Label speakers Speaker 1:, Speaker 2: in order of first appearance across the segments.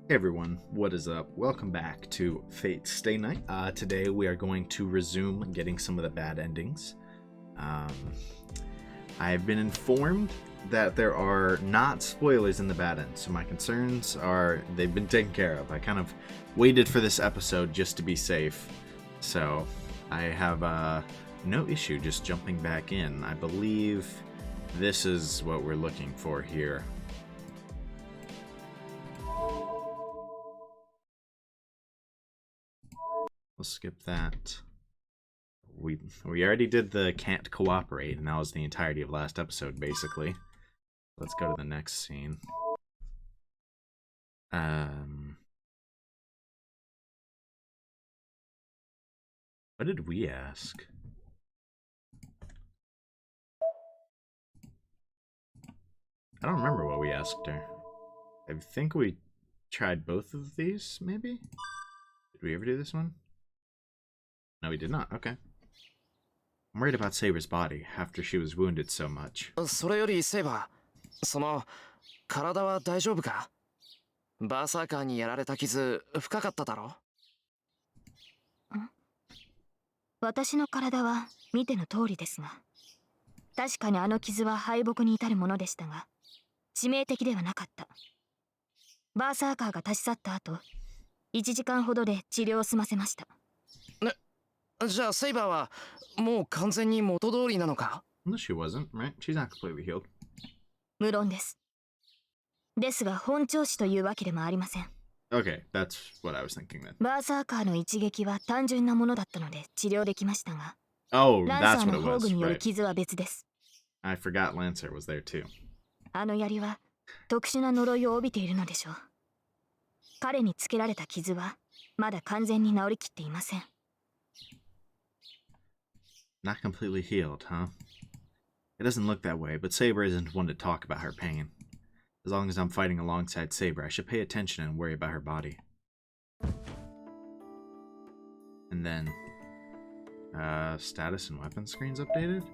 Speaker 1: Hey everyone, what is up? Welcome back to Fate Stay Night. Today we are going to resume getting some of the bad endings. I've been informed that there are not spoilers in the bad end, so my concerns are they've been taken care of. I kind of waited for this episode just to be safe, so I have no issue just jumping back in. I believe this is what we're looking for here. We'll skip that. We already did the can't cooperate, and that was the entirety of last episode, basically. Let's go to the next scene. What did we ask? I don't remember what we asked her. I think we tried both of these, maybe? Did we ever do this one? No, we did not. Okay. I'm worried about Saber's body after she was wounded so much.
Speaker 2: それよりセイバー、その体は大丈夫か？バーサーカーにやられた傷深かっただろ？
Speaker 3: 私の体は見ての通りですが、確かにあの傷は敗北に至るものでしたが、致命的ではなかった。バーサーカーが立ち去った後、1時間ほどで治療を済ませました。
Speaker 2: じゃあセイバーはもう完全に元通りなのか？
Speaker 1: No, she wasn't, right? She's not completely healed.
Speaker 3: 無論です。ですが本調子というわけでもありません。
Speaker 1: Okay, that's what I was thinking then.
Speaker 3: バーサーカーの一撃は単純なものだったので治療できましたが、
Speaker 1: Oh,
Speaker 3: ラン
Speaker 1: that's
Speaker 3: サー
Speaker 1: what
Speaker 3: の
Speaker 1: it
Speaker 3: 宝
Speaker 1: was,
Speaker 3: 具による
Speaker 1: right.
Speaker 3: 傷は別です。
Speaker 1: I forgot Lancer was there too.
Speaker 3: あの槍は特殊な呪いを帯びているのでしょう。彼につけられた傷はまだ完全に治りきっていません。
Speaker 1: Not completely healed, huh? It doesn't look that way, but Saber isn't one to talk about her pain. As long as I'm fighting alongside Saber, I should pay attention and worry about her body. And then, status and weapon screens updated?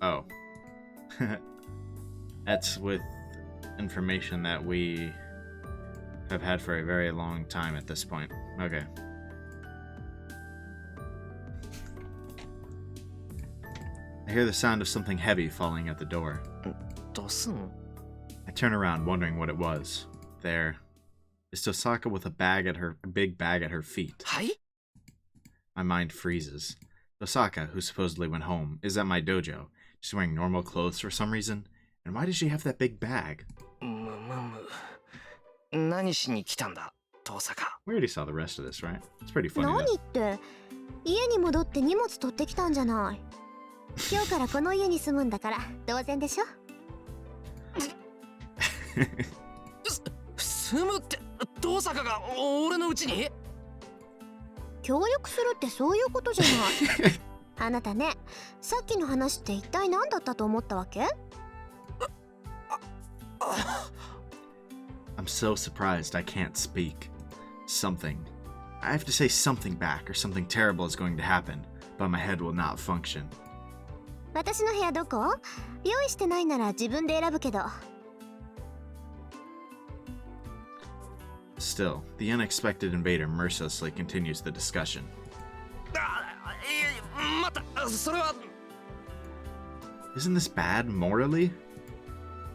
Speaker 1: Oh. That's with information that we have had for a very long time at this point. Okay. I hear the sound of something heavy falling at the door.
Speaker 2: どうすん？
Speaker 1: I turn around, wondering what it was. There is Tohsaka with a big bag at her feet.
Speaker 2: はい？
Speaker 1: My mind freezes. Tohsaka, who supposedly went home, is at my dojo. She's wearing normal clothes for some reason. And why does she have that big bag?
Speaker 2: 何しに来たんだ、トーサカ？
Speaker 1: We already saw the rest of this, right? It's pretty funny.
Speaker 4: 何って家に戻って荷物取ってきたんじゃない。今日からこの家に住むんだから当然でしょ。
Speaker 2: 住むってトーサカが俺の家に？
Speaker 4: 協力するってそういうことじゃない。あなたね、さっきの話って一体何だったと思ったわけ？
Speaker 1: I'm so surprised I can't speak. Something. I have to say something back or something terrible is going to happen, but my head will not function.
Speaker 4: 私の部屋どこ？用意してないなら自分で選ぶけど。
Speaker 1: Still, the unexpected invader mercilessly continues the discussion.
Speaker 2: 待った、それは。
Speaker 1: Isn't this bad morally?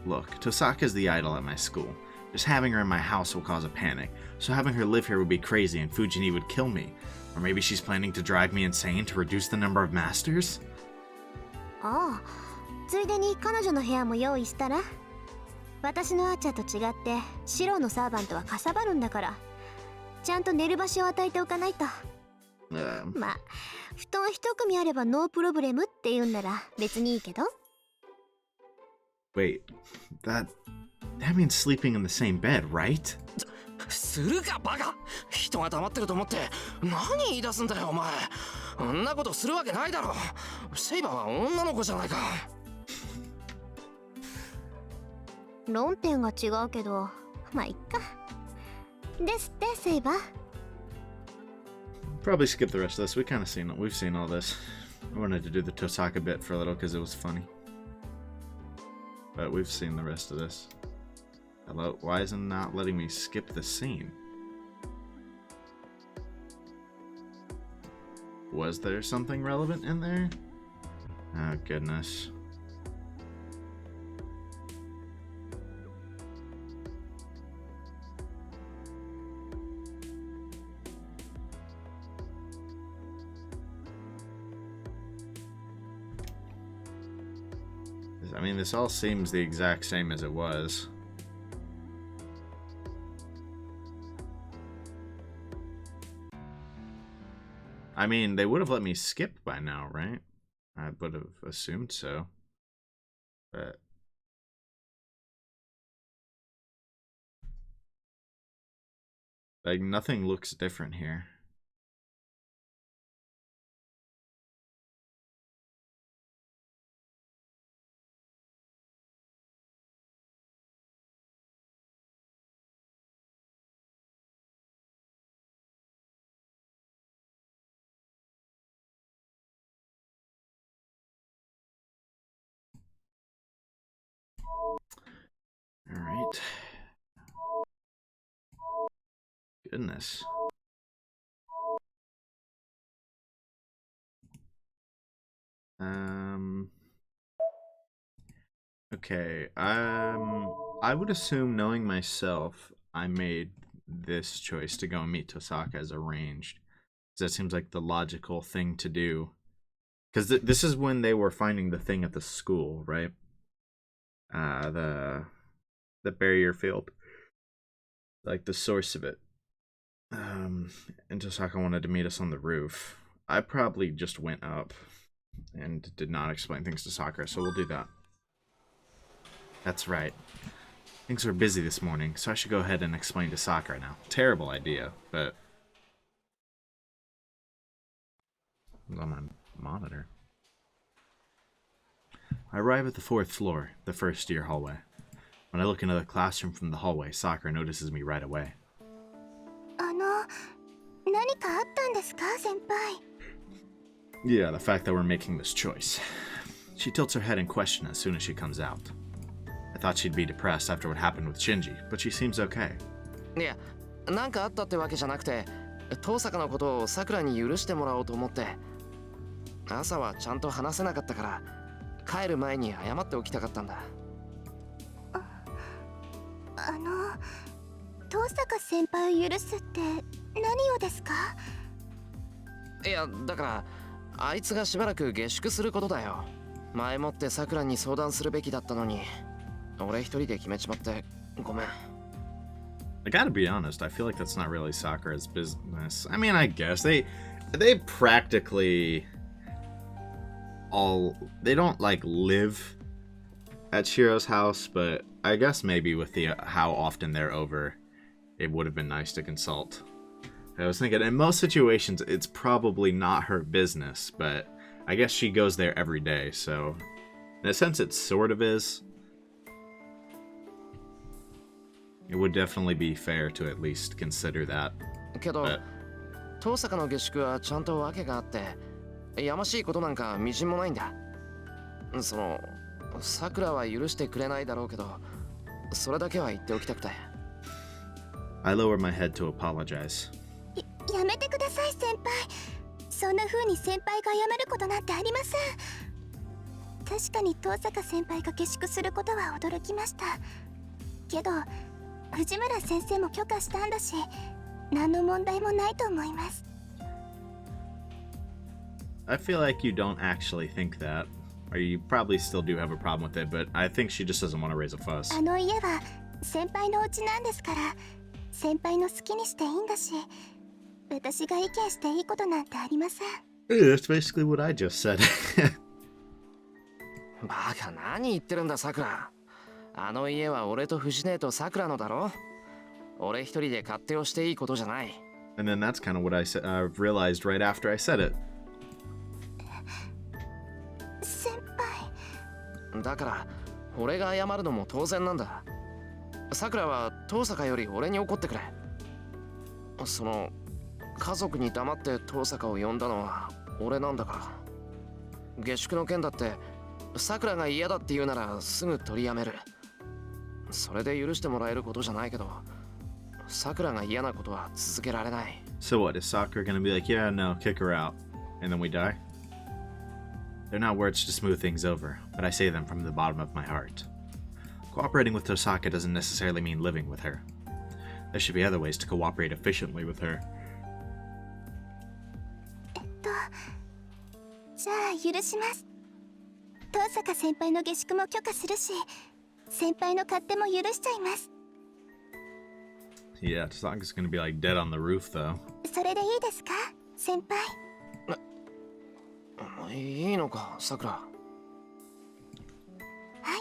Speaker 1: Look, Tohsaka is the idol at my school. Just having her in my house will cause a panic, so having her live here would be crazy and Fujini would kill me. Or maybe she's planning to drive me insane to reduce the number of masters?
Speaker 4: ああ、ついでに彼女の部屋も用意したら。私のアーチャーと違ってシローのサーバントはかさばるんだから、ちゃんと寝る場所を与えておかないと。まあ、布団一組あればノープロブレムって言うんなら別にいいけど。
Speaker 1: Wait, that means sleeping in the same bed, right?
Speaker 2: するかバカ！人が黙ってると思って何言い出すんだよお前。そんなことするわけないだろ。セイバーは女の子じゃないか。
Speaker 4: 論点が違うけど、まあいっか。ですってセイバー。
Speaker 1: Probably skip the rest of this. We've seen all this. I wanted to do the Tohsaka bit for a little because it was funny. But we've seen the rest of this. Hello? Why isn't it not letting me skip the scene? Was there something relevant in there? Oh, goodness. I mean, this all seems the exact same as it was. I mean, they would have let me skip by now, right? I would have assumed so. But like, nothing looks different here. All right. Goodness. Okay. I would assume, knowing myself, I made this choice to go and meet Tohsaka as arranged. That seems like the logical thing to do. Because this is when they were finding the thing at the school, right? The barrier field. Like the source of it. And Tohsaka wanted to meet us on the roof. I probably just went up and did not explain things to Sakura, so we'll do that. That's right. Things were busy this morning, so I should go ahead and explain to Sakura now. Terrible idea, but... It's on my monitor. I arrive at the 4th floor, the first year hallway. When I look into the classroom from the hallway, Sakura notices me right away.
Speaker 4: 何かあったんですか、先輩?
Speaker 1: Yeah, the fact that we're making this choice. She tilts her head in question as soon as she comes out. I thought she'd be depressed after what happened with Shinji, but she seems okay.
Speaker 2: いや、なんかあったってわけじゃなくて、遠坂のことをさくらに許してもらおうと思って。朝はちゃんと話せなかったから、帰る前に謝っておきたかったんだ。
Speaker 4: 遠坂先輩を許すって何をですか?
Speaker 2: いや、だからあいつがしばらく下宿することだよ。前もってさくらに相談するべきだったのに、俺一人で決めちまってごめん。
Speaker 1: I gotta be honest, I feel like that's not really Sakura's business. I mean, I guess they practically all, they don't like live at Shirou's house, but I guess maybe with the how often they're over, it would have been nice to consult. I was thinking, in most situations, it's probably not her business, but I guess she goes there every day, so in a sense it sort of is. It would definitely be fair to at least consider that.
Speaker 2: けど、遠坂の下宿はちゃんと訳があって、やましいことなんかみじんもないんだ。その、さくらは許してくれないだろうけど、それだけは言っておきたくて。
Speaker 1: I lower my head to apologize.
Speaker 4: やめてください、先輩。そんな風に先輩が謝ることなんてありません。確かに遠坂先輩が下宿することは驚きました。けど、藤村先生も許可したんだし、何の問題もないと思います。
Speaker 1: I feel like you don't actually think that. Or you probably still do have a problem with it, but I think she just doesn't want to raise a fuss.
Speaker 4: あの家は先輩のお家なんですから、先輩の好きにしていいんだし、私が意見していいことなんてありません。
Speaker 1: Yeah, that's basically what I just said.
Speaker 2: バカ、何言ってるんだ、さくら。あの家は俺と藤姉とさくらのだろ。俺一人で勝手をしていいことじゃない。
Speaker 1: And then that's kind of what I realized right after I said it.
Speaker 4: 先輩。
Speaker 2: だから俺が謝るのも当然なんだ。さくらは遠坂より俺に怒ってくれ。その家族に黙って遠坂を呼んだのは俺なんだから。下宿の件だってさくらが嫌だって言うならすぐ取りやめる。それで許してもらえることじゃないけど、さくらが嫌なことは続けられない。
Speaker 1: So what, is Sakura gonna be like, yeah, no, kick her out, and then we die? They're not words to smooth things over, but I say them from the bottom of my heart. Cooperating with Tohsaka doesn't necessarily mean living with her. There should be other ways to cooperate efficiently with her.
Speaker 4: じゃあ許します。遠坂先輩の下宿も許可するし、先輩の勝手も許しちゃいます。
Speaker 1: Yeah, Tosaka's gonna be like dead on the roof though.
Speaker 4: それでいいですか、先輩。
Speaker 2: いいのか、さくら。
Speaker 4: はい、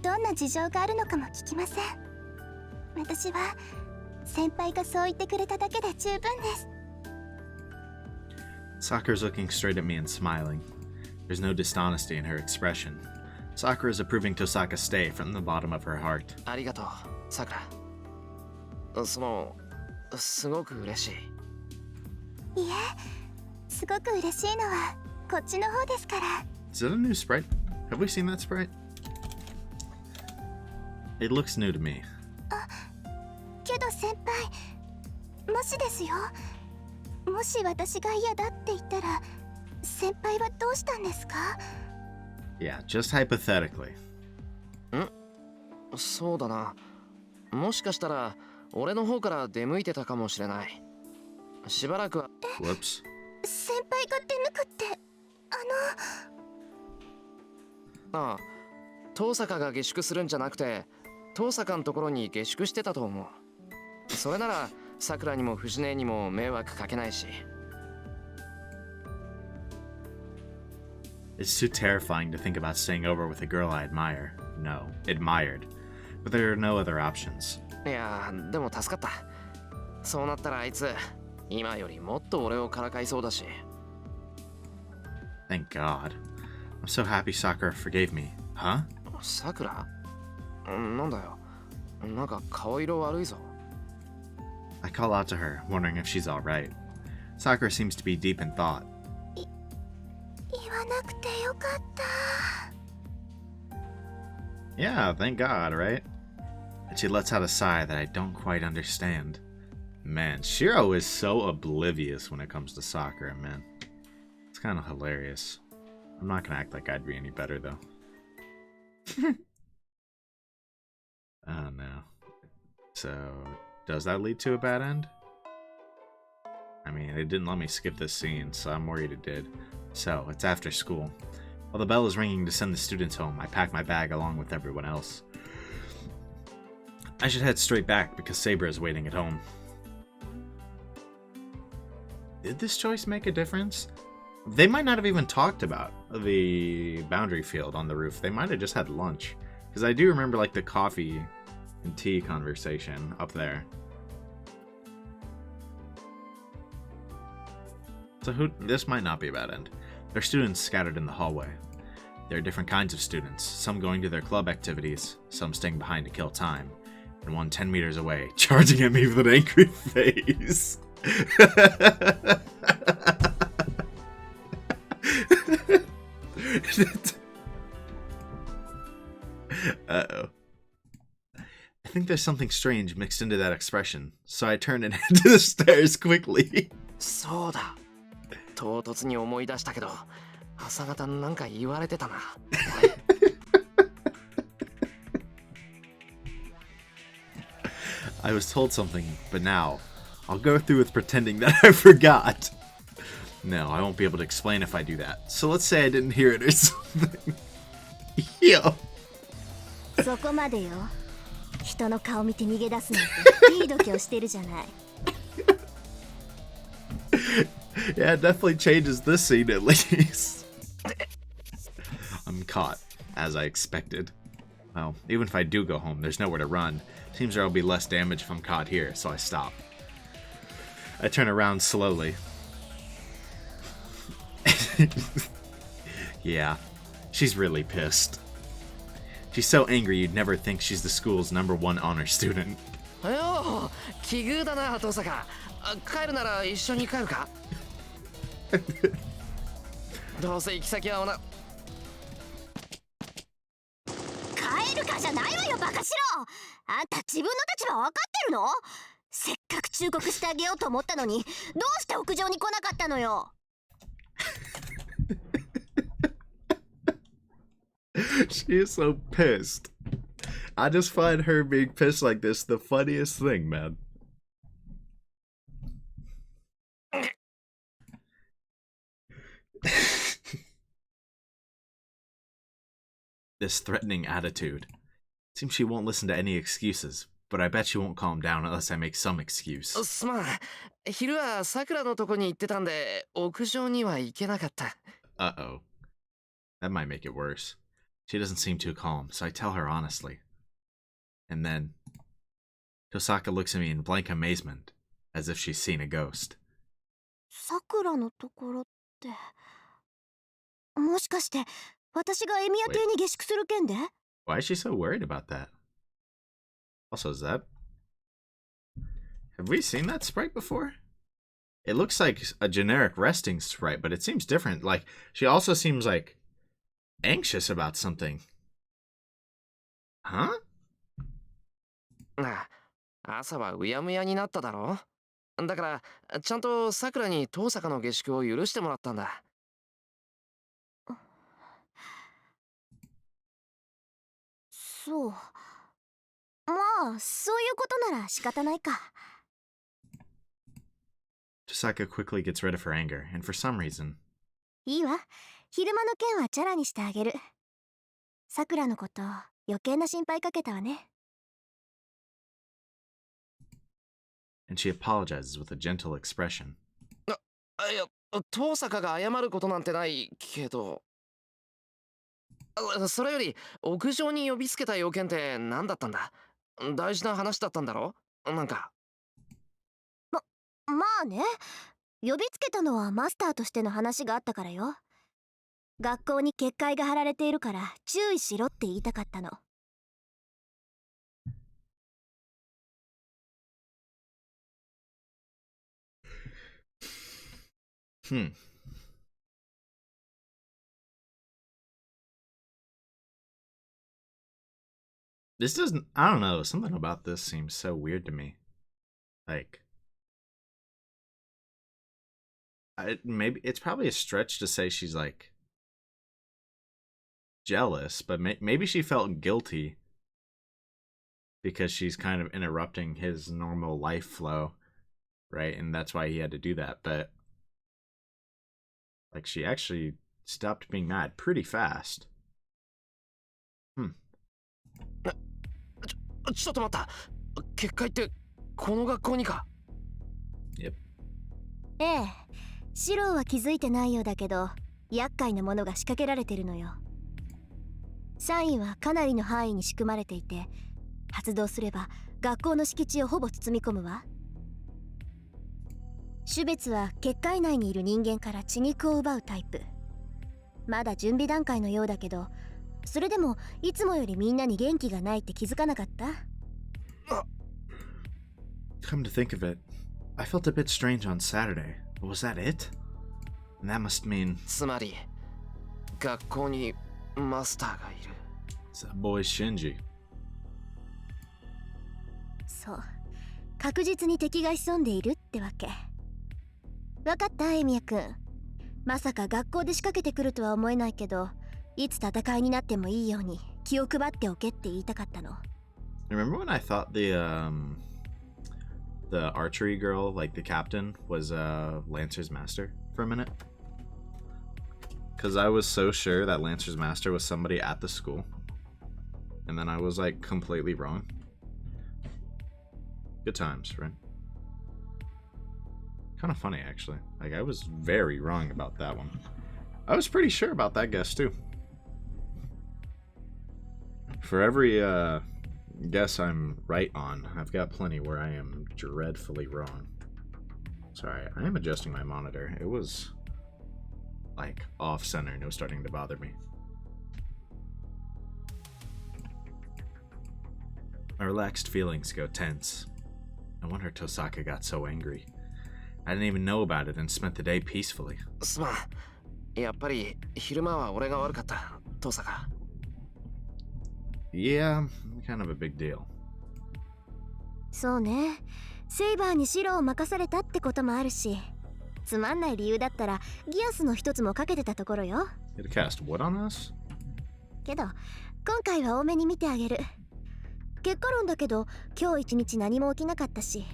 Speaker 4: どんな事情があるのかも聞きません。私は先輩がそう言ってくれただけで十分です。
Speaker 1: Sakura's looking straight at me and smiling. There's no dishonesty in her expression. Sakura is approving Tosaka's stay from the bottom of her heart.
Speaker 2: ありがとう、さくら。すごく嬉しい。
Speaker 4: いえ、すごく嬉しいのはこっちの方ですから。
Speaker 1: Is that a new sprite? Have we seen that sprite? It looks new to me.
Speaker 4: けど先輩、もしですよ、もし私が嫌だって言ったら先輩はどうしたんですか？
Speaker 1: Yeah, just hypothetically.
Speaker 2: そうだな。もしかしたら俺の方から出向いてたかもしれない。しばらくは。
Speaker 1: Whoops.
Speaker 4: 先輩が出向くって
Speaker 2: ああ、遠坂が下宿するんじゃなくて、遠坂のところに下宿してたと思う。それならさくらにも藤姉にも迷惑かけないし。
Speaker 1: It's too terrifying to think about staying over with a girl I admire. No, admired. But there are no other options.
Speaker 2: いや、でも助かった。そうなったらあいつ今よりもっと俺をからかいそうだし。
Speaker 1: Thank God. I'm so happy Sakura forgave me. Huh?
Speaker 2: さくら？なんだよ。なんか顔色悪いぞ。
Speaker 1: I call out to her, wondering if she's alright. Sakura seems to be deep in thought.
Speaker 4: 言わなくてよかった。
Speaker 1: Yeah, thank God, right? And she lets out a sigh that I don't quite understand. Man, Shirou is so oblivious when it comes to Sakura, man. It's kind of hilarious. I'm not gonna act like I'd be any better, though. Oh, no. So, does that lead to a bad end? I mean, it didn't let me skip this scene, so I'm worried it did. So, it's after school. While the bell is ringing to send the students home, I pack my bag along with everyone else. I should head straight back because Saber is waiting at home. Did this choice make a difference? They might not have even talked about the boundary field on the roof. They might have just had lunch. Because I do remember, like, the coffee and tea conversation up there. So this might not be a bad end. There are students scattered in the hallway. There are different kinds of students, some going to their club activities, some staying behind to kill time, and one 10 meters away, charging at me with an angry face. Uh-oh. I think there's something strange mixed into that expression, so I turn and head to the stairs quickly.
Speaker 2: そうだ。唐突に思い出したけど、朝方なんか言われてたな。
Speaker 1: I was told something, but now I'll go through with pretending that I forgot. No, I won't be able to explain if I do that. So let's say I didn't hear it or something. Yo.
Speaker 4: そこまでよ。人の顔見て逃げ出すなんていい度胸してるじゃない。
Speaker 1: Yeah, it definitely changes this scene at least. I'm caught, as I expected. Well, even if I do go home, there's nowhere to run. Seems there will be less damage if I'm caught here, so I stop. I turn around slowly. Yeah, she's really pissed. She's so angry you'd never think she's the school's #1 honor student.
Speaker 2: よー、奇遇だな、遠坂。帰るなら一緒に帰るか？どうせ行き先は帰るか
Speaker 4: じゃないわよバカシロ。あんた自分の立場分かってるの？せっかく忠告してあげようと思ったのに、どうして屋上に来なかったのよ。
Speaker 1: She is so pissed. I just find her being pissed like this the funniest thing, man. This threatening attitude. Seems she won't listen to any excuses, but I bet she won't calm down unless I make some excuse.
Speaker 2: すまん。昼はさくらのとこに行ってたんで、屋上には行けなかった。
Speaker 1: Uh-oh. That might make it worse. She doesn't seem too calm, so I tell her honestly. And then, Tohsaka looks at me in blank amazement, as if she's seen a ghost.
Speaker 4: さくらのところって、もしかして私がエミヤ邸に下宿する件で？
Speaker 1: Why is she so worried about that? Also, is that... Have we seen that sprite before? It looks like a generic resting sprite, but it seems different. Like, she also seems like anxious about something. Huh?
Speaker 2: ああ、朝はうやむやになっただろ。だから、ちゃんとさくらに遠坂の下宿を許してもらったんだ。
Speaker 4: そう。まあ、そういうことなら仕方ないか。
Speaker 1: Tohsaka quickly gets rid of her anger, and for some reason...
Speaker 4: いいわ。昼間の件はチャラにしてあげる。さくらのこと余計な心配かけたわね。
Speaker 1: And she apologizes with a gentle expression.
Speaker 2: いや、遠坂が謝ることなんてないけど。それより、屋上に呼びつけた要件って何だったんだ？大事な話だったんだろ？なんか。
Speaker 4: まあね。呼びつけたのはマスターとしての話があったからよ。学校に結界が張られているから注意しろって言いたかったの。
Speaker 1: This doesn't... I don't know. Something about this seems so weird to me. Like... maybe it's probably a stretch to say she's like jealous, but maybe she felt guilty because she's kind of interrupting his normal life flow, right? And that's why he had to do that. But like, she actually stopped being mad pretty fast.
Speaker 2: ちょっと待った。結界ってこの学校にか？
Speaker 1: Yep.
Speaker 4: ええ、シローは気づいてないようだけど、厄介なものが仕掛けられてるのよ。サインはかなりの範囲に仕組まれていて、発動すれば学校の敷地をほぼ包み込むわ。種別は結界内にいる人間から血肉を奪うタイプ。まだ準備段階のようだけど、それでもいつもよりみんなに元気がないって気づかなかった？
Speaker 1: Come to think of it, I felt a bit strange on Saturday. Was that it? And that must mean...
Speaker 2: つまり、学校にマスターがいる。
Speaker 1: It's that boy Shinji.
Speaker 4: そう。確実に敵が潜んでいるってわけ。わかったエミヤくん。まさか学校で仕掛けてくるとは思えないけど、いつ戦いになってもいいように気を配っておけって言いたかったの。
Speaker 1: Remember when I thought the archery girl, like the captain, was Lancer's master for a minute? Because I was so sure that Lancer's master was somebody at the school. And then I was like completely wrong. Good times, right? Kind of funny actually. Like I was very wrong about that one. I was pretty sure about that guess too. For every guess I'm right on, I've got plenty where I am dreadfully wrong. Sorry, I am adjusting my monitor. It was like off center and it was starting to bother me. My relaxed feelings go tense. No wonder Tohsaka got so angry. I didn't even know about it and spent the day peacefully.
Speaker 2: すまん。やっぱり昼間は俺が悪かった、遠坂。
Speaker 1: Yeah, kind of a big deal.
Speaker 4: そうね。セイバーに白を任されたってこともあるし、つまんない理由だったらギアスの一つもかけてたところよ。
Speaker 1: You had to cast what on us?
Speaker 4: けど今回は多めに見てあげる。結果論だけど今日一日何も起きなかったし。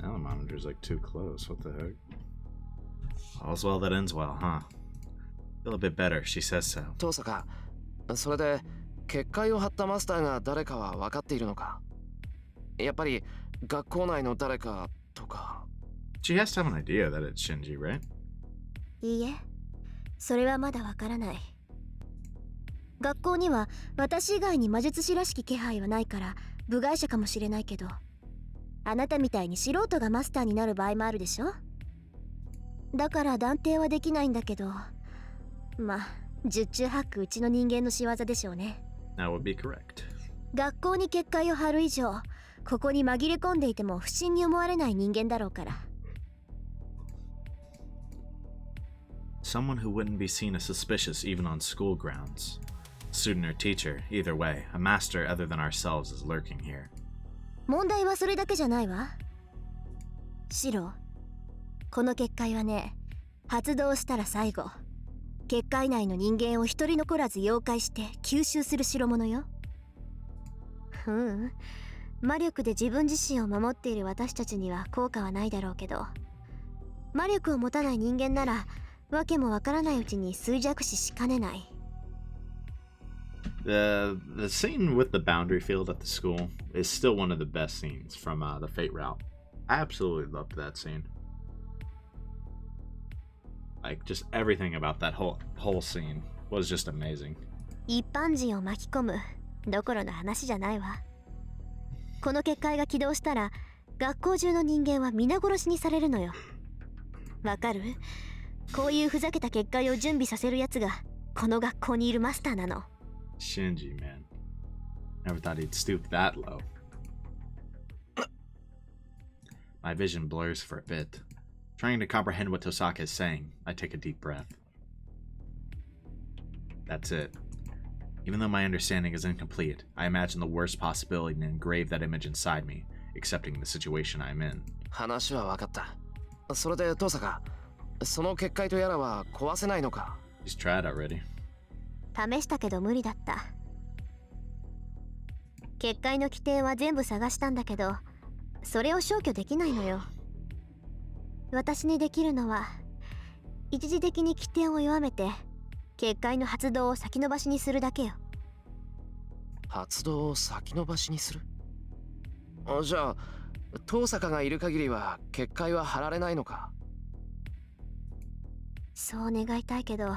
Speaker 1: Now the monitor's like too close. What the heck? All's well that ends well, huh? Feel a bit better, she says so.
Speaker 2: トーサカ、それで結界を張ったマスターが誰かは分かっているのか？やっぱり学校内の誰かとか。
Speaker 1: She has to have an idea that it's Shinji, right?
Speaker 4: いいえ、それはまだわからない。学校には私以外に魔術師らしき気配はないから部外者かもしれないけど、あなたみたいに素人がマスターになる場合もあるでしょ。だから断定はできないんだけど、まあ十中八九うちの人間の仕業でしょうね。
Speaker 1: That would be correct.
Speaker 4: 学校に結界を張る以上、ここに紛れ込んでいても不審に思われない人間だろうから。
Speaker 1: Someone who wouldn't be seen as suspicious even on school grounds. Student or teacher, either way, a master other than ourselves is lurking here.
Speaker 4: 問題はそれだけじゃないわ。シロ、この結界はね、発動したら最後、結界内の人間を一人残らず妖怪して吸収する代物よ。魔力で自分自身を守っている私たちには効果はないだろうけど、魔力を持たない人間ならわけもわからないうちに衰弱死しかねない。
Speaker 1: The scene with the boundary field at the school is still one of the best scenes from the Fate route. I absolutely loved that scene. Like, just everything about that whole scene was just amazing.
Speaker 4: 一般人を巻き込むどころの話じゃないわ。この結界が起動したら学校中の人間は皆殺しにされるのよ。わかる？こういうふざけた結界を準備させるやつがこの学校にいるマスターなの。
Speaker 1: Shinji, man. Never thought he'd stoop that low. My vision blurs for a bit. Trying to comprehend what Tohsaka is saying, I take a deep breath. That's it. Even though my understanding is incomplete, I imagine the worst possibility and engrave that image inside me, accepting the situation I'm in.
Speaker 2: 話は分かった。それでトーサカ、その結界とやらは壊せないのか？
Speaker 1: He's tried already.
Speaker 4: 試したけど無理だった。結界の規定は全部探したんだけど、それを消去できないのよ。私にできるのは一時的に規定を弱めて結界の発動を先延ばしにするだけよ。
Speaker 2: 発動を先延ばしにする？じゃあトーサカがいる限りは結界は張られないのか？
Speaker 4: そう願いたいけど、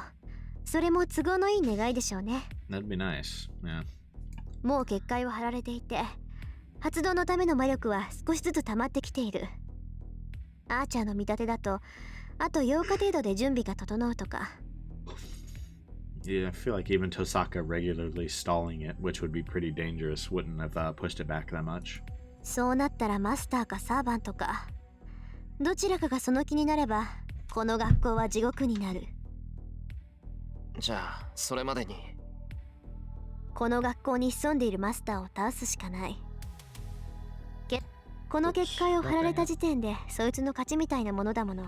Speaker 4: それも都合のいい願いでしょうね。
Speaker 1: That'd be nice, yeah.
Speaker 4: もう結界は張られていて、発動のための魔力は少しずつ溜まってきている。アーチャーの見立てだとあと8日程度で準備が整うとか。
Speaker 1: Yeah, I feel like even Tohsaka regularly stalling it, which would be pretty dangerous, wouldn't have pushed it back that much.
Speaker 4: そうなったらマスターかサーバントか、どちらかがその気になればこの学校は地獄になる。
Speaker 2: じゃあそれまでに
Speaker 4: この学校に潜んでいるマスターを倒すしかない。この結界を張られた時点でそいつの勝ちみたいなものだもの。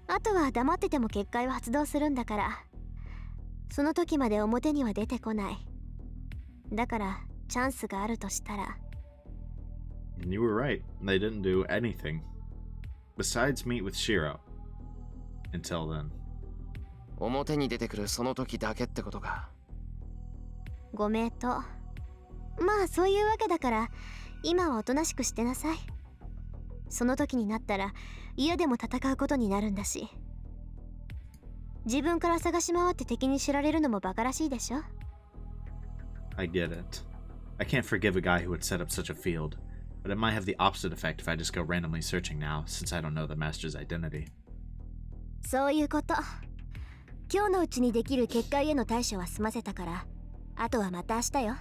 Speaker 4: あとは黙ってても結界は発動するんだから、その時まで表には出てこない。だからチャンスがあるとしたら。
Speaker 1: And you were right. They didn't do anything besides meet with Shirou. Until then.
Speaker 2: 表に出てくるその時だけってことか。
Speaker 4: ご名答。まあそういうわけだから今はおとなしくしてなさい。その時になったら嫌でも戦うことになるんだし。自分から探し回って敵に知られるのもバカらしいでしょ。
Speaker 1: I get it. I can't forgive a guy who would set up such a field, but it might have the opposite effect if I just go randomly searching now, since I don't know the master's identity.
Speaker 4: そういうこと。今日のうちにできる結界への対処は済ませたから、あとはまた明日よ。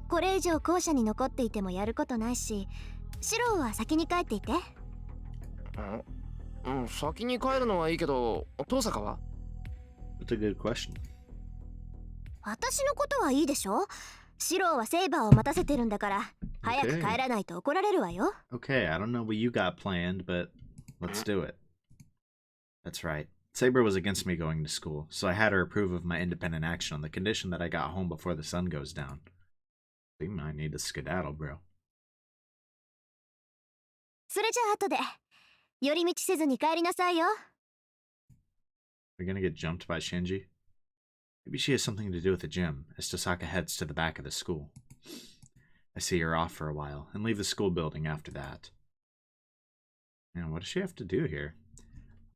Speaker 4: これ以上校舎に残っていてもやることないし、シローは先に帰っていて。
Speaker 2: 先に帰るのはいいけど、トーサカは？
Speaker 1: That's a good question.
Speaker 4: 私のことはいいでしょ。シローはセイバーを待たせてるんだから、早く帰らないと怒られるわよ。
Speaker 1: Okay, I don't know what you got planned, but let's do it. That's right. Saber was against me going to school, so I had her approve of my independent action on the condition that I got home before the sun goes down. We might need to skedaddle, bro.
Speaker 4: それじゃあ後で。寄り道せずに帰りなさいよ。
Speaker 1: We're gonna get jumped by Shinji? Maybe she has something to do with the gym, as Tohsaka heads to the back of the school. I see her off for a while, and leave the school building after that. Man, what does she have to do here?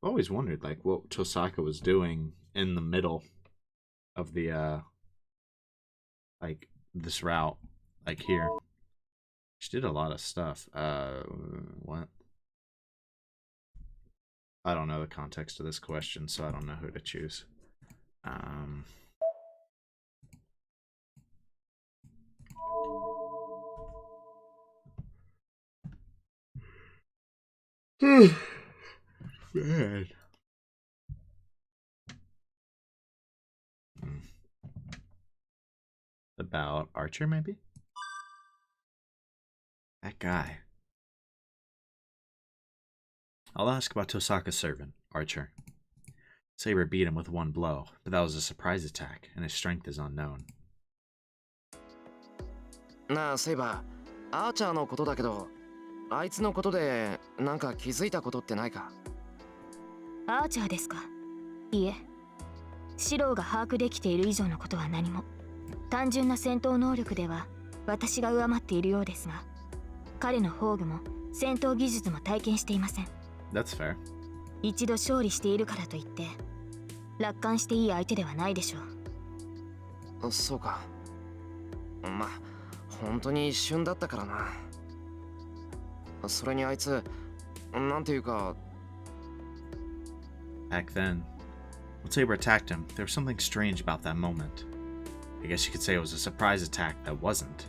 Speaker 1: I've always wondered, like, what Tohsaka was doing in the middle of the, like, this route, like here. She did a lot of stuff. What? I don't know the context of this question, so I don't know who to choose. Man. About Archer, maybe? That guy. I'll ask about Tohsaka's servant, Archer. Saber beat him with one blow, but that was a surprise attack, and his strength is unknown.
Speaker 2: なあセイバー、アーチャーのことだけど、あいつのことでなんか気づいたことってないか？
Speaker 3: アーチャーですか？いえ、シローが把握できている以上のことは何も。単純な戦闘能力では私が上回っているようですが、彼の宝具も戦闘技術も体験していません。
Speaker 1: That's fair.
Speaker 3: 一度勝利しているからといって楽観していい相手ではないでしょう。
Speaker 2: そうか。まあ本当に一瞬だったからな。それにあいつなんていうか。
Speaker 1: Back then, when Saber attacked him, there was something strange about that moment. I guess you could say it was a surprise attack that wasn't.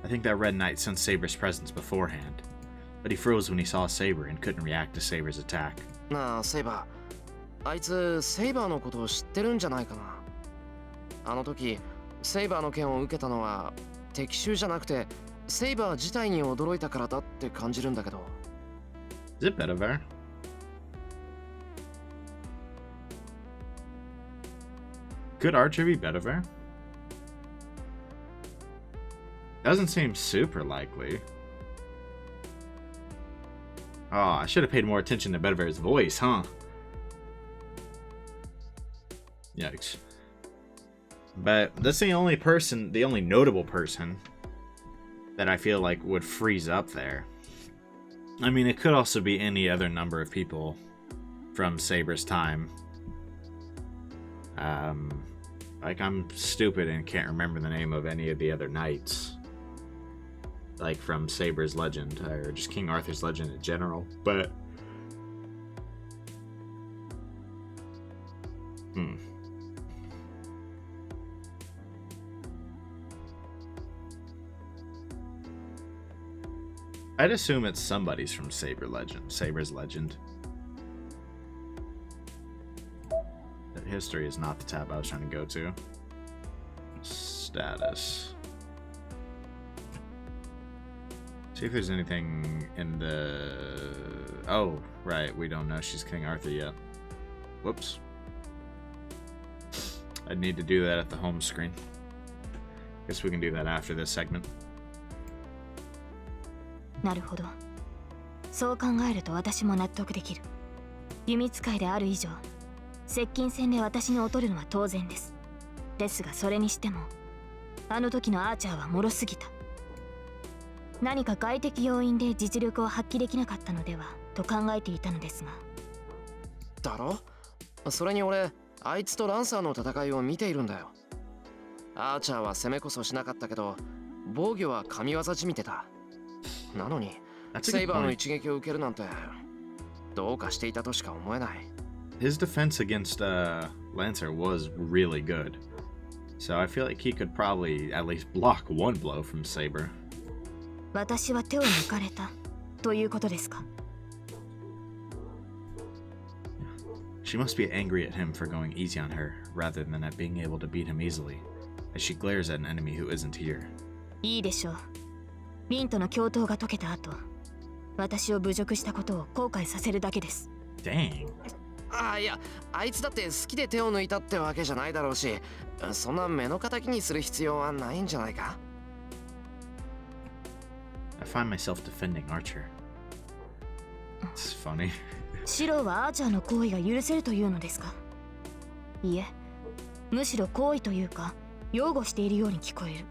Speaker 1: I think that Red Knight sensed Saber's presence beforehand, but he froze when he saw Saber and couldn't react to Saber's attack.
Speaker 2: なあセイバー、あいつセイバーのことを知ってるんじゃないかな。あの時セイバーの剣を受けたのは敵襲じゃなくてセイバー自体に驚いたからだって感じるんだけど。
Speaker 1: Is it Bedivere? Could Archer be Bedivere? Doesn't seem super likely. Oh, I should have paid more attention to Bedivere's voice, huh? Yikes. But that's the only person, the only notable person that I feel like would freeze up there. I mean, it could also be any other number of people from Saber's time. Like, I'm stupid and can't remember the name of any of the other knights. Like, from Saber's legend, or just King Arthur's legend in general, but... I'd assume it's somebody's from Saber's legend. History is not the tab I was trying to go to. Status. See if there's anything in the... Oh, right, we don't know she's King Arthur yet. Whoops. I'd need to do that at the home screen. Guess we can do that after this segment.
Speaker 3: なるほど。そう考えると私も納得できる。弓使いである以上、接近戦で私に劣るのは当然です。ですがそれにしても、あの時のアーチャーは脆すぎた。何か外的要因で実力を発揮できなかったのではと考えていたのですが。
Speaker 2: だろ？それに俺、あいつとランサーの戦いを見ているんだよ。アーチャーは攻めこそしなかったけど、防御は神業じみてた。なのに、セイバーの一撃を受けるなんて、どうかしていたとしか思えない。
Speaker 1: His defense against Lancer was really good. So I feel like he could probably at least block one blow from Saber.
Speaker 3: 私は手を抜かれたということですか？
Speaker 1: She must be angry at him for going easy on her, rather than at being able to beat him easily, as she glares at an enemy who isn't here.
Speaker 3: いいでしょう。リンとの共闘が解けた後、私を侮辱したことを後悔させるだけです。
Speaker 1: Dang.
Speaker 2: あ、いや、あいつだって好きで手を抜いたってわけじゃないだろうし、そんな目の敵にする必要はないんじゃないか。
Speaker 1: I find myself defending Archer. It's funny.
Speaker 3: シローはアーチャーの行為が許せるというのですか？いえ、むしろ行為というか擁護しているように聞こえる。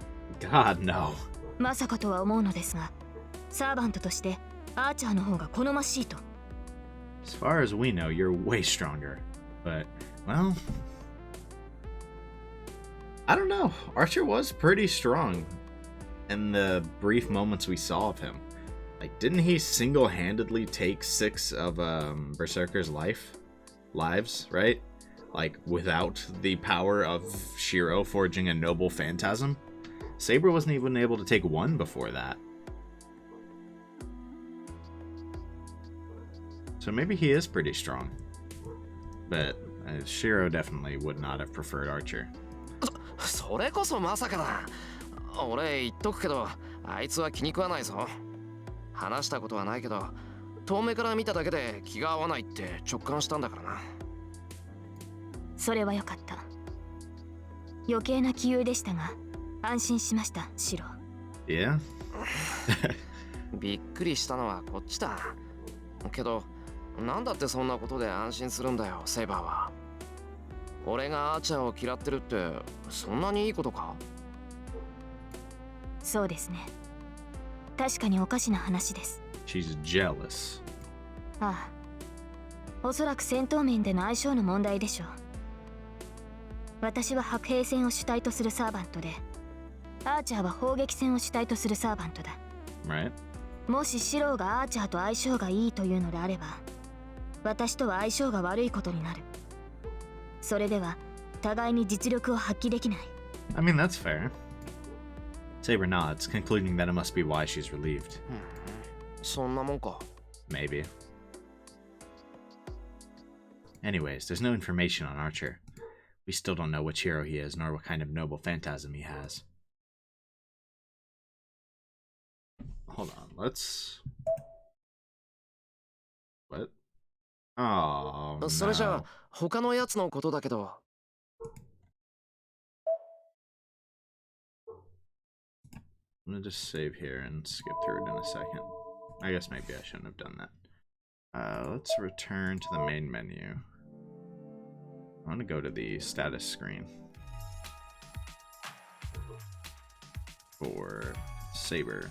Speaker 1: God, no.
Speaker 3: まさかとは思うのですが、サーバントとしてアーチャーの方が好ましいと。
Speaker 1: As far as we know, you're way stronger. But, well, I don't know. Archer was pretty strong in the brief moments we saw of him. Like, didn't he single-handedly take 6 of Berserker's lives, right? Like, without the power of Shirou forging a noble phantasm? Saber wasn't even able to take 1 before that. So maybe he is pretty strong. But Shirou definitely would not have preferred Archer.
Speaker 2: それこそまさかだ。俺言っとくけど、あいつは気に食わないぞ。話したことはないけど、遠目から見ただけで気が合わないって直感したんだからな。
Speaker 3: それはよかった。余計な気憂でしたが、安心しました、シロ。
Speaker 1: Yeah?
Speaker 2: びっくりしたのはこっちだ。けど、なんだってそんなことで安心するんだよ、セイバーは。俺がアーチャーを嫌ってるってそんなにいいことか？
Speaker 3: そうですね。確かにおかしな話です。
Speaker 1: She's jealous.
Speaker 3: ああ、おそらく戦闘面での相性の問題でしょう。私は白兵戦を主体とするサーバントで、アーチャーは砲撃戦を主体とするサーバントだ。
Speaker 1: Right?
Speaker 3: もしシローがアーチャーと相性がいいというのであれば、私とは相性が悪いことになる。それでは互いに実力を発揮できない。
Speaker 1: I mean, that's fair. Saber nods, concluding that it must be why she's relieved.
Speaker 2: そんなもんか。
Speaker 1: Maybe. Anyways, there's no information on Archer. We still don't know which hero he is, nor what kind of noble phantasm he has. Hold on, let's... What? Oh, no.
Speaker 2: それじゃあ他のやつのことだけど。
Speaker 1: I'm gonna just save here and skip through it in a second. I guess maybe I shouldn't have done that. Let's return to the main menu. I want to go to the status screen for Saber.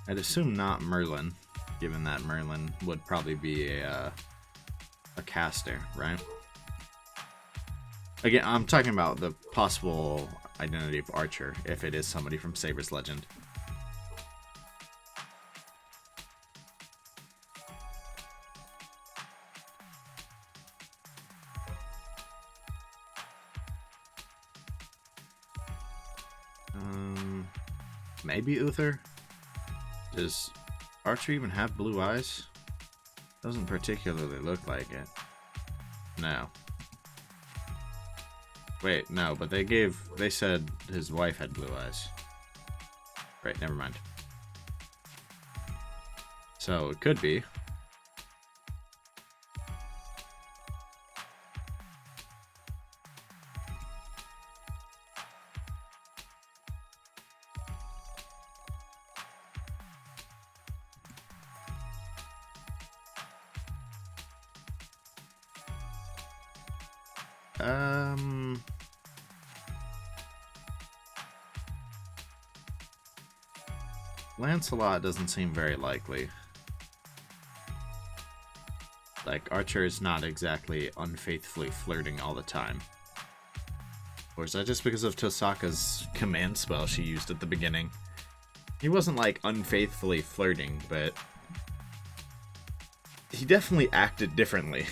Speaker 1: I'd assume not Merlin, given that Merlin would probably be a caster, right? Again, I'm talking about the possible identity of Archer, if it is somebody from Saber's Legend. Maybe Uther? Does Archer even have blue eyes? Doesn't particularly look like it. No. Wait, no, but they said his wife had blue eyes. Right, never mind. So, it could be. Lancelot doesn't seem very likely. Like, Archer is not exactly unfaithfully flirting all the time. Or is that just because of Tohsaka's command spell she used at the beginning? He wasn't, like, unfaithfully flirting, but he definitely acted differently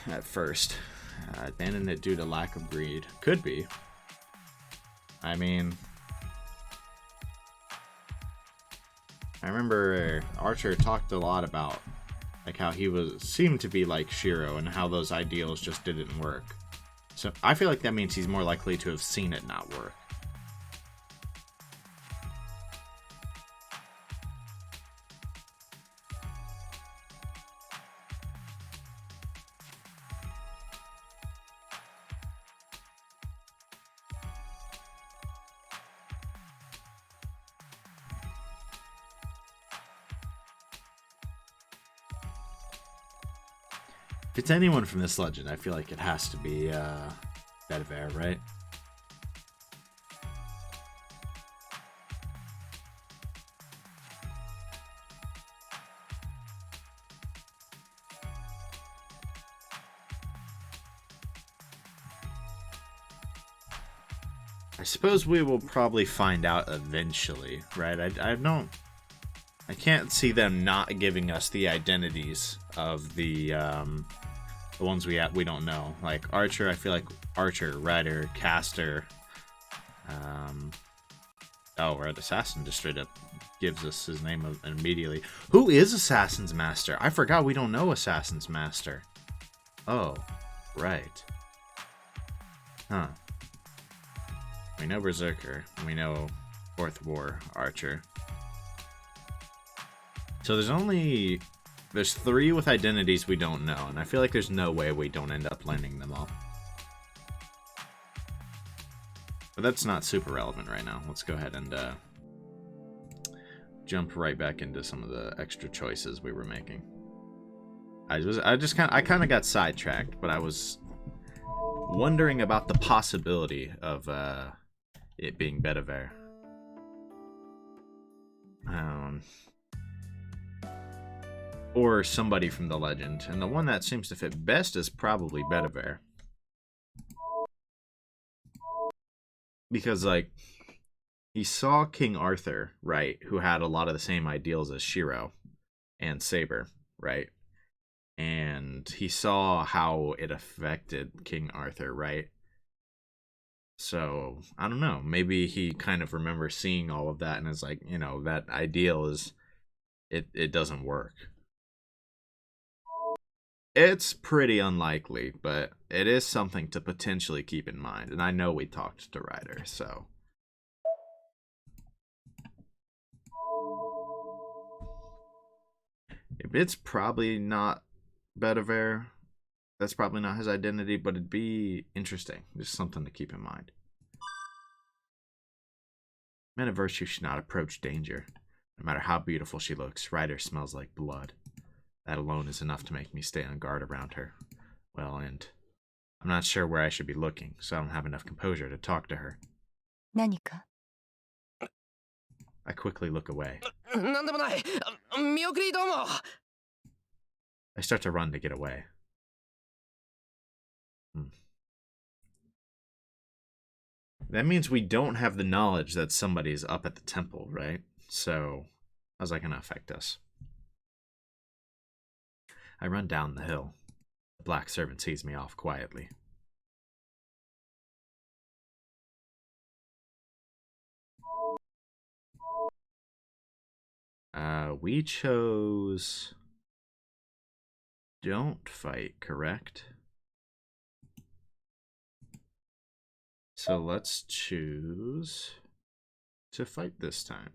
Speaker 1: at first. Abandoned it due to lack of greed. Could be. I mean, I remember Archer talked a lot about like how he seemed to be like Shirou and how those ideals just didn't work. So I feel like that means he's more likely to have seen it not work. If it's anyone from this legend, I feel like it has to be Bedivere, right? I suppose we will probably find out eventually, right? I can't see them not giving us the identities of the ones we don't know. Like Archer, I feel like Archer, Ryder, Caster. Red Assassin just straight up gives us his name immediately. Who is Assassin's Master? I forgot we don't know Assassin's Master. Oh, right. Huh. We know Berserker. We know Fourth War Archer. So there's 3 with identities we don't know, and I feel like there's no way we don't end up learning them all. But that's not super relevant right now. Let's go ahead and jump right back into some of the extra choices we were making. I kind of got sidetracked, but I was wondering about the possibility of it being Bedivere. Or somebody from the legend. And the one that seems to fit best is probably Bedivere. Because, like, he saw King Arthur, right? Who had a lot of the same ideals as Shirou and Saber, right? And he saw how it affected King Arthur, right? So, I don't know. Maybe he kind of remembers seeing all of that and is like, that ideal is... It doesn't work. It's pretty unlikely, but it is something to potentially keep in mind. And I know we talked to Ryder, so... It's probably not Bedivere. That's probably not his identity, but it'd be interesting. Just something to keep in mind. Men of virtue should not approach danger. No matter how beautiful she looks, Ryder smells like blood. That alone is enough to make me stay on guard around her. Well, and I'm not sure where I should be looking, so I don't have enough composure to talk to her.
Speaker 3: 何か
Speaker 1: I quickly look away.
Speaker 2: なんでもない。見送りどうも。
Speaker 1: I start to run to get away. That means we don't have the knowledge that somebody's up at the temple, right? So, how's that going to affect us? I run down the hill. The black servant sees me off quietly. We chose... Don't fight, correct? So let's choose to fight this time.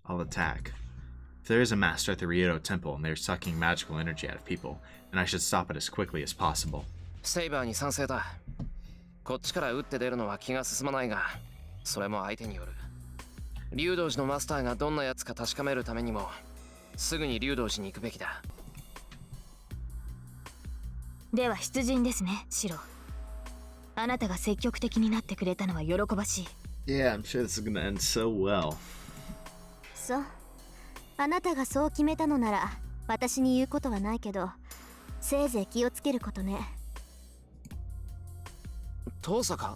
Speaker 1: I'll attack. If there is a master at the Ryudo Temple and they're sucking magical energy out of people, then I should stop it as quickly as possible.
Speaker 2: セイバーに賛成だ。こっちから打って出るのは気が進まないが、それも相手による。竜道寺のマスターがどんなやつか確かめるためにも、すぐに竜道寺に行くべきだ。
Speaker 3: では出陣ですね、シロ。あなたが積極的になってくれたのは喜ばしい。
Speaker 1: Yeah, I'm sure this is gonna end so well.
Speaker 4: そう。あなたがそう決めたのなら、私に言うことはないけど、せいぜい気をつけることね。
Speaker 2: Tohsaka？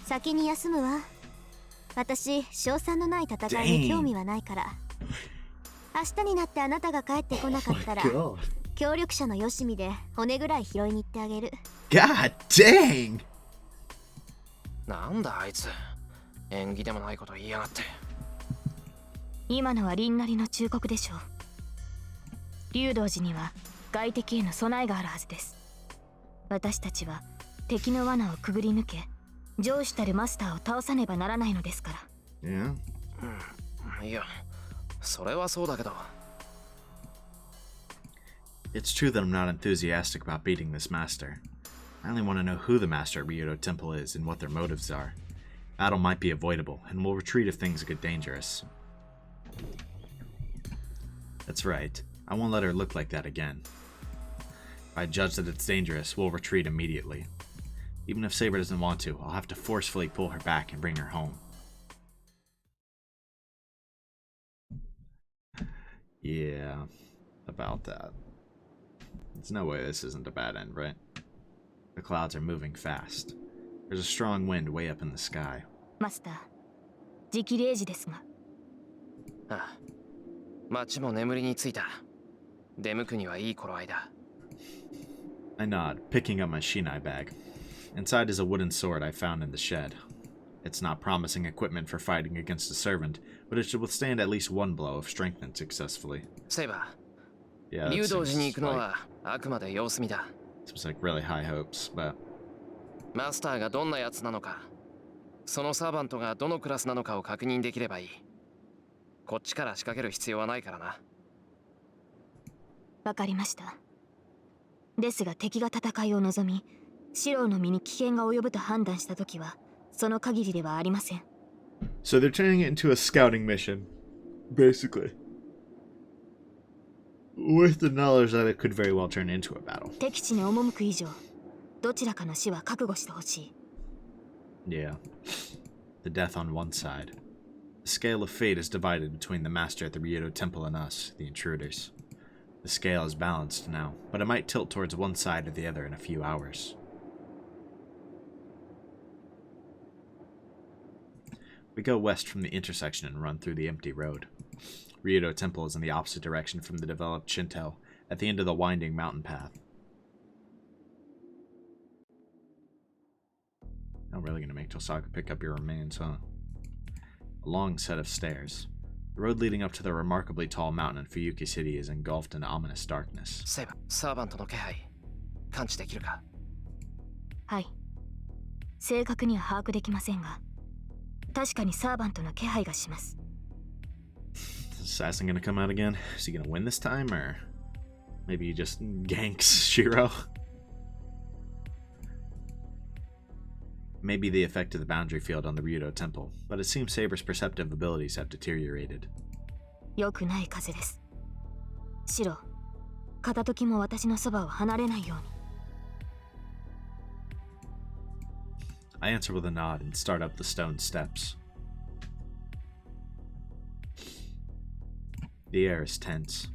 Speaker 4: 先に休むわ。私、勝算のない戦いに興味はないから。明日になってあなたが帰ってこなかったら
Speaker 1: God.
Speaker 4: 協力者のよしみで骨ぐらい拾いに行ってあげる。
Speaker 1: God dang!
Speaker 2: なんだあいつ、縁起でもないこと言いやがって。
Speaker 3: 今のは凛なりの忠告でしょう。竜道寺には外敵への備えがあるはずです。私たちは敵の罠をくぐり抜け、上司たるマスターを倒さねばならないのですから。
Speaker 1: Yeah.
Speaker 2: いや、それはそうだけど。
Speaker 1: It's true that I'm not enthusiastic about beating this master. I only want to know who the master at Ryudo Temple is and what their motives are. Battle might be avoidable, and we'll retreat if things get dangerous. That's right. I won't let her look like that again. If I judge that it's dangerous, we'll retreat immediately. Even if Saber doesn't want to, I'll have to forcefully pull her back and bring her home. Yeah, about that. There's no way this isn't a bad end, right? The clouds are moving fast. There's a strong wind way up in the sky.
Speaker 3: マスター、時期0時ですが。
Speaker 2: ああ、町も眠りについた。出向くにはいい頃合いだ。
Speaker 1: I nod, picking up my shinai bag. Inside is a wooden sword I found in the shed. It's not promising equipment for fighting against a servant, but it should withstand at least one blow if strengthened successfully.
Speaker 2: セイバ
Speaker 1: Yeah,
Speaker 2: ー、
Speaker 1: that
Speaker 2: 竜道寺に行
Speaker 1: seems
Speaker 2: くの
Speaker 1: like,
Speaker 2: はあくまで様子見だ。
Speaker 1: seems like really high hopes, but
Speaker 2: マスターがどんなやつなのか、そのサーバントがどのクラスなのかを確認できればいい。こっちから仕掛ける必要はないからな。
Speaker 3: わかりました。ですが敵が戦いを望み、シローの身に危険が及ぶと判断したときは、その限りではありません。
Speaker 1: So they're turning it into a scouting mission, basically. With the knowledge that it could very well turn into a battle.
Speaker 3: 敵地に赴く以上、どちらかの死は覚悟してほしい。
Speaker 1: Yeah. The death on one side. The scale of fate is divided between the master at the Ryudo Temple and us, the intruders. The scale is balanced now, but it might tilt towards one side or the other in a few hours. We go west from the intersection and run through the empty road. Ryudo Temple is in the opposite direction from the developed Shinto, at the end of the winding mountain path. I'm really gonna make Tohsaka pick up your remains, huh? A long set of stairs. The road leading up to the remarkably tall mountain in Fuyuki City is engulfed in ominous darkness.
Speaker 2: セイバー、サーバントの気配、感知できるか？
Speaker 3: はい。正確には把握できませんが、確かにサーバントの気配がします。
Speaker 1: Is Assassin gonna come out again? Is he gonna win this time, or maybe he just ganks Shirou? Maybe the effect of the boundary field on the Ryudo Temple, but it seems Saber's perceptive abilities have deteriorated.
Speaker 3: 良くない風です。シロ、片時も私のそばを離れないように。
Speaker 1: I answer with a nod and start up the stone steps. The air is tense.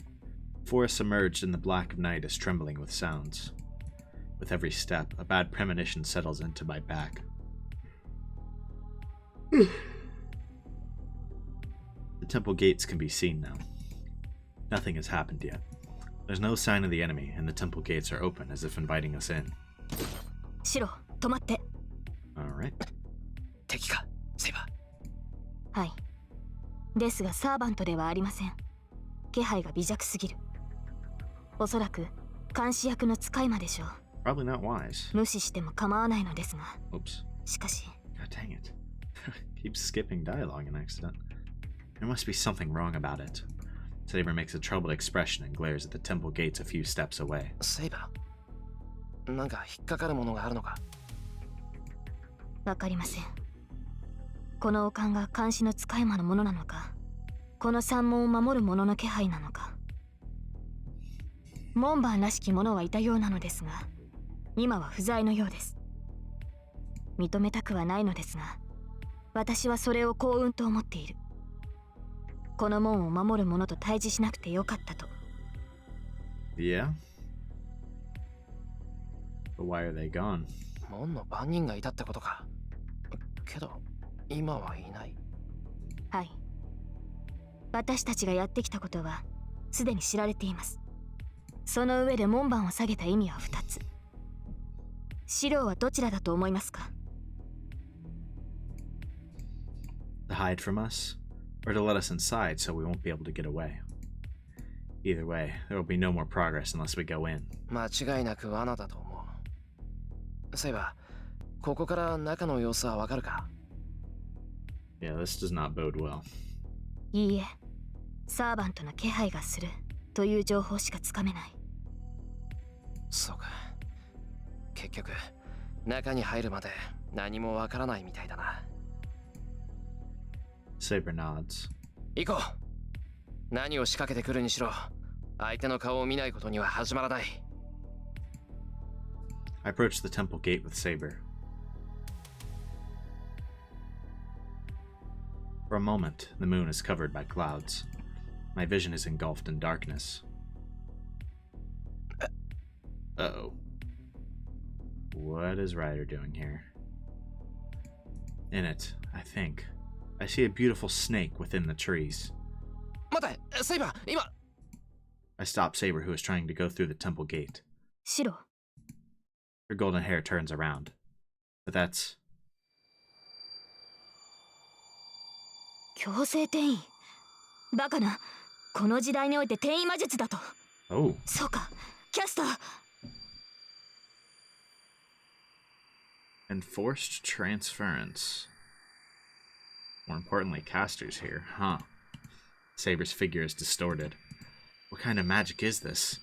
Speaker 1: Forest submerged in the black of night is trembling with sounds. With every step, a bad premonition settles into my back. The temple gates can be seen now. Nothing has happened yet. There's no sign of the enemy, and the temple gates are open as if inviting us in.
Speaker 3: シロ、止まって。
Speaker 1: Alright.
Speaker 2: 敵か、セイバー。
Speaker 3: はい。ですがサーバントではありません。気配が微弱すぎる。おそらく監視役の使い魔でしょう。
Speaker 1: Probably not wise.
Speaker 3: 無視しても構わないのですが。
Speaker 1: Oops.
Speaker 3: しかし。
Speaker 1: God dang it. Keeps skipping dialogue in accident. There must be something wrong about it. Saber makes a troubled expression and glares at the temple gates a few steps away.
Speaker 2: セイバー、なんか引っかかるものがあるのか？
Speaker 3: わかりません。この王冠が監視の使い魔のものなのか、この山門を守る者の気配なのか。門番らしき者はいたようなのですが、今は不在のようです。認めたくはないのですが、私はそれを幸運と思っている。この門を守る者と対峙しなくてよかったと。
Speaker 1: Yeah? But why are they gone?
Speaker 2: 門の番人がいたってことか。けど、今はいない。
Speaker 3: はい。私たちがやってきたことはすでに知られています。その上で門番を下げた意味は2つ。シローはどちらだと思いますか？
Speaker 1: To hide from us, or to let us inside so we won't be able to get away. Either way, there will be no more progress unless we go in.
Speaker 2: 間違いなく罠だと思う。そういえば、ここから中の様子はわかるか？
Speaker 1: Yeah, this does not bode well.
Speaker 3: いいえ、サーバントの気配がするという情報しかつかめない。
Speaker 2: そうか。結局、中に入るまで何もわからないみたいだな。
Speaker 1: Saber nods.
Speaker 2: 行こう。何を仕掛けてくるにしろ、相手の顔を見ないことには始まらない。
Speaker 1: I approach the temple gate with Saber. For a moment, the moon is covered by clouds. My vision is engulfed in darkness. Uh-oh. What is Ryder doing here? In it, I think, I see a beautiful snake within the trees.
Speaker 2: 待て、セイバー、今。
Speaker 1: I stop Saber, who is trying to go through the temple gate.
Speaker 3: シロー、
Speaker 1: Her golden hair turns around. But that's...
Speaker 3: 強制転移。バカな。この時代において転移魔術だと。
Speaker 1: Oh.
Speaker 3: そうか、キャスター。
Speaker 1: Enforced transference. More importantly, casters here, huh? Saber's figure is distorted. What kind of magic is this?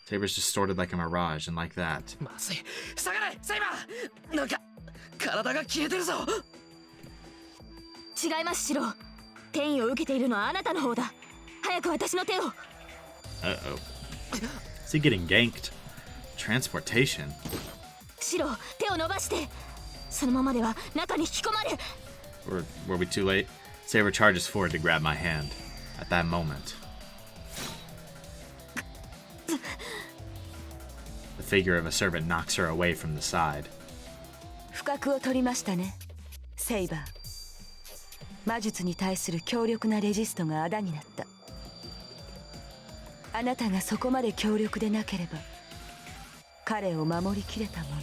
Speaker 1: Saber's distorted like a mirage, and like that.
Speaker 2: まずい。下がれ、セイバー。なんか、体が消えてるぞ。
Speaker 3: 違います、シロー。転移を受けているのはあなたの方だ。早く私の手を。
Speaker 1: Uh-oh. Is he getting ganked? Transportation?
Speaker 3: シロー、手を伸ばして。そのままでは中に引き込まれ。
Speaker 1: Or were we too late? Saber charges forward to grab my hand. At that moment, the figure of a servant knocks her away from the side.
Speaker 5: 不覚を取りましたね、セイバー。魔術に対する強力なレジストがあだになった。あなたがそこまで強力でなければ彼を守りきれたものを。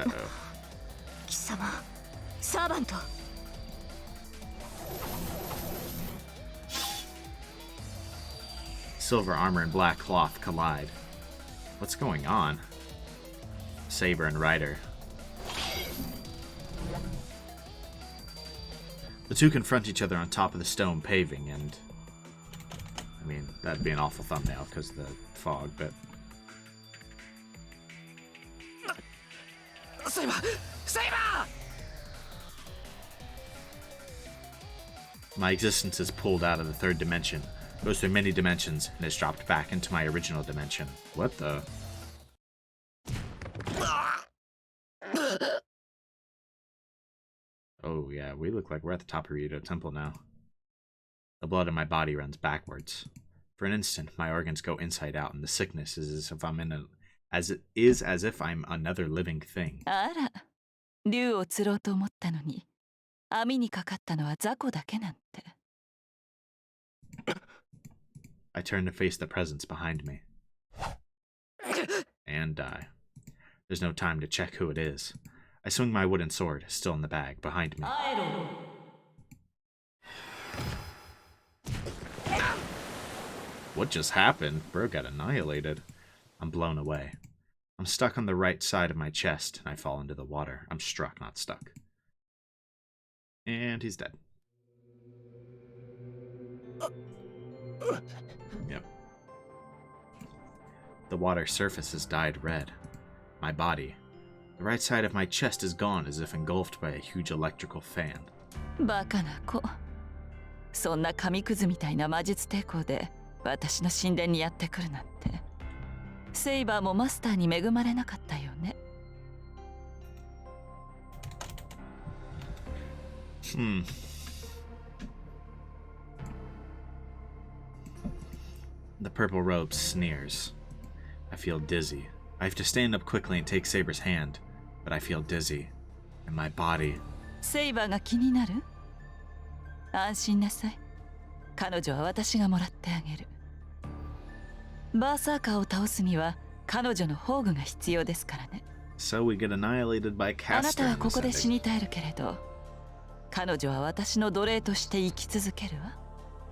Speaker 1: Uh-oh.
Speaker 3: 貴様、サーバント。
Speaker 1: Silver armor and black cloth collide. What's going on? Saber and Ryder. The two confront each other on top of the stone paving, and I mean, that'd be an awful thumbnail because of the fog, but
Speaker 2: セイバー、セイバー。
Speaker 1: my existence is pulled out of the third dimension, goes through many dimensions, and is dropped back into my original dimension. What the? Oh yeah, we look like we're at the top of Ryudo Temple now. The blood in my body runs backwards. For an instant, my organs go inside out, and the sickness is as if I'm in a, as if I'm another living thing.
Speaker 5: あら、竜を釣ろうと思ったのに、網にかかったのは雑魚だけなんて。
Speaker 1: I turn to face the presence behind me. And die. There's no time to check who it is. I swing my wooden sword, still in the bag, behind me. What just happened? Bro got annihilated. I'm blown away. I'm stuck on the right side of my chest, and I fall into the water. I'm struck, not stuck. And he's dead. Yep. The water surface has dyed red. My body, the right side of my chest is gone as if engulfed by a huge electrical fan.
Speaker 5: バカな子。そんな紙くずみたいな魔術抵抗で私の神殿にやってくるなんて。セイバーもマスターに恵まれなかったよね。
Speaker 1: The purple robe sneers. I feel dizzy. I have to stand up quickly and take Saber's hand, but I feel dizzy, and my body.
Speaker 5: セイバーが気になる？安心なさい。彼女は私がもらってあげる。バーサーカーを倒すには彼女の宝具が必要ですからね。
Speaker 1: So we get annihilated by
Speaker 5: あなた
Speaker 1: Caster
Speaker 5: は
Speaker 1: in
Speaker 5: こ
Speaker 1: this
Speaker 5: こで死
Speaker 1: ending.
Speaker 5: に絶えるけれど、彼女は私の奴隷として生き続けるわ。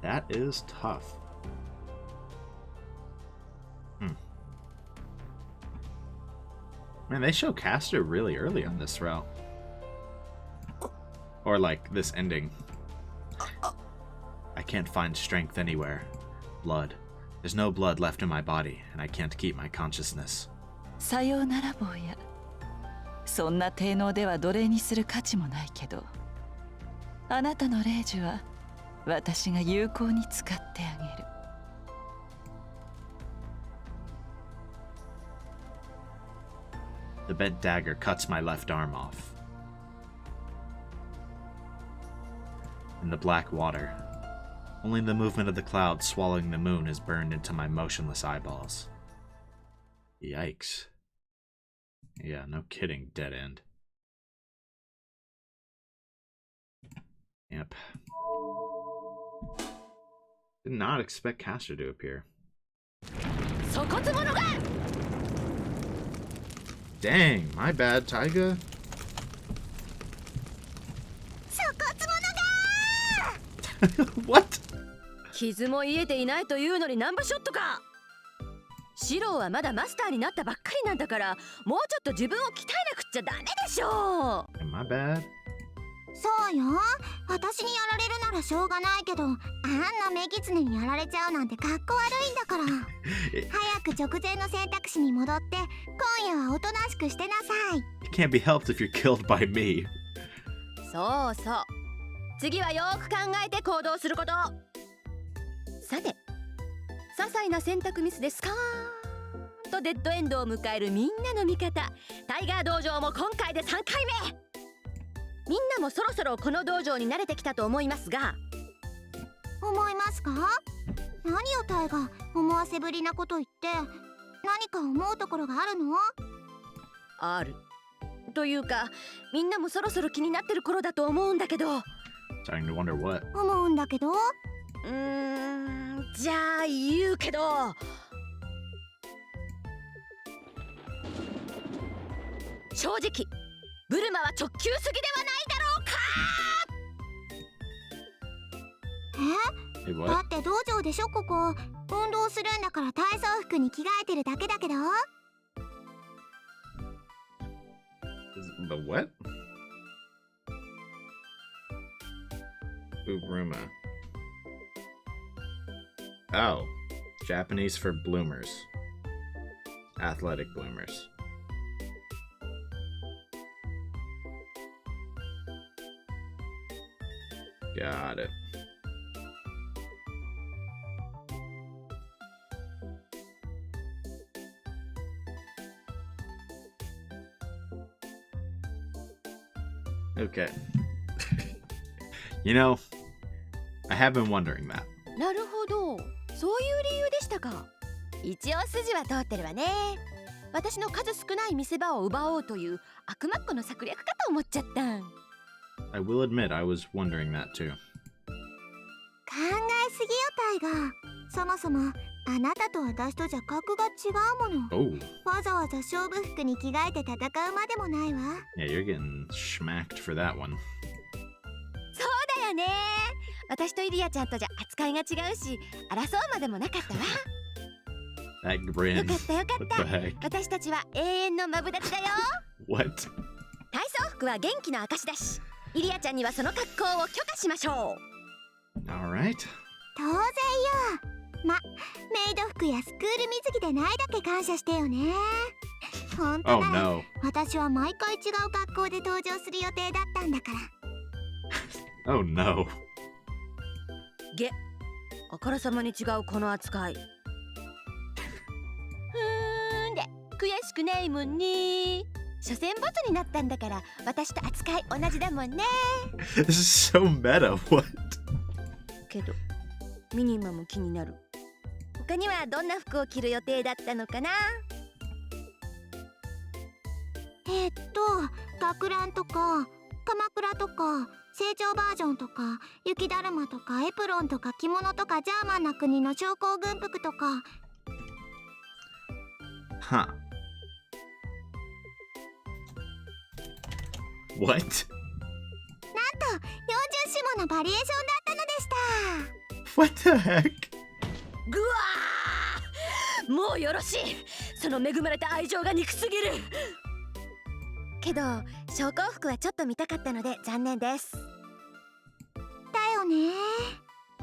Speaker 1: That is tough. Man, they show Caster really early on this row. Or like this ending. I can't find strength anywhere. Blood. There's no blood left in my body, and I can't keep my consciousness.
Speaker 5: さようなら坊や。そんな低能では奴隷にする価値もないけど、あなたの霊樹は私が有効に使ってあげる。
Speaker 1: The bent dagger cuts my left arm off. In the black water, only the movement of the cloud swallowing the moon is burned into my motionless eyeballs. Yikes. Yeah, no kidding, dead end. Yep. Did not expect Caster to appear.
Speaker 2: そこつものが
Speaker 1: Dang, my bad, Taiga.
Speaker 4: そこつものが
Speaker 1: What?
Speaker 6: 傷も癒えていないというのにナンバーショットか。シローはまだマスターになったばっかりなんだから、もうちょっと自分を鍛えなくっちゃダメでしょう。
Speaker 1: My bad.
Speaker 4: そうよ、私にやられるならしょうがないけど、あんなメキツネにやられちゃうなんてかっこ悪いんだから。早く直前の選択肢に戻って今夜はおとなしくしてなさい。
Speaker 1: It can't be helped if you're killed by me.
Speaker 6: そうそう、次はよーく考えて行動すること。さて、些細な選択ミスでスカーンとデッドエンドを迎えるみんなの味方、タイガー道場も今回で3回目。みんなもそろそろこの道場に慣れてきたと思いますが、
Speaker 4: 思いますか？何よタイガ、思わせぶりなこと言って。何か思うところがあるの？
Speaker 6: あるというか、みんなもそろそろ気になってる頃だと思うんだけど。
Speaker 1: Starting to wonder what.
Speaker 4: 思うんだけど。
Speaker 6: じゃあ言うけど、正直ブルマは直球すぎではないだろうか。
Speaker 1: Hey,
Speaker 4: だ
Speaker 1: what?
Speaker 4: って道場でしょここ。運動するんだから体操服に着替えてるだけだけど。
Speaker 1: The what? Ubruma. Oh, Japanese for bloomers. Athletic bloomers. Got it. Okay. You know, I have been wondering that.
Speaker 6: なるほど、そういう理由でしたか。一応筋は通ってるわね。私の数少ない見せ場を奪おうという悪魔っ子の策略かと思っちゃった。
Speaker 1: I will admit I was wondering that too.
Speaker 4: 考えすぎよタイガー。そもそもあなたと私とじゃ格が違うもの。
Speaker 1: Oh,
Speaker 4: わざわざ勝負服に着替えて戦うまでもないわ。
Speaker 1: yeah, you're getting schmacked for that one.
Speaker 6: そうだよね。私とイリアちゃんとじゃ扱いが違うし、争うまでもなかったわ。
Speaker 1: That
Speaker 6: よ
Speaker 1: grin.
Speaker 6: かったよかっ
Speaker 1: What
Speaker 6: た。
Speaker 1: the heck?
Speaker 6: 私たちは永遠のマブダチだよ。
Speaker 1: What?
Speaker 6: 体操服は元気の証だし、イリアちゃんにはその格好を許可しましょう。
Speaker 1: Alright.
Speaker 4: 当然よ。メイド服やスクール水着でないだけ感謝してよね。本当
Speaker 1: Oh
Speaker 4: なら、
Speaker 1: no.
Speaker 4: 私は毎回違う格好で登場する予定だったんだから。
Speaker 1: Oh no.
Speaker 6: げ、あからさまに違うこの扱い。で、悔しくないもんね。所詮ボツになったんだから、私と扱い同じだもんね。
Speaker 1: This is so meta. What?
Speaker 6: けど、ミニマム気になる。他にはどんな服を着る予定だったのかな。
Speaker 4: 学ランとか鎌倉とか成長バージョンとか雪だるまとかエプロンとか着物とかジャーマンな国の将校軍服とか。
Speaker 1: Huh. What?
Speaker 4: なんと40種ものバリエーションだったのでした。
Speaker 1: What the heck?
Speaker 6: ぐわー、もうよろしい。その恵まれた愛情が憎すぎる。
Speaker 4: けど将校服はちょっと見たかったので残念です。だよね。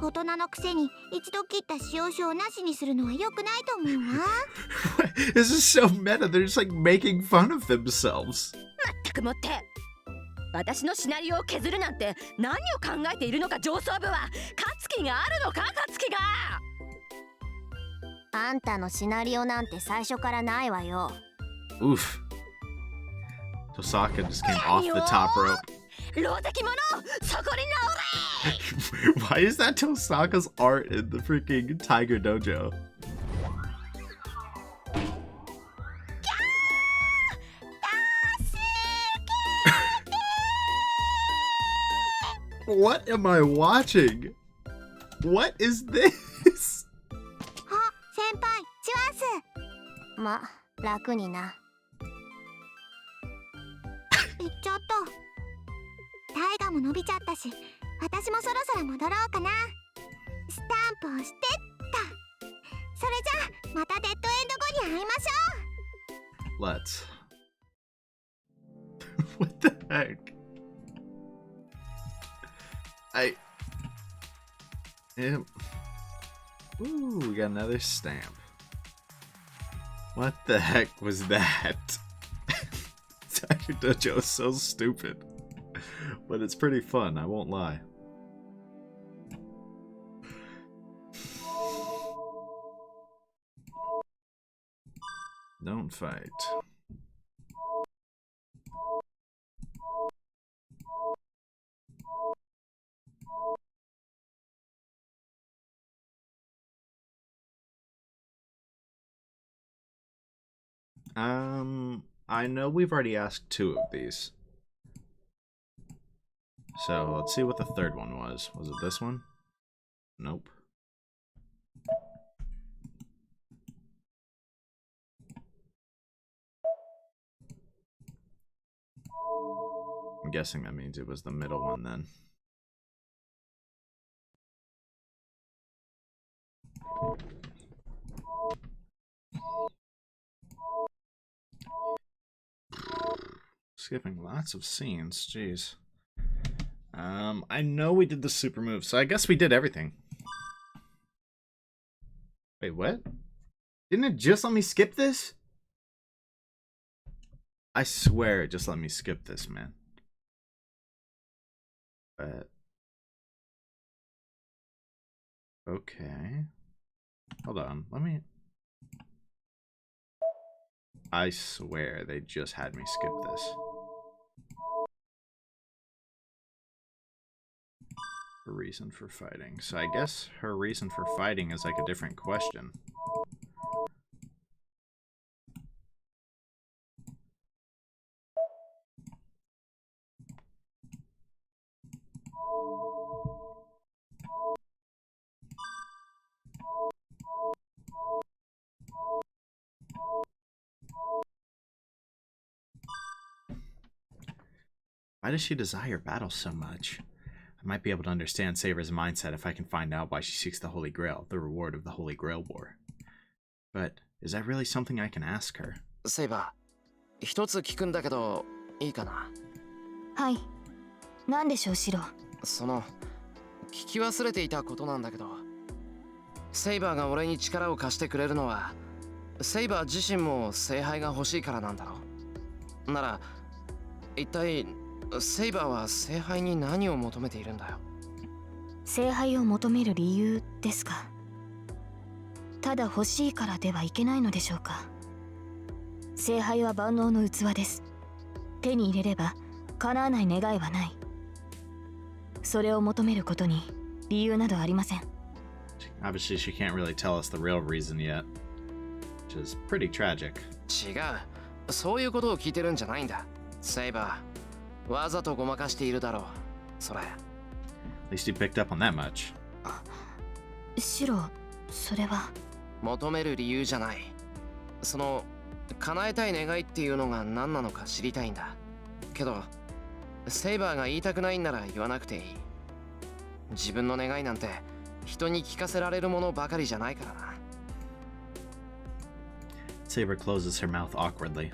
Speaker 4: 大人のくせに一度切った使用書をなしにするのは良くないと思うわ。
Speaker 1: This is so meta. They're just like making fun of themselves.
Speaker 6: まったくもって。私のシナリオを削るなんて何を考えているのか上層部は。勝つ気があるのか、勝つ気が。
Speaker 4: あんたのシナリオなんて最初からないわよ。
Speaker 1: Oof. Tohsaka just came off the top rope.
Speaker 6: 老石者、そこに
Speaker 1: Why is that Tohsaka's art in the freaking Tiger Dojo? What am I watching? What is this?
Speaker 4: あ、先輩、チワンス。ま、楽にな。行っちゃった。タイガも伸びちゃったし、私もそろそろ戻ろうかな。スタンプをしてった。それじゃあまたデッドエンド後に会いましょう。
Speaker 1: Let's. What the heck? I am. Ooh, we got another stamp. What the heck was that? Tiger Dojo is so stupid. But it's pretty fun, I won't lie. Don't fight. I know we've already asked 2 of these. So let's see what the third one was. Was it this one? Nope. I'm guessing that means it was the middle one then. Skipping lots of scenes, jeez. I know we did the super move, so I guess we did everything. Wait, what? Didn't it just let me skip this? I swear it just let me skip this, man. But... okay. Hold on, let me... I swear they just had me skip this. Her reason for fighting. So I guess her reason for fighting is like a different question. Why does she desire battle so much? I might be able to understand Saber's mindset if I can find out why she seeks the Holy Grail, the reward of the Holy Grail War. But is that really something I can ask her?
Speaker 2: Saber, 一つ聞くんだけどいいかな。
Speaker 3: はい。何でしょう、シロ。
Speaker 2: その聞き忘れていたことなんだけど、セイバーが俺に力を貸してくれるのは、セイバー自身も聖杯が欲しいからなんだろう。なら一体セイバーは聖杯に何を求めているんだよ。
Speaker 3: 聖杯を求める理由ですか。ただ欲しいからではいけないのでしょうか。聖杯は万能の器です。手に入れれば叶わない願いはない。それを求めることに理由などありません。
Speaker 1: Obviously, she can't really tell us the real reason yet, which is pretty tragic.
Speaker 2: 違う、そういうことを聞いてるんじゃないんだ。セイバー、わざとごまかしているだろう、それ。
Speaker 1: At least you picked up on that much.
Speaker 3: シロ、それは。
Speaker 2: 求める理由じゃない。その叶えたい願いっていうのが何なのか知りたいんだ。けどセイバーが言いたくないんなら言わなくていい。自分の願いなんて人に聞かせられるものばかりじゃないからな。
Speaker 1: Saber closes her mouth awkwardly.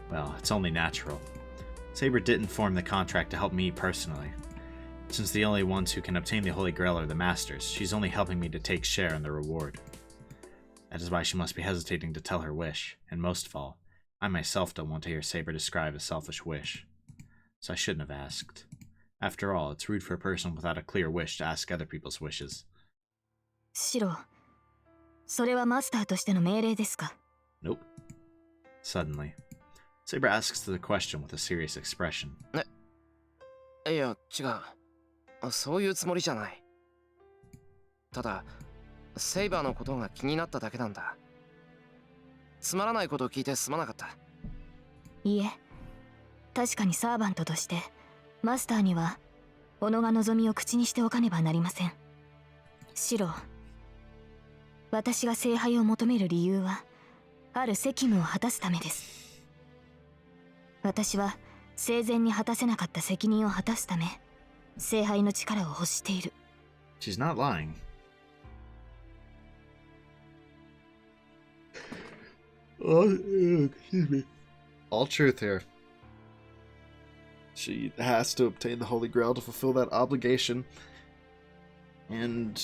Speaker 1: Well, it's only natural. Saber didn't form the contract to help me personally. Since the only ones who can obtain the Holy Grail are the Masters, she's only helping me to take share in the reward. That is why she must be hesitating to tell her wish, and most of all, I myself don't want to hear Saber describe a selfish wish. So I shouldn't have asked. After all, it's rude for a person without a clear wish to ask other people's wishes.
Speaker 3: シロ、それはマスターとしての命令ですか？
Speaker 1: Nope. Suddenly, Saber asks the question with a serious expression.
Speaker 2: いや違う、そういうつもりじゃない。ただセイバーのことが気になっただけなんだ。つまらないことを聞いてすまなかった。
Speaker 3: いいえ、確かにサーバントとしてマスターには己が望みを口にしておかねばなりません。シロ、私が聖杯を求める理由はある責務を果たすためです。私は生前に果たせなかった責任を果たすため聖杯の力を欲している。
Speaker 1: She's not lying. Excuse me. All truth here. She has to obtain the Holy Grail to fulfill that obligation. And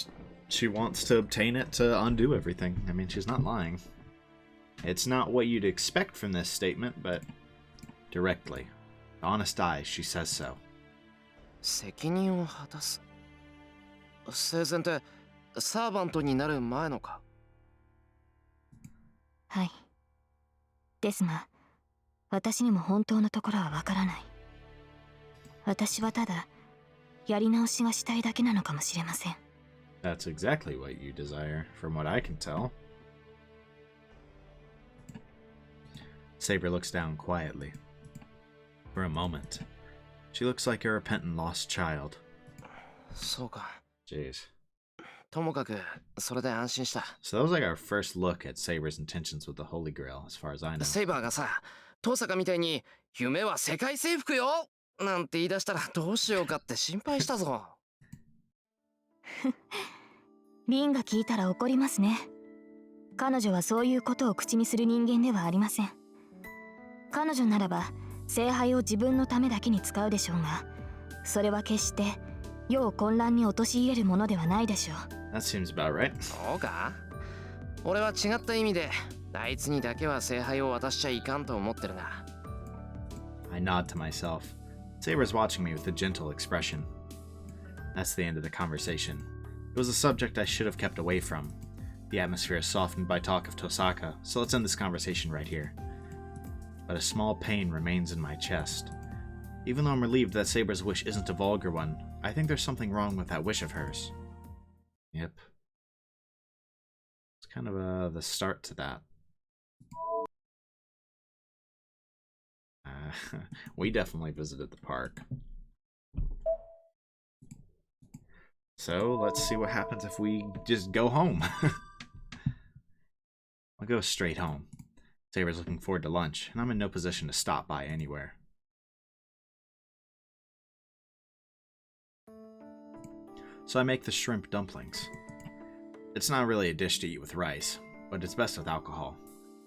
Speaker 1: she wants to obtain it to undo everything. I mean, she's not lying. It's not what you'd expect from this statement, but directly. Honest eyes, she says so.
Speaker 2: 責任を果たす。生前ってサーバントになる前のか？
Speaker 3: はい。ですが、私にも本当のところはわからない。私はただやり直しがしたいだけなのかもしれません。
Speaker 1: That's exactly what you desire, from what I can tell. Saber looks down quietly. For a moment, she looks like a repentant lost child.
Speaker 2: そうか。
Speaker 1: Jeez.
Speaker 2: ともかくそれで安心した。
Speaker 1: So that was like our first look at Saber's intentions with the Holy Grail, as far as I know.
Speaker 2: セイバーがさ、トサカみたいに夢は世界征服よなんて言い出したらどうしようかって心配したぞ。
Speaker 3: リンが聞いたら怒りますね。彼女はそういうことを口にする人間ではありません。彼女ならば聖杯を自分のためだけに使うでしょうが、それは決して世を混乱に陥れるものではないでしょう。
Speaker 1: That seems about right.
Speaker 2: そうか？俺は違った意味であいつにだけは聖杯を渡しちゃいかんと思ってるな。
Speaker 1: I nod to myself. Saber's watching me with a gentle expression. That's the end of the conversation. It was a subject I should have kept away from. The atmosphere is softened by talk of Tohsaka, so let's end this conversation right here. But a small pain remains in my chest. Even though I'm relieved that Saber's wish isn't a vulgar one, I think there's something wrong with that wish of hers. Yep. It's kind of the start to that. We definitely visited the park. So let's see what happens if we just go home. I'll go straight home. Saber's looking forward to lunch, and I'm in no position to stop by anywhere. So I make the shrimp dumplings. It's not really a dish to eat with rice, but it's best with alcohol.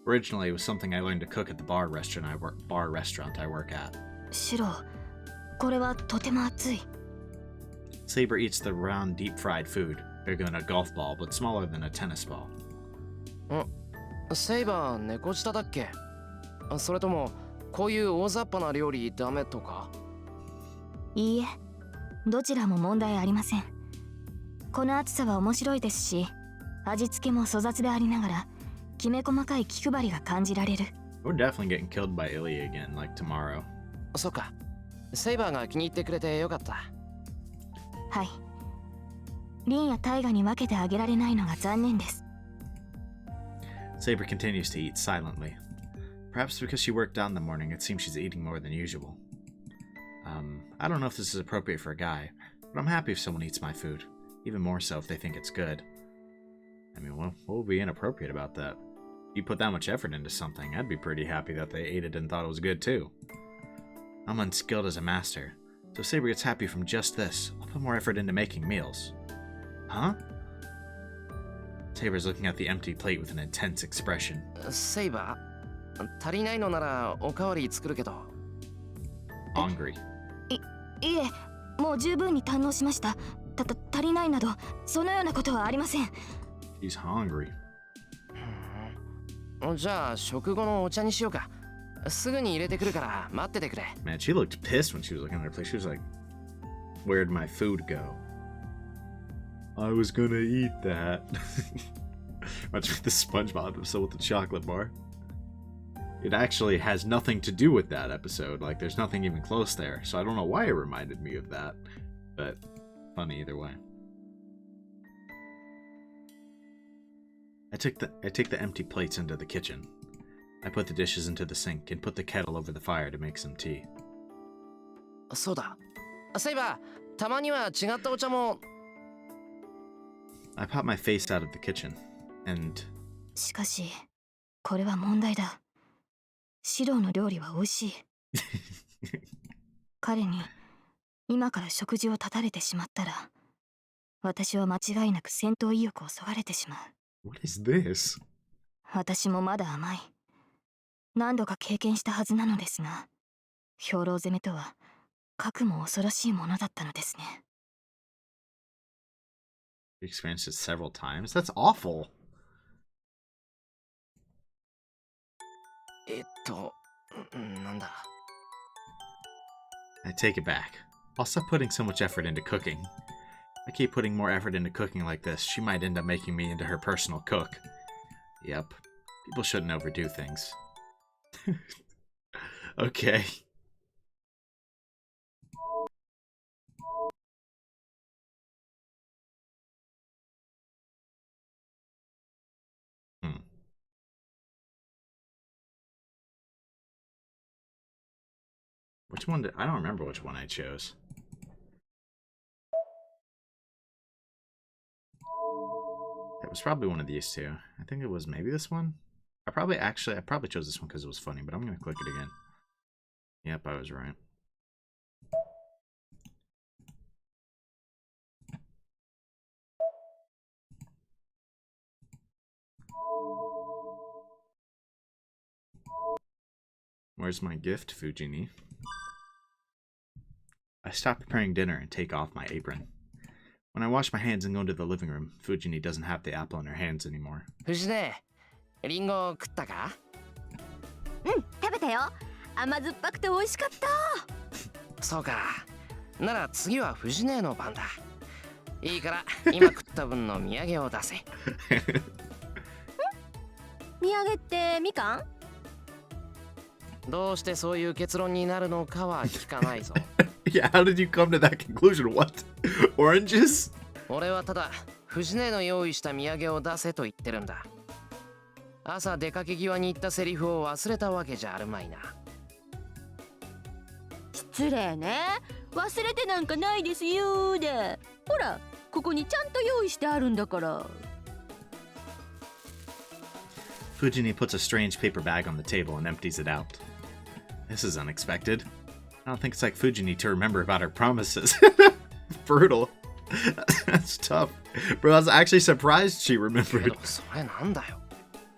Speaker 1: Originally, it was something I learned to cook at the bar restaurant I work at.
Speaker 3: シロ、これはとても熱い。
Speaker 1: Saber eats the round, deep-fried food, bigger than a golf ball, but smaller than a tennis ball.
Speaker 2: セイバー猫舌だっけ？それともこういう大雑把な料理ダメとか？
Speaker 3: いいえ、どちらも問題ありません。この厚さは面白いですし、味付けも粗雑でありながらきめ細かい気配りが感じられる。
Speaker 1: We're definitely getting killed by Ilya again, like tomorrow.
Speaker 2: そうか。セイバーが気に入ってくれてよかった。
Speaker 3: はい。リンやタイガに分けてあげられないのが残念です。
Speaker 1: Saber continues to eat silently. Perhaps because she worked out in the morning, it seems she's eating more than usual. I don't know if this is appropriate for a guy, but I'm happy if someone eats my food. Even more so if they think it's good. I mean, what would be inappropriate about that? You put that much effort into something, I'd be pretty happy that they ate it and thought it was good too. I'm unskilled as a master, so if Saber gets happy from just this, I'll put more effort into making meals. Huh? Saber's looking at the empty plate with an intense expression.
Speaker 2: Saber, 足りないのならおかわり作るけど。
Speaker 1: Hungry.
Speaker 3: いえ、もう十分に堪能しました。足りないなど、そのようなことはありません。
Speaker 1: He's hungry.
Speaker 2: じゃあ食後のお茶にしようか。すぐに入れてくるから待っててくれ。
Speaker 1: Man, she looked pissed when she was looking at her plate. She was like, "Where'd my food go?" I was gonna eat that. Much like the SpongeBob episode with the chocolate bar. It actually has nothing to do with that episode. Like, there's nothing even close there. So I don't know why it reminded me of that. But funny either way. I take the empty plates into the kitchen. I put the dishes into the sink and put the kettle over the fire to make some tea.
Speaker 2: そうだ。セイバー、たまには違ったお茶も。
Speaker 1: I pop my face out of the kitchen, and...
Speaker 3: しかし、これは問題だ。シローの料理は美味しい。彼に今から食事を断たれてしまったら、私は間違いなく戦闘意欲をそがれてしまう。
Speaker 1: What is this?
Speaker 3: 私もまだ甘い。何度か経験したはずなのですが、兵糧攻めとはかくも恐ろしいものだったのですね。
Speaker 1: You experienced it several times? That's awful.
Speaker 2: なんだ。
Speaker 1: I take it back. I'll stop putting so much effort into cooking. I keep putting more effort into cooking like this, she might end up making me into her personal cook. Yep. People shouldn't overdo things. Okay. Which one I don't remember which one I chose. It was probably one of these two. I think it was maybe this one. I probably chose this one because it was funny, but I'm gonna click it again. Yep, I was right. Where's my gift, Fujini? I stop preparing dinner and take off my apron. When I wash my hands and go into the living room, Fujini doesn't have the apple in her hands anymore.
Speaker 2: 藤ね、リンゴ食ったか？
Speaker 6: 食べたよ。甘酸っぱくて美味しかった。
Speaker 2: そうか。なら次は藤ねの番だ。いいから今食った分の土産を出せ。
Speaker 6: 土産ってみかん？
Speaker 2: どうしてそういう結論になるのかは聞かないぞ。
Speaker 1: Yeah, how did you come to that conclusion? What? Oranges?
Speaker 2: 俺はただ藤ねの用意した土産を出せと言ってるんだ。朝出かけ際に言ったセリフを忘れたわけじゃあるまいな。
Speaker 6: 失礼ね。忘れてなんかないですよで。ほら、ここにちゃんと用意してあるんだから。
Speaker 1: Fujini puts a strange paper bag on the table and empties it out. This is unexpected. I don't think it's like Fujini to remember about her promises. Brutal. That's tough. Bro, I was actually surprised she remembered.
Speaker 2: それなんだよ。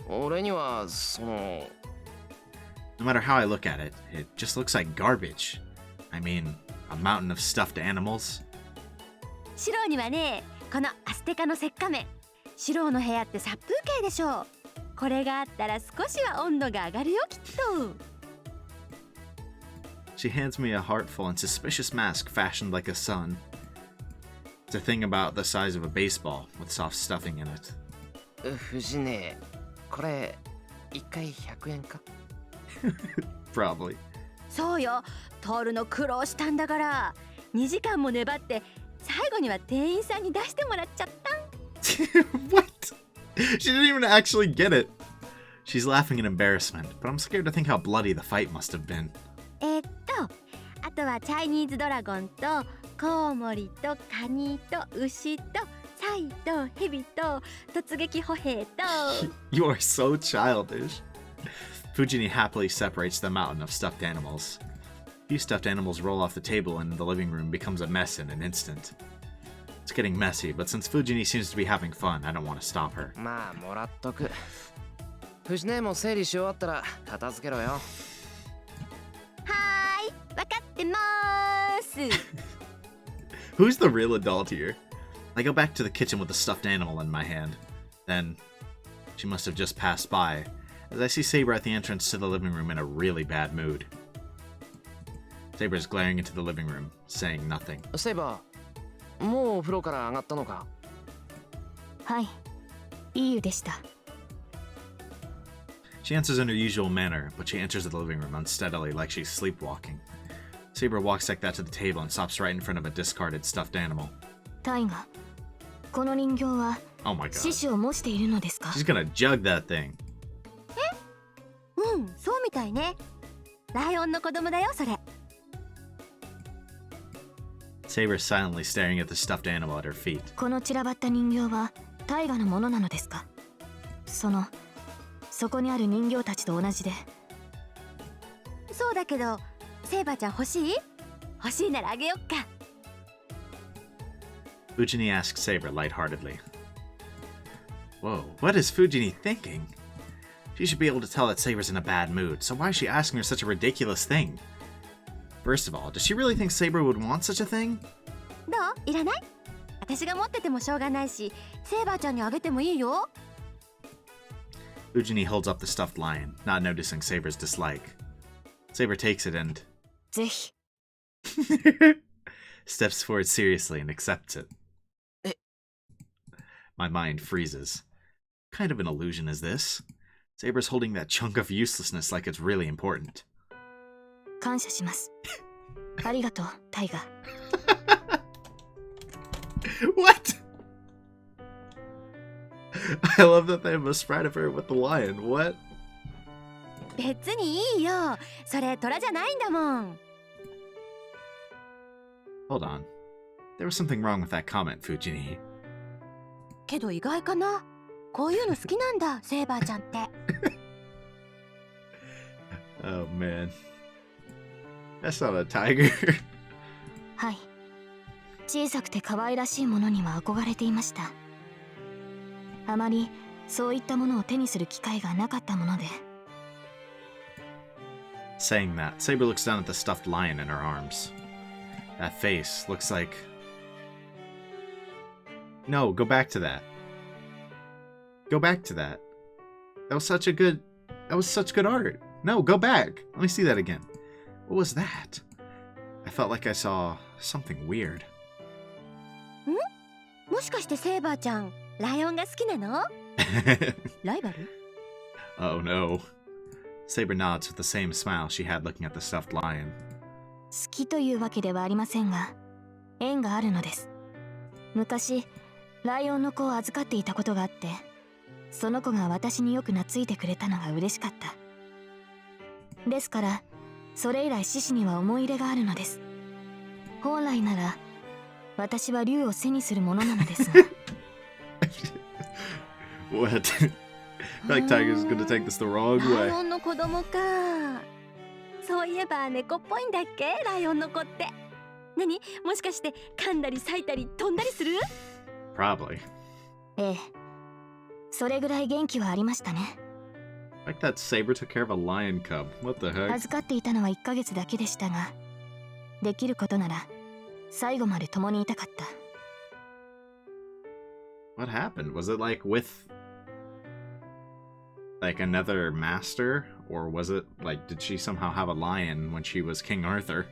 Speaker 2: 俺にはその。
Speaker 1: No matter how I look at it, it just looks like garbage. I mean, a mountain of stuffed animals.
Speaker 6: シローにはね、このアステカの石化麺。シローの部屋って殺風景でしょう。これがあったら少しは温度が上がるよきっと。
Speaker 1: She hands me a heartful and suspicious mask fashioned like a sun. It's a thing about the size of a baseball with soft stuffing in it.
Speaker 2: 藤ね、これ一回100円か？
Speaker 1: Probably.
Speaker 6: そうよ、トールの苦労したんだから。2時間も粘って最後には店員さんに出してもらっちゃった。
Speaker 1: What? She didn't even actually get it. She's laughing in embarrassment, but I'm scared to think how bloody the fight must have been.
Speaker 6: 私とはチャイニーズドラゴンとコウモリとカニと牛とサイとヘビと突撃歩兵と
Speaker 1: You are so childish. Fujini happily separates the mountain of stuffed animals. Few stuffed animals roll off the table and the living room becomes a mess in an instant. It's getting messy, but since Fujini seems to be having fun, I don't want to stop her.
Speaker 2: まあもらっとく。藤姉も整理し終わったら片付けろよ。
Speaker 6: はーい、分かってまーす。
Speaker 1: Who's the real adult here? I go back to the kitchen with the stuffed animal in my hand. Then, she must have just passed by, as I see Saber at the entrance to the living room in a really bad mood. Saber is glaring into the living room, saying nothing.
Speaker 2: セイバー、もうお風呂から上がったのか？
Speaker 3: はい、いい湯でした。
Speaker 1: She answers in her usual manner, but she enters the living room unsteadily like she's sleepwalking. Saber walks like that to the table and stops right in front of a discarded stuffed animal.
Speaker 3: タイガ、この人形は
Speaker 1: Oh my
Speaker 3: 獅
Speaker 1: god.
Speaker 3: 子を模しているのですか？
Speaker 1: She's gonna jug that thing.
Speaker 6: うん、そうみたいね。ライオンの子供だよ、それ。
Speaker 1: Saber silently staring at the stuffed animal at her feet.
Speaker 3: この散らばった人形はタイガのものなのですか？そこにある人形たちと同じで。
Speaker 6: そうだけど、セイバーちゃん欲しい？欲しいならあげよっか。
Speaker 1: Fujini asks Saber lightheartedly. Whoa, what is Fujini thinking? She should be able to tell that Saber's in a bad mood, so why is she asking her such a ridiculous thing? First of all, does she really think Saber would want such a thing?
Speaker 6: どう？いらない？私が持っててもしょうがないし、セイバーちゃんにあげてもいいよ。
Speaker 1: Fujini holds up the stuffed lion, not noticing Saber's dislike. Saber takes it and
Speaker 3: ぜひ。
Speaker 1: steps forward seriously and accepts it. My mind freezes. What kind of an illusion is this? Saber's holding that chunk of uselessness like it's really important.
Speaker 3: 感謝します。ありがとう、タイガ。
Speaker 1: What? I love that they have a sprite of her with the lion. What?
Speaker 6: 別にいいよ。それ虎じゃないんだもん。
Speaker 1: Hold on. There was something wrong with that comment, Fujini.
Speaker 6: けど意外かな。こういうの好きなんだ、セイバーちゃんって。
Speaker 1: Oh man. That's not a tiger.
Speaker 3: はい。小さくて可愛らしいものには憧れていました。あまりそういったものを手にする機会がなかったもので。
Speaker 1: Saying that, Saber looks down at the stuffed lion in her arms. That face looks like... No, go back to that. Go back to that. That was such good art. No, go back. Let me see that again. What was that? I felt like I saw something weird.
Speaker 6: もしかしてセイバーちゃん、ライオンが好きなの？ライバル？
Speaker 1: Oh no. Saber nods with the same smile she had looking at the stuffed lion.
Speaker 3: 好きというわけではありませんが、縁があるのです。昔、ライオンの子を預かっていたことがあって、その子が私によく懐いてくれたのが嬉しかった。ですから、それ以来獅子には思い入れがあるのです。本来なら、私は竜を背にするものなのですが。
Speaker 1: What? I feel like Tiger's gonna take this the wrong
Speaker 6: ライ
Speaker 1: way.
Speaker 6: オンの子供か。そういえば猫っぽいんだっけ、ライオンの子って。何？もしかして噛んだり裂いたり飛んだりする？
Speaker 1: Probably.
Speaker 3: ええ。それぐらい元気はありましたね。
Speaker 1: Like that Saber took care of a lion cub. What the heck?
Speaker 3: 預かっていたのは1ヶ月だけでしたが、できることなら最後まで共にいたかった。
Speaker 1: What happened? Was it like with like another master? Or was it like, did she somehow have a lion when she was King Arthur?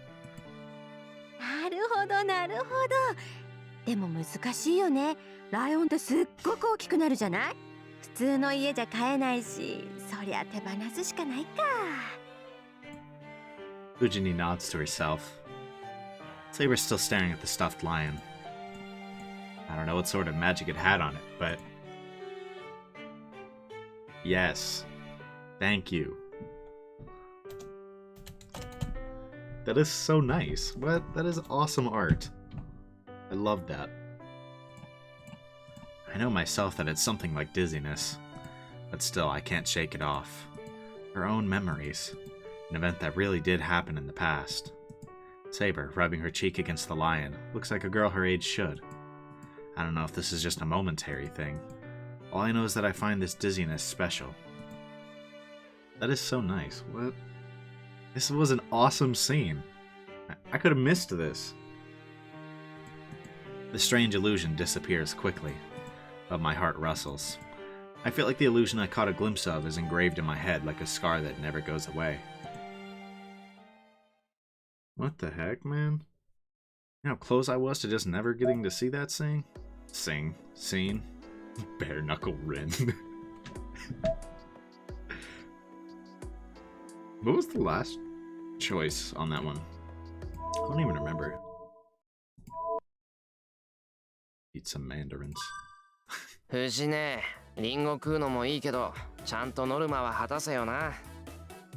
Speaker 6: なるほどなるほど。でも難しいよね。ライオンってすっごく大きくなるじゃない？普通の家じゃ飼えないし、そりゃ手放すしかないか。
Speaker 1: Fujini nods to herself. Saber's still staring at the stuffed lion. I don't know what sort of magic it had on it, but... Yes. Thank you. That is so nice. What? That is awesome art. I love that. I know myself that it's something like dizziness, but still I can't shake it off. Her own memories. An event that really did happen in the past. Saber, rubbing her cheek against the lion, looks like a girl her age should. I don't know if this is just a momentary thing. All I know is that I find this dizziness special. That is so nice. What? This was an awesome scene. I could have missed this. The strange illusion disappears quickly, but my heart rustles. I feel like the illusion I caught a glimpse of is engraved in my head like a scar that never goes away. What the heck, man? You know how close I was to just never getting to see that scene? Scene. Bare knuckle Rin. What was the last choice on that one? I don't even remember. Eat some mandarins.
Speaker 2: 藤ね、リンゴ食うのもいいけど、ちゃんとノルマは果たせよな。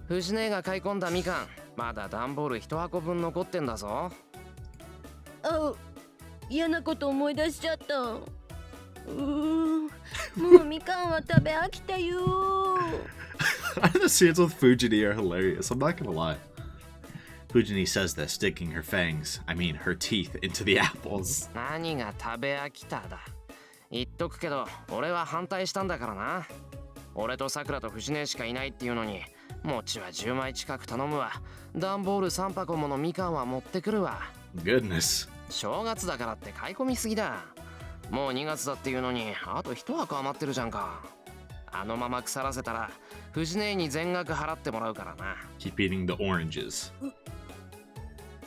Speaker 2: 藤ねが買い込んだみかん、まだ段ボール1箱分残ってんだぞ。
Speaker 6: あ、嫌なこと思い出しちゃった。もうみかんは食べ飽きたよ。
Speaker 1: The scenes with Fujini are hilarious, I'm not gonna lie. Fujini says this, sticking her fangs, her teeth, into the apples.
Speaker 2: 何が食べ飽きただ。言っとくけど、俺は反対したんだからな。俺とさくらと藤ねしかいないっていうのに、餅は10枚近く頼むわ。段ボール3箱ものみかんは持ってくるわ。
Speaker 1: Goodness.
Speaker 2: 正月だからって買い込みすぎだ。もう2月だっていうのに、あと1箱余ってるじゃんか。あのまま腐らせたら、藤ねに全額払ってもらうからな。
Speaker 1: Keep eating the oranges.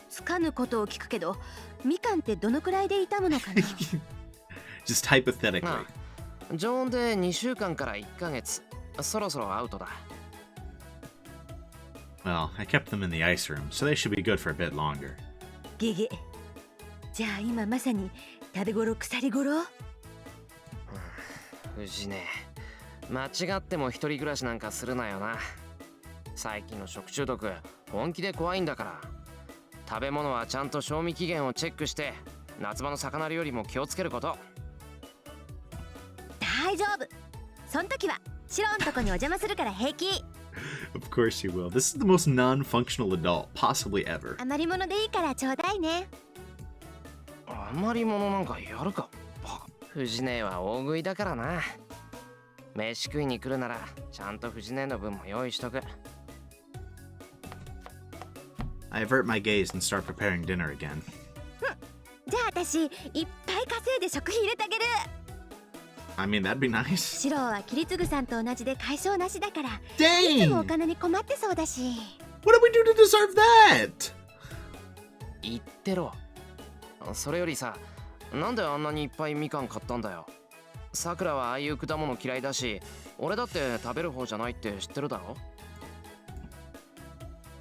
Speaker 6: つかぬことを聞くけど、みかんってどのくらいで傷むのかな。
Speaker 1: Just hypothetically.
Speaker 2: 常温で2週間から1ヶ月。そろそろアウトだ。
Speaker 1: Well, I kept them in the ice room, so they should be good for a bit longer.
Speaker 6: ゲゲ。じゃあ今まさに食べ頃腐り頃？
Speaker 2: 藤ね、間違っても一人暮らしなんかするなよな。最近の食中毒、本気で怖いんだから。食べ物はちゃんと賞味期限をチェックして、夏場の魚料理も気をつけること。
Speaker 6: 大丈夫。そん時はシロんとこにお邪魔するから平気。
Speaker 1: Of course you will. This is the most non-functional adult possibly ever.
Speaker 4: 余り物でいいからちょうだいね。
Speaker 2: 余り物なんかやるか。藤ねは大食いだからな。飯食いに来るならちゃんと藤ねの分も用意しとく。
Speaker 1: I avert my gaze and start preparing dinner again.
Speaker 6: じゃあ私いっぱい稼いで食費入れてあげる。
Speaker 1: That'd be nice.
Speaker 6: シロはキリツグさんと同じで解消なしだから。
Speaker 1: Dang!
Speaker 6: いつもお金に困ってそうだし。
Speaker 1: What did we do to deserve that?
Speaker 2: 言ってろ。それよりさ、なんであんなにいっぱいみかん買ったんだよ。さくらはああいう果物嫌いだし、俺だって食べる方じゃないって知ってるだろ。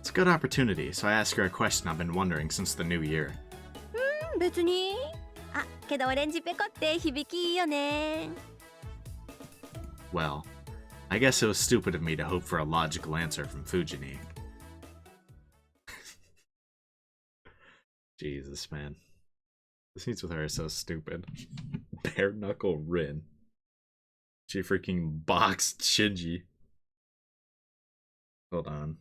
Speaker 1: It's a good opportunity, so I ask her a question I've been wondering since the new year.
Speaker 6: 別に。あ、けどオレンジペコって響きいいよね。
Speaker 1: Well, I guess it was stupid of me to hope for a logical answer from Fujini. Jesus, man. The scenes with her are so stupid. Bare knuckle Rin. She freaking boxed Shinji. Hold on.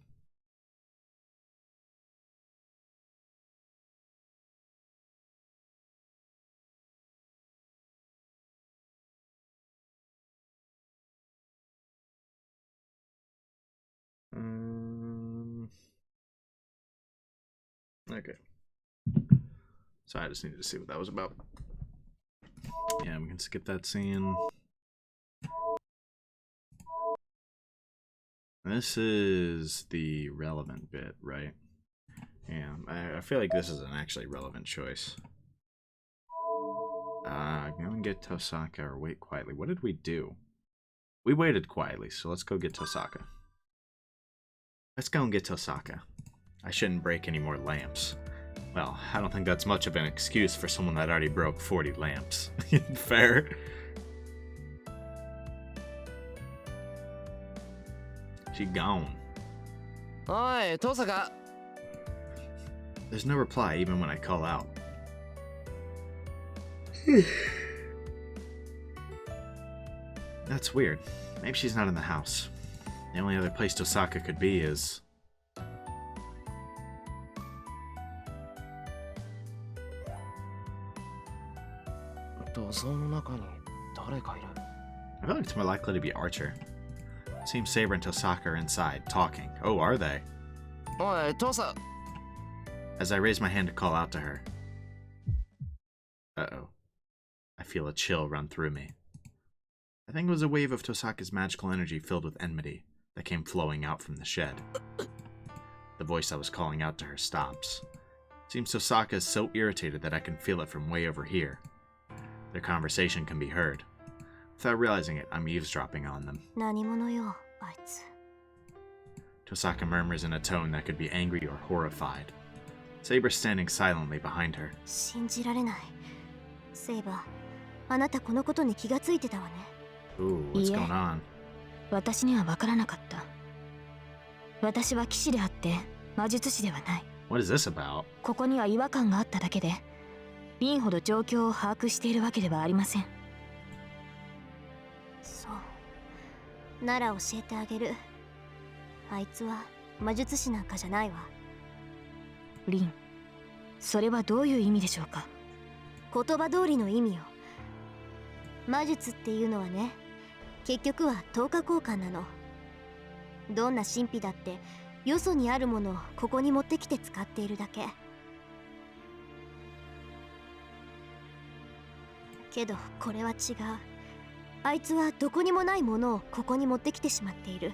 Speaker 1: Okay. So I just needed to see what that was about. Yeah, we can skip that scene. This is the relevant bit, right? Yeah, I feel like this is an actually relevant choice. Go and get Tohsaka or wait quietly. What did we do? We waited quietly, so let's go get Tohsaka. Let's go and get Tohsaka. I shouldn't break any more lamps. Well, I don't think that's much of an excuse for someone that already broke 40 lamps. Fair. She gone.
Speaker 2: おい、登坂。
Speaker 1: There's no reply even when I call out. That's weird. Maybe she's not in the house. The only other place Tohsaka could be is... I feel like it's more likely to be Archer. Seems Saber and Tohsaka are inside, talking. Oh, are they?
Speaker 2: Oi, Tosa!
Speaker 1: As I raise my hand to call out to her. Uh-oh. I feel a chill run through me. I think it was a wave of Tohsaka's magical energy filled with enmity that came flowing out from the shed. The voice I was calling out to her stops. Seems Tohsaka is so irritated that I can feel it from way over here. Their conversation can be heard. Without realizing it, I'm eavesdropping on them.
Speaker 4: 何者よ、あいつ。
Speaker 1: Tohsaka murmurs in a tone that could be angry or horrified. Saber standing silently behind her.
Speaker 4: 信じられない。セイバー、あなたこのことに気がついてたわね。
Speaker 1: Ooh, what's going on?
Speaker 3: 私には分からなかった。私は騎士であって魔術師ではない。
Speaker 1: What is this about?
Speaker 3: ここには違和感があっただけで、リンほど状況を把握しているわけではありません。
Speaker 4: そう。なら教えてあげる。あいつは魔術師なんかじゃないわ。
Speaker 3: リン、それはどういう意味でしょうか。
Speaker 4: 言葉通りの意味よ。魔術っていうのはね、結局は等価交換なの。どんな神秘だってよそにあるものをここに持ってきて使っているだけ。けどこれは違う。あいつはどこにもないものをここに持ってきてしまっている。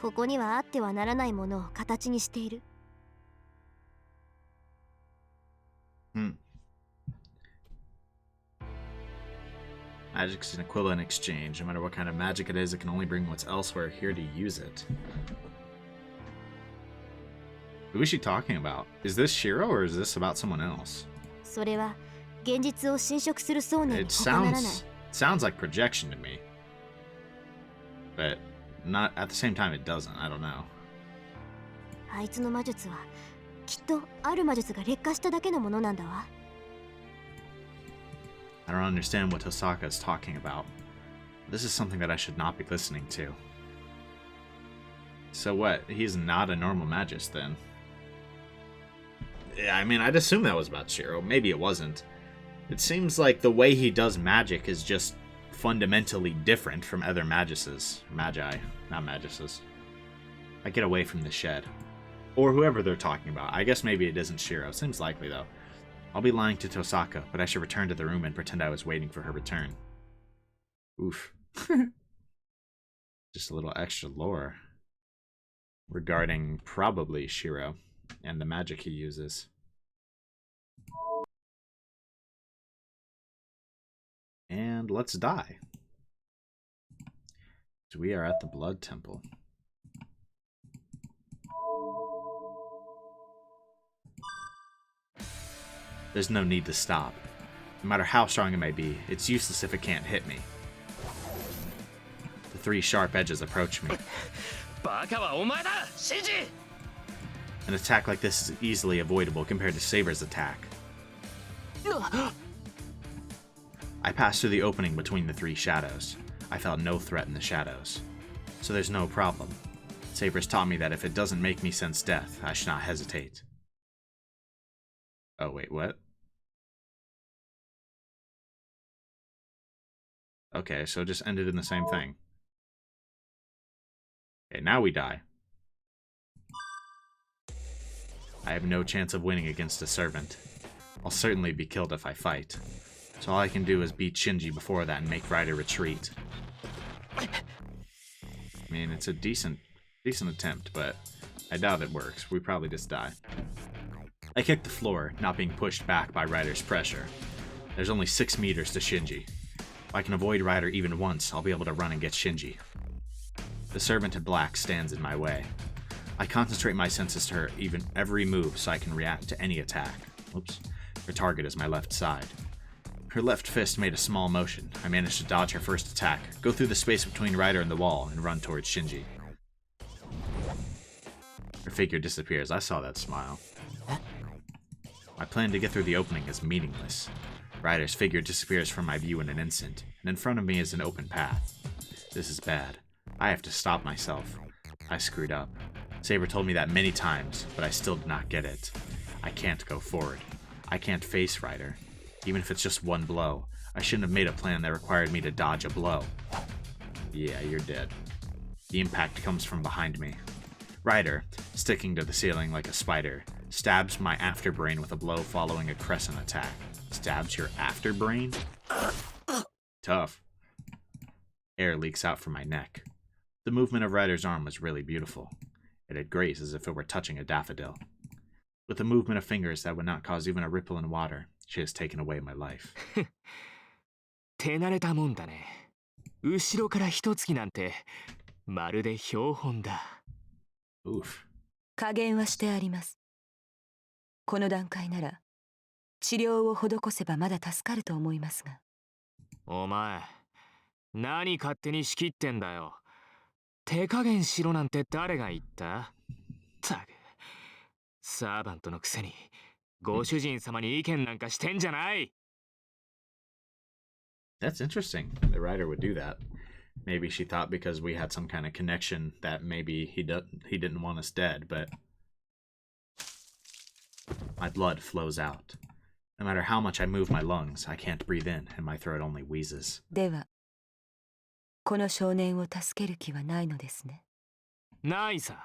Speaker 4: ここにはあってはならないものを形にしている。
Speaker 1: Magic's an equivalent exchange. No matter what kind of magic it is, it can only bring what's elsewhere here to use it. Who is she talking about? Is this Shirou or is this about someone else?
Speaker 4: それは現実を侵食する想念に
Speaker 1: It
Speaker 4: 他ならない。
Speaker 1: sounds like projection to me. But not at the same time it doesn't. I don't know.
Speaker 4: あいつの魔術はきっとある魔術が劣化しただけのものなんだわ。
Speaker 1: I don't understand what Tohsaka is talking about. This is something that I should not be listening to. So what? He's not a normal magist then. Yeah, I mean, I'd assume that was about Shirou. Maybe it wasn't. It seems like the way he does magic is just fundamentally different from other magises. Magi, not magises. I get away from the shed. Or whoever they're talking about. I guess maybe it isn't Shirou. Seems likely though. I'll be lying to Tohsaka, but I should return to the room and pretend I was waiting for her return. Oof. Just a little extra lore regarding probably Shirou and the magic he uses. And let's die. So we are at the Blood Temple. There's no need to stop. No matter how strong it may be, it's useless if it can't hit me. The three sharp edges approach me. An attack like this is easily avoidable compared to Saber's attack. I passed through the opening between the three shadows. I felt no threat in the shadows. So there's no problem. Saber's taught me that if it doesn't make me sense death, I should not hesitate. Oh, wait, what? Okay, so it just ended in the same thing. Okay, now we die. I have no chance of winning against a servant. I'll certainly be killed if I fight. So all I can do is beat Shinji before that and make Ryder retreat. I mean, it's a decent attempt, but I doubt it works. We probably just die. I kick the floor, not being pushed back by Ryder's pressure. There's only 6 meters to Shinji. If I can avoid Ryder even once, I'll be able to run and get Shinji. The servant in black stands in my way. I concentrate my senses to her every move so I can react to any attack. Oops. Her target is my left side. Her left fist made a small motion. I managed to dodge her first attack, go through the space between Ryder and the wall, and run towards Shinji. Her figure disappears. I saw that smile. My plan to get through the opening is meaningless. Ryder's figure disappears from my view in an instant, and in front of me is an open path. This is bad. I have to stop myself. I screwed up. Saber told me that many times, but I still did not get it. I can't go forward. I can't face Ryder. Even if it's just one blow, I shouldn't have made a plan that required me to dodge a blow. Yeah, you're dead. The impact comes from behind me. Ryder, sticking to the ceiling like a spider, stabs my afterbrain with a blow following a crescent attack. Stabs your afterbrain? Tough. Air leaks out from my neck. The movement of Ryder's arm was really beautiful. It had grace as if it were touching a daffodil. With the movement of fingers that would not cause even a ripple in water, she has taken away my life.
Speaker 7: 手慣れたもんだね。後ろから一突きなんてまるで標本だ。
Speaker 1: Oof.
Speaker 5: 加減はしてあります。この段階なら治療を施せばまだ助かると思いますが。
Speaker 7: お前、何勝手に仕切ってんだよ。手加減しろなんて誰が言った？たく、サーバントのくせにご主人様に意見なんかしてんじゃない。
Speaker 1: That's interesting. The writer would do that. Maybe she thought because we had some kind of connection that maybe he didn't want us dead, but my blood flows out. No matter how much I move my lungs, I can't breathe in, and my throat only wheezes.
Speaker 5: では、この少年を助ける気はないのですね。
Speaker 7: ないさ。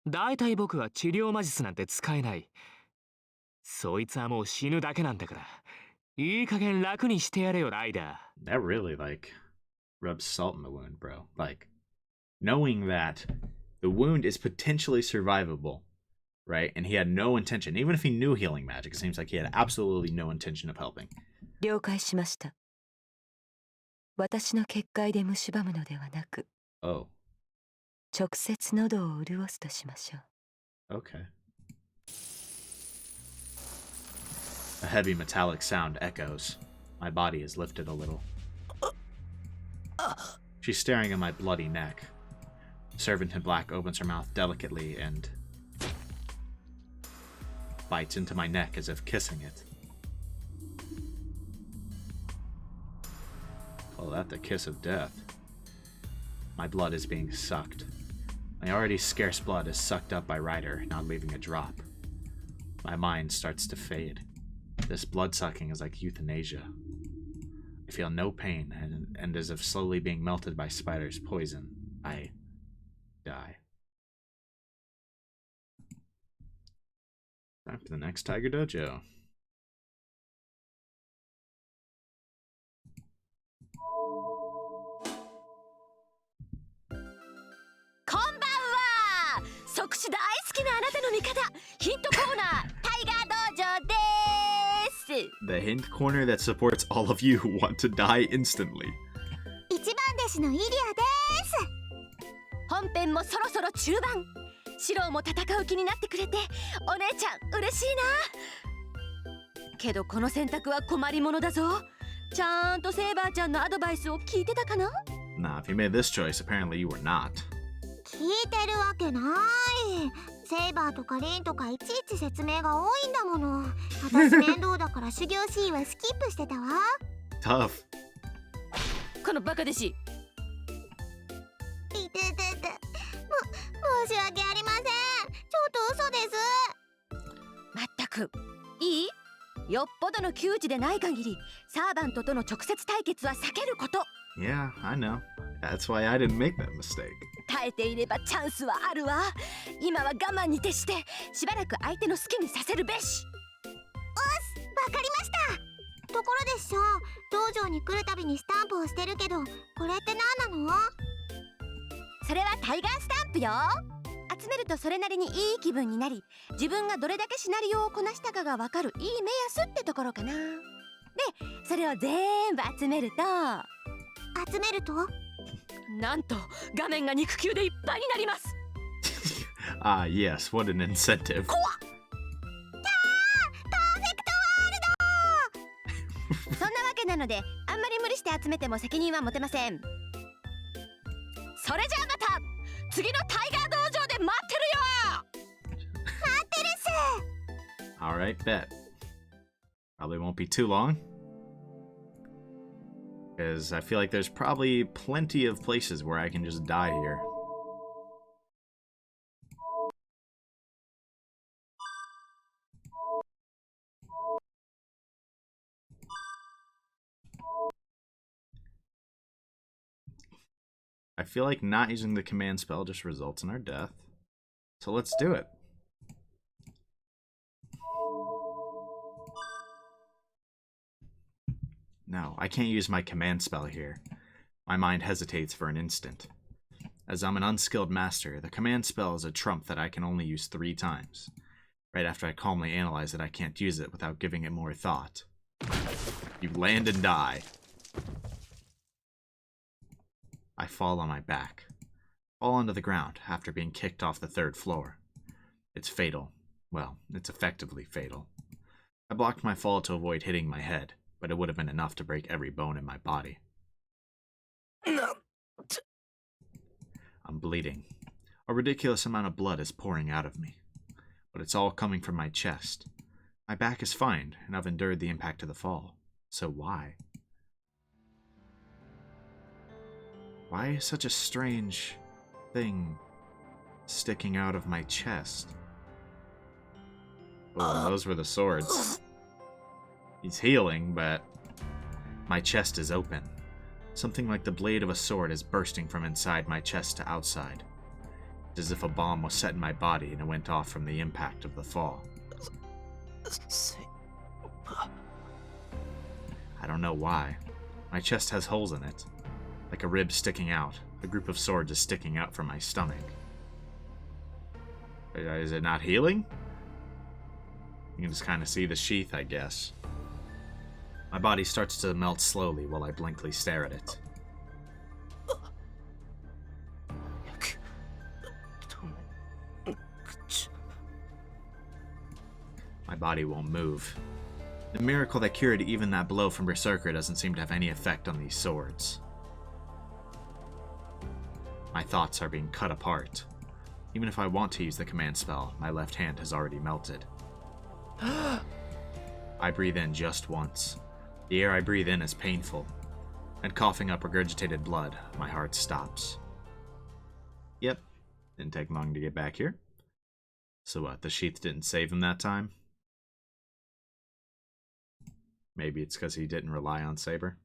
Speaker 7: だいたい僕は治療魔術なんて使えない。そいつはもう死ぬだけなんだから。いい加減楽にしてやれよ、ライダー。
Speaker 1: That really, rubs salt in the wound, bro. Knowing that the wound is potentially survivable, right? And he had no intention, even if he knew healing magic, it seems like he had absolutely no intention of helping.
Speaker 5: 了解しました。私の結界で蝕むのではなく、
Speaker 1: Oh.
Speaker 5: 直接喉を潤すとしましょう。
Speaker 1: Okay. A heavy metallic sound echoes. My body is lifted a little. She's staring at my bloody neck. The servant in black opens her mouth delicately and bites into my neck as if kissing it. Call that the kiss of death. My blood is being sucked. My already scarce blood is sucked up by Ryder, not leaving a drop. My mind starts to fade. This blood-sucking is like euthanasia. I feel no pain, and as if slowly being melted by Spider's poison, I die. Time for the next Tiger Dojo.
Speaker 6: こんばんは。即死大好きなあなたの味方、ヒントコーナータイガー道場です。
Speaker 1: The hint corner that supports all of you who want to die instantly.
Speaker 4: 一番弟子のイリアです。
Speaker 6: 本編もそろそろ中盤。シロウも戦う気になってくれてお姉ちゃん嬉しいな。けどこの選択は困りものだぞ。ちゃんとセイバーちゃんのアドバイスを聞いてたかな？
Speaker 1: Nah, if you made this choice, apparently you were not.
Speaker 4: 聞いてるわけない。セイバーとかリンとかいちいち説明が多いんだもの。私面倒だから修行シーンはスキップしてたわ。
Speaker 1: Tough.
Speaker 6: このバカ弟子。
Speaker 4: いててて。申し訳ありません。ちょっと嘘です。
Speaker 6: まったくいい？よっぽどの窮地でない限りサーバントとの直接対決は避けること。
Speaker 1: Yeah, I know. That's why I didn't make that mistake.
Speaker 6: 耐えていればチャンスはあるわ。今は我慢に徹してしばらく相手の好きにさせるべし。
Speaker 4: おっす、わかりました。ところでしょ、道場に来るたびにスタンプをしてるけど、これって何なの？
Speaker 6: それはタイガースタンプよ。集めるとそれなりにいい気分になり、自分がどれだけシナリオをこなしたかがわかるいい目安ってところかな。で、それを全部集めるとなんと画面が肉球でいっぱいになります。
Speaker 1: Ah, yes, what an incentive.
Speaker 6: 怖っ。パーフェクトワールドそんなわけなので、あんまり無理して集めても責任は持てません。それじゃあまた次のタイガー道場で待ってるよ。
Speaker 4: 待ってるっす。
Speaker 1: Alright, bet. Probably won't be too long. Because I feel like there's probably plenty of places where I can just die here. I feel like not using the command spell just results in our death. So let's do it. No, I can't use my command spell here. My mind hesitates for an instant. As I'm an unskilled master, the command spell is a trump that I can only use 3 times. Right after I calmly analyze that I can't use it without giving it more thought. You land and die. I fall on my back. Fall onto the ground after being kicked off the 3rd floor. It's fatal. Well, it's effectively fatal. I blocked my fall to avoid hitting my head, but it would have been enough to break every bone in my body. I'm bleeding. A ridiculous amount of blood is pouring out of me. But it's all coming from my chest. My back is fine, and I've endured the impact of the fall. So why? Why is such a strange thing sticking out of my chest? Oh, those were the swords. He's healing, but my chest is open. Something like the blade of a sword is bursting from inside my chest to outside. It's as if a bomb was set in my body and it went off from the impact of the fall. I don't know why. My chest has holes in it. Like a rib sticking out. A group of swords is sticking out from my stomach. Is it not healing? You can just kind of see the sheath, I guess. My body starts to melt slowly while I blankly stare at it. My body won't move. The miracle that cured even that blow from Berserker doesn't seem to have any effect on these swords. My thoughts are being cut apart. Even if I want to use the command spell, my left hand has already melted. I breathe in just once. The air I breathe in is painful. And coughing up regurgitated blood, my heart stops. Yep, didn't take long to get back here. So what, the sheath didn't save him that time? Maybe it's because he didn't rely on Saber.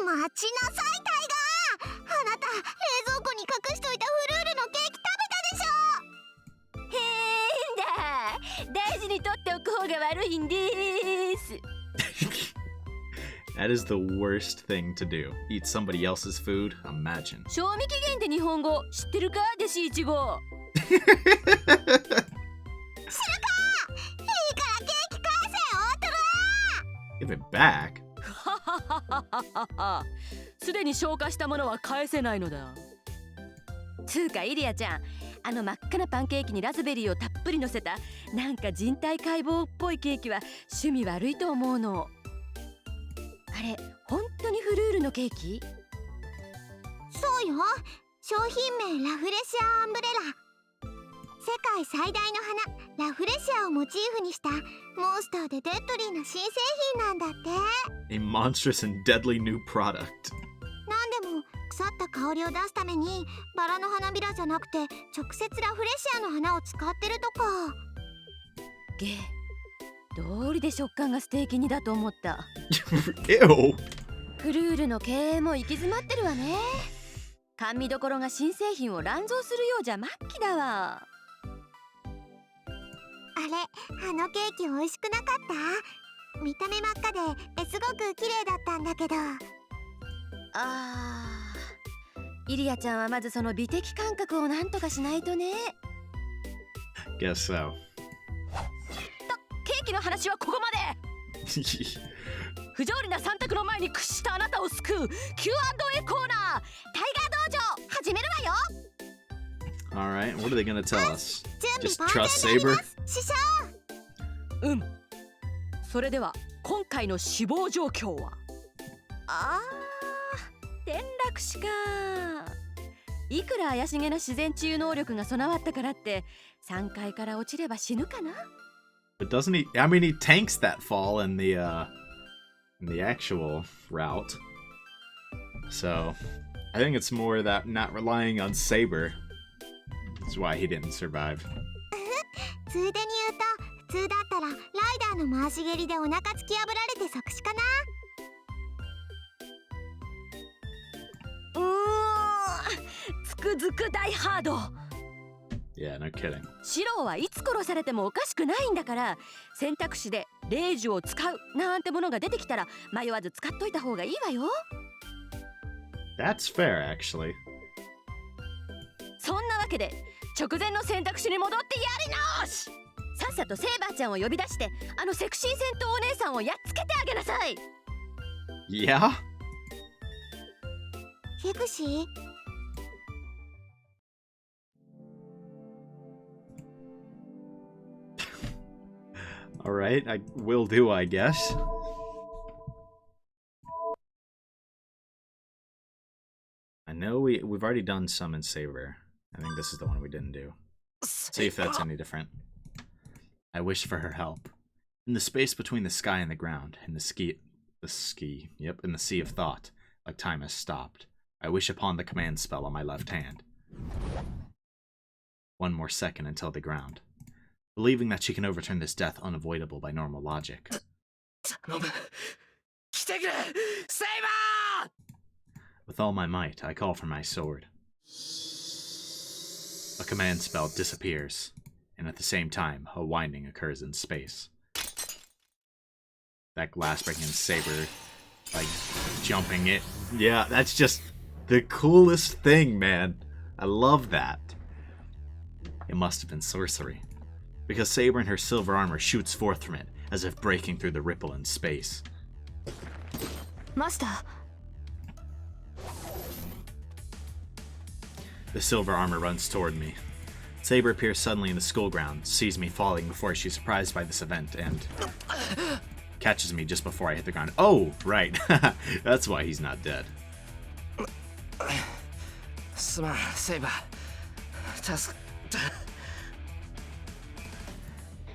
Speaker 4: 待ちなさいタイガー。あなた冷蔵庫に隠しといたフルールのケーキ食べたでしょ。
Speaker 6: 変だ。大事に取っておく方が悪いんです。
Speaker 1: That is the worst thing to do. Eat somebody else's food? Imagine.
Speaker 6: 賞味期限って日本語知ってるか弟子一号。
Speaker 4: 知るか。いいからケーキ返せよ、
Speaker 1: Give it back?
Speaker 6: すでに消化したものは返せないのだ。つうかイリアちゃん、あの真っ赤なパンケーキにラズベリーをたっぷり乗せたなんか人体解剖っぽいケーキは趣味悪いと思うの。あれ本当にフルールのケーキ？
Speaker 4: そうよ。商品名ラフレシアアンブレラ。世界最大の花ラフレシアをモチーフにしたモンスターでデッドリーな新製品なんだって。
Speaker 1: A monstrous and deadly new product.
Speaker 4: なんでも腐った香りを出すためにバラの花びらじゃなくて直接ラフレシアの花を使ってるとか。
Speaker 6: ゲ道理で食感がステーキ煮だと思った。
Speaker 1: Ew.
Speaker 6: フルールの経営も行き詰まってるわね。甘味どころが新製品を乱造するようじゃ末期だわ。
Speaker 4: あれ、あのケーキ美味しくなかった？見た目真っ赤ですごく綺麗だったんだけど。
Speaker 6: イリアちゃんはまずその美的感覚をなんとかしないとね。
Speaker 1: Guess so.
Speaker 6: ケーキの話はここまで。不条理な3択の前に屈したあなたを救う Q&A コーナータイガー道場始めるわよ。
Speaker 1: Alright, what are they gonna tell us?
Speaker 4: 準
Speaker 1: Just
Speaker 4: 備
Speaker 1: trust
Speaker 4: 万全であり
Speaker 1: Saber?
Speaker 4: ます師匠。
Speaker 6: それでは今回の死亡状況は転落死か。いくら怪しげな自然治癒能力が備わったからって3階から落ちれば死ぬかな。
Speaker 1: But doesn't he? I mean, he tanks that fall in the actual route. So, I think it's more that not relying on Saber is why he didn't survive.
Speaker 4: ついでに言うと、普通だったらライダーの回し蹴りでお腹突き破られて即死かな。
Speaker 6: つくづく大ハード。
Speaker 1: Yeah, no kidding.
Speaker 6: シローはいつ殺されてもおかしくないんだから、選択肢で霊樹を使うなんてものが出てきたら迷わず使っといた方がいいわよ。
Speaker 1: That's fair, actually.
Speaker 6: そんなわけで直前の選択肢に戻ってやり直し。さっさとセイバーちゃんを呼び出して、あのセクシー戦闘お姉さんをやっつけてあげなさい。
Speaker 1: Yeah?
Speaker 4: セクシー？
Speaker 1: Alright, I will do, I guess. I know we've already done Summon Saber. I think this is the one we didn't do. See if that's any different. I wish for her help. In the space between the sky and the ground, in the sea of thought, like time has stopped. I wish upon the command spell on my left hand. One more second until the ground. Believing that she can overturn this death unavoidable by normal logic. With all my might, I call for my sword. A command spell disappears, and at the same time, a winding occurs in space. That glass-breaking saber, like, jumping it. Yeah, that's just the coolest thing, man. I love that. It must have been sorcery, because Saber in her silver armor shoots forth from it, as if breaking through the ripple in space.
Speaker 3: Master.
Speaker 1: The silver armor runs toward me. Saber appears suddenly in the school grounds, sees me falling before she's surprised by this event, and catches me just before I hit the ground. Oh, right. That's why he's not dead.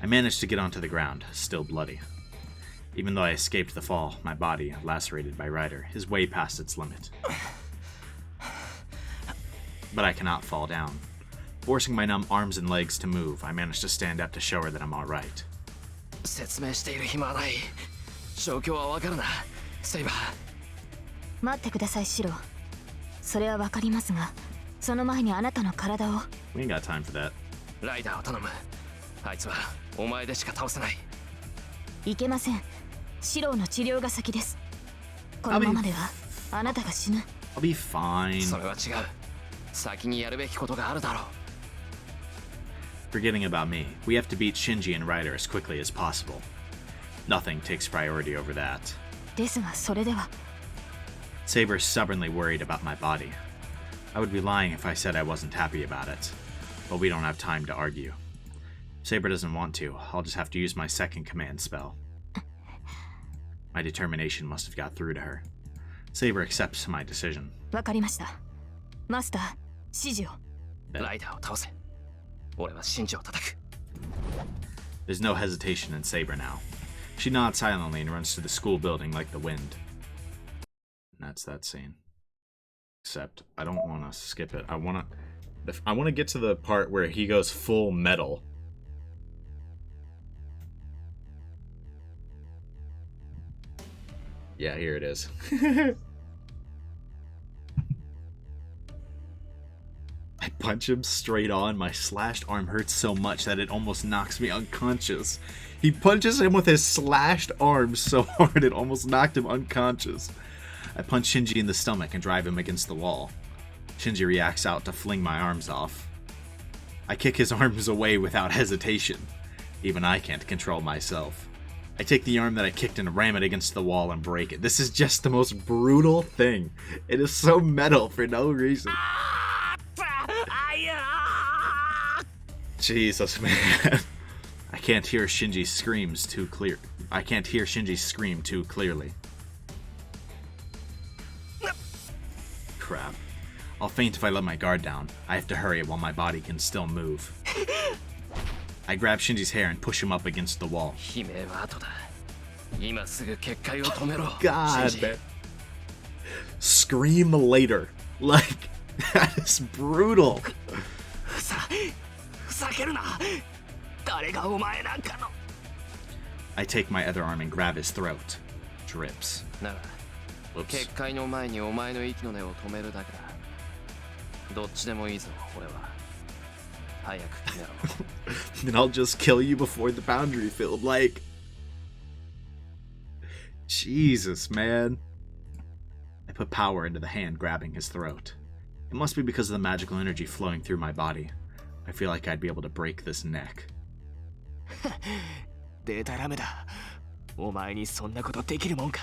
Speaker 1: I managed to get onto the ground, still bloody. Even though I escaped the fall, my body, lacerated by Ryder, is way past its limit. But I cannot fall down. Forcing my numb arms and legs to move, I managed to stand up to show her that I'm alright.
Speaker 2: 説明している暇はない。状況はわかるな、セイバー。
Speaker 3: 待ってください、シロ。それはわかりますが、その前にあなたの体を。
Speaker 1: We ain't got time for that.
Speaker 2: ライダーを頼む。あいつはお前でしか倒せない。
Speaker 3: いけません。シロの治療が先です。このままではあなたが死ぬ。
Speaker 1: I'll be fine.
Speaker 2: それは違う。先にやるべきことがあるだろう。
Speaker 1: Forgetting about me, we have to beat Shinji and Ryder as quickly as possible. Nothing takes priority over that.
Speaker 3: ですがそれでは。
Speaker 1: Saber's stubbornly worried about my body. I would be lying if I said I wasn't happy about it, but we don't have time to argue. Saber doesn't want to. I'll just have to use my second command spell. My determination must have got through to her. Saber accepts my decision.
Speaker 3: わかりました。マスター、指示を。
Speaker 2: ライダーを倒せ。俺はシンジを叩く。
Speaker 1: There's no hesitation in Saber now. She nods silently and runs to the school building like the wind. And that's that scene. Except I don't want to skip it. I want to get to the part where he goes full metal. Yeah, here it is. I punch him straight on. My slashed arm hurts so much that it almost knocks me unconscious. He punches him with his slashed arm so hard it almost knocked him unconscious. I punch Shinji in the stomach and drive him against the wall. Shinji reacts out to fling my arms off. I kick his arms away without hesitation. Even I can't control myself. I take the arm that I kicked and ram it against the wall and break it. This is just the most brutal thing. It is so metal for no reason. Jesus, man. I can't hear Shinji's screams too clear. I can't hear Shinji scream too clearly. Crap. I'll faint if I let my guard down. I have to hurry while my body can still move. I grab Shinji's hair and push him up against the wall. God, man. Scream later. Like, that is brutal. I take my other arm and grab his throat. Drips. Whoops.
Speaker 2: 結界の前にお前の息の根を止めるだけだ。どっちでもいいぞ、俺は。早く決めろ。
Speaker 1: Then I'll just kill you before the boundary field. Like, Jesus, man. I put power into the hand grabbing his throat. It must be because of the magical energy flowing through my body. I feel like I'd be able to break this neck.
Speaker 7: デタラメだ。お前にそんなことできるもんか。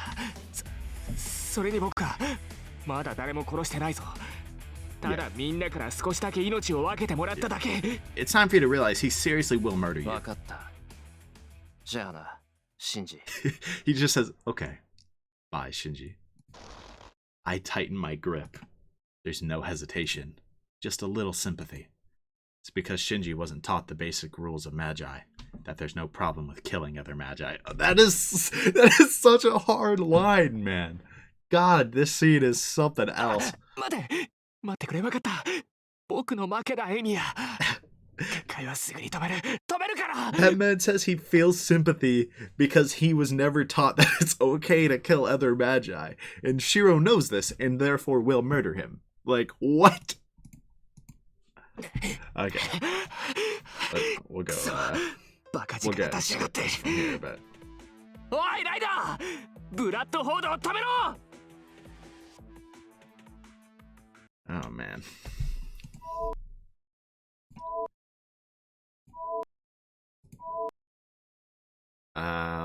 Speaker 7: それに僕はまだ誰も殺してないぞ。ただみんなから少しだけ命を分けてもらっただけ。
Speaker 1: It's time for you to realize he seriously will murder you.
Speaker 2: 分かった。じゃあな、シンジ。
Speaker 1: He just says, okay. Bye, Shinji. I tighten my grip. There's no hesitation. Just a little sympathy. It's because Shinji wasn't taught the basic rules of magi. That there's no problem with killing other magi. That is such a hard line, man. God, this scene is something else.
Speaker 7: 待ってくれ、分かった。僕の負けだ、エミヤ。結界はすぐに止めるから。
Speaker 1: That man says he feels sympathy because he was never taught that it's okay to kill other magi. And Shirou knows this and therefore will murder him. Like, what? Okay. We'll go. We'll get this from here, but...
Speaker 7: おい、ライダー！ブラッドホードを止めろ！
Speaker 1: Oh, man.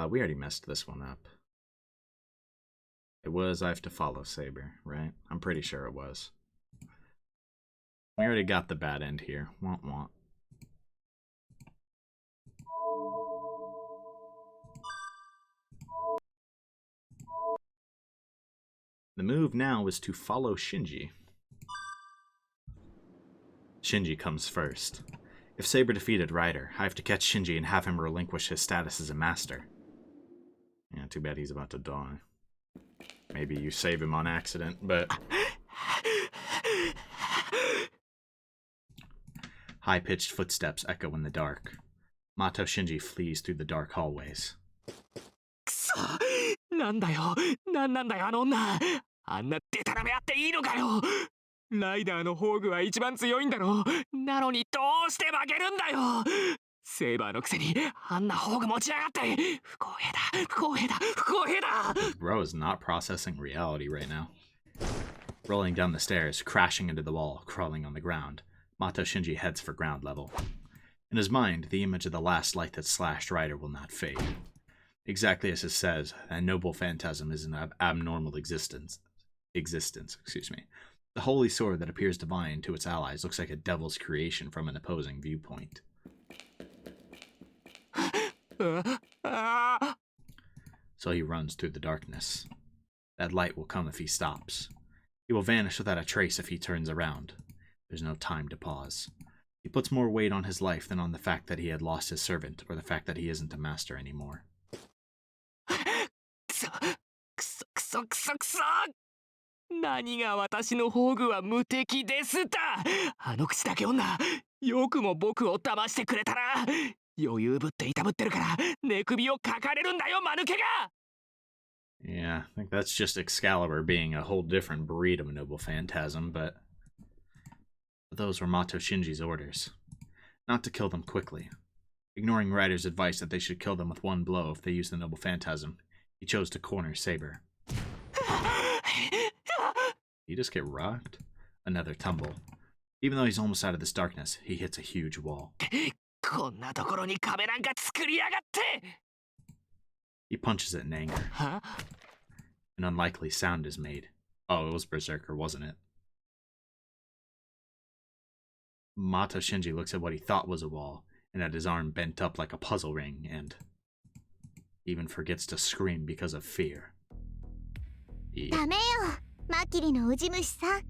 Speaker 1: We already messed this one up. It was I have to follow Saber, right? I'm pretty sure it was. We already got the bad end here. Womp womp. The move now is to follow Shinji. Shinji comes first. If Saber defeated Ryder, I have to catch Shinji and have him relinquish his status as a master. Yeah, too bad he's about to die. Maybe you save him on accident, but... High-pitched footsteps echo in the dark. Mato Shinji flees through the dark hallways.
Speaker 7: くそ！なんだよ、なんなんだよ、あの女。あんなデタラメあっていいのかよ。ライダーのホーグは一番強いんだろう。なのにどうして負けるんだよ。セーバーのくせにあんなホーグ持ちやがって。不公平だ、不公平だ、不公平だ。
Speaker 1: Bro is not processing reality right now. Rolling down the stairs, crashing into the wall, crawling on the ground. Mato Shinji heads for ground level. In his mind, the image of the last light that slashed Ryder will not fade. Exactly as it says, that noble phantasm is an abnormal existence. The holy sword that appears divine to its allies looks like a devil's creation from an opposing viewpoint. So he runs through the darkness. That light will come if he stops. He will vanish without a trace if he turns around. There's no time to pause. He puts more weight on his life than on the fact that he had lost his servant or the fact that he isn't a master anymore.
Speaker 7: くそ何が私のホーグは無敵ですだ。あの口だけ女、よくも僕を騙してくれたな。余裕ぶっていたぶってるから寝首をかかれるんだよ、間抜けが。
Speaker 1: Yeah, I think that's just Excalibur being a whole different breed of noble phantasm, but those were Mato Shinji's orders. Not to kill them quickly. Ignoring Ryder's advice that they should kill them with one blow if they use the noble phantasm, he chose to corner Saber. He just get rocked? Another tumble. Even though he's almost out of this darkness, he hits a huge wall.
Speaker 7: こんなところに壁なんか作りやがって。
Speaker 1: He punches it in anger.
Speaker 7: Huh?
Speaker 1: An unlikely sound is made. Oh, it was Berserker, wasn't it? Mato Shinji looks at what he thought was a wall, and at his arm bent up like a puzzle ring, and even forgets to scream because of fear.
Speaker 4: ダメよ、マキリのウジ虫さん。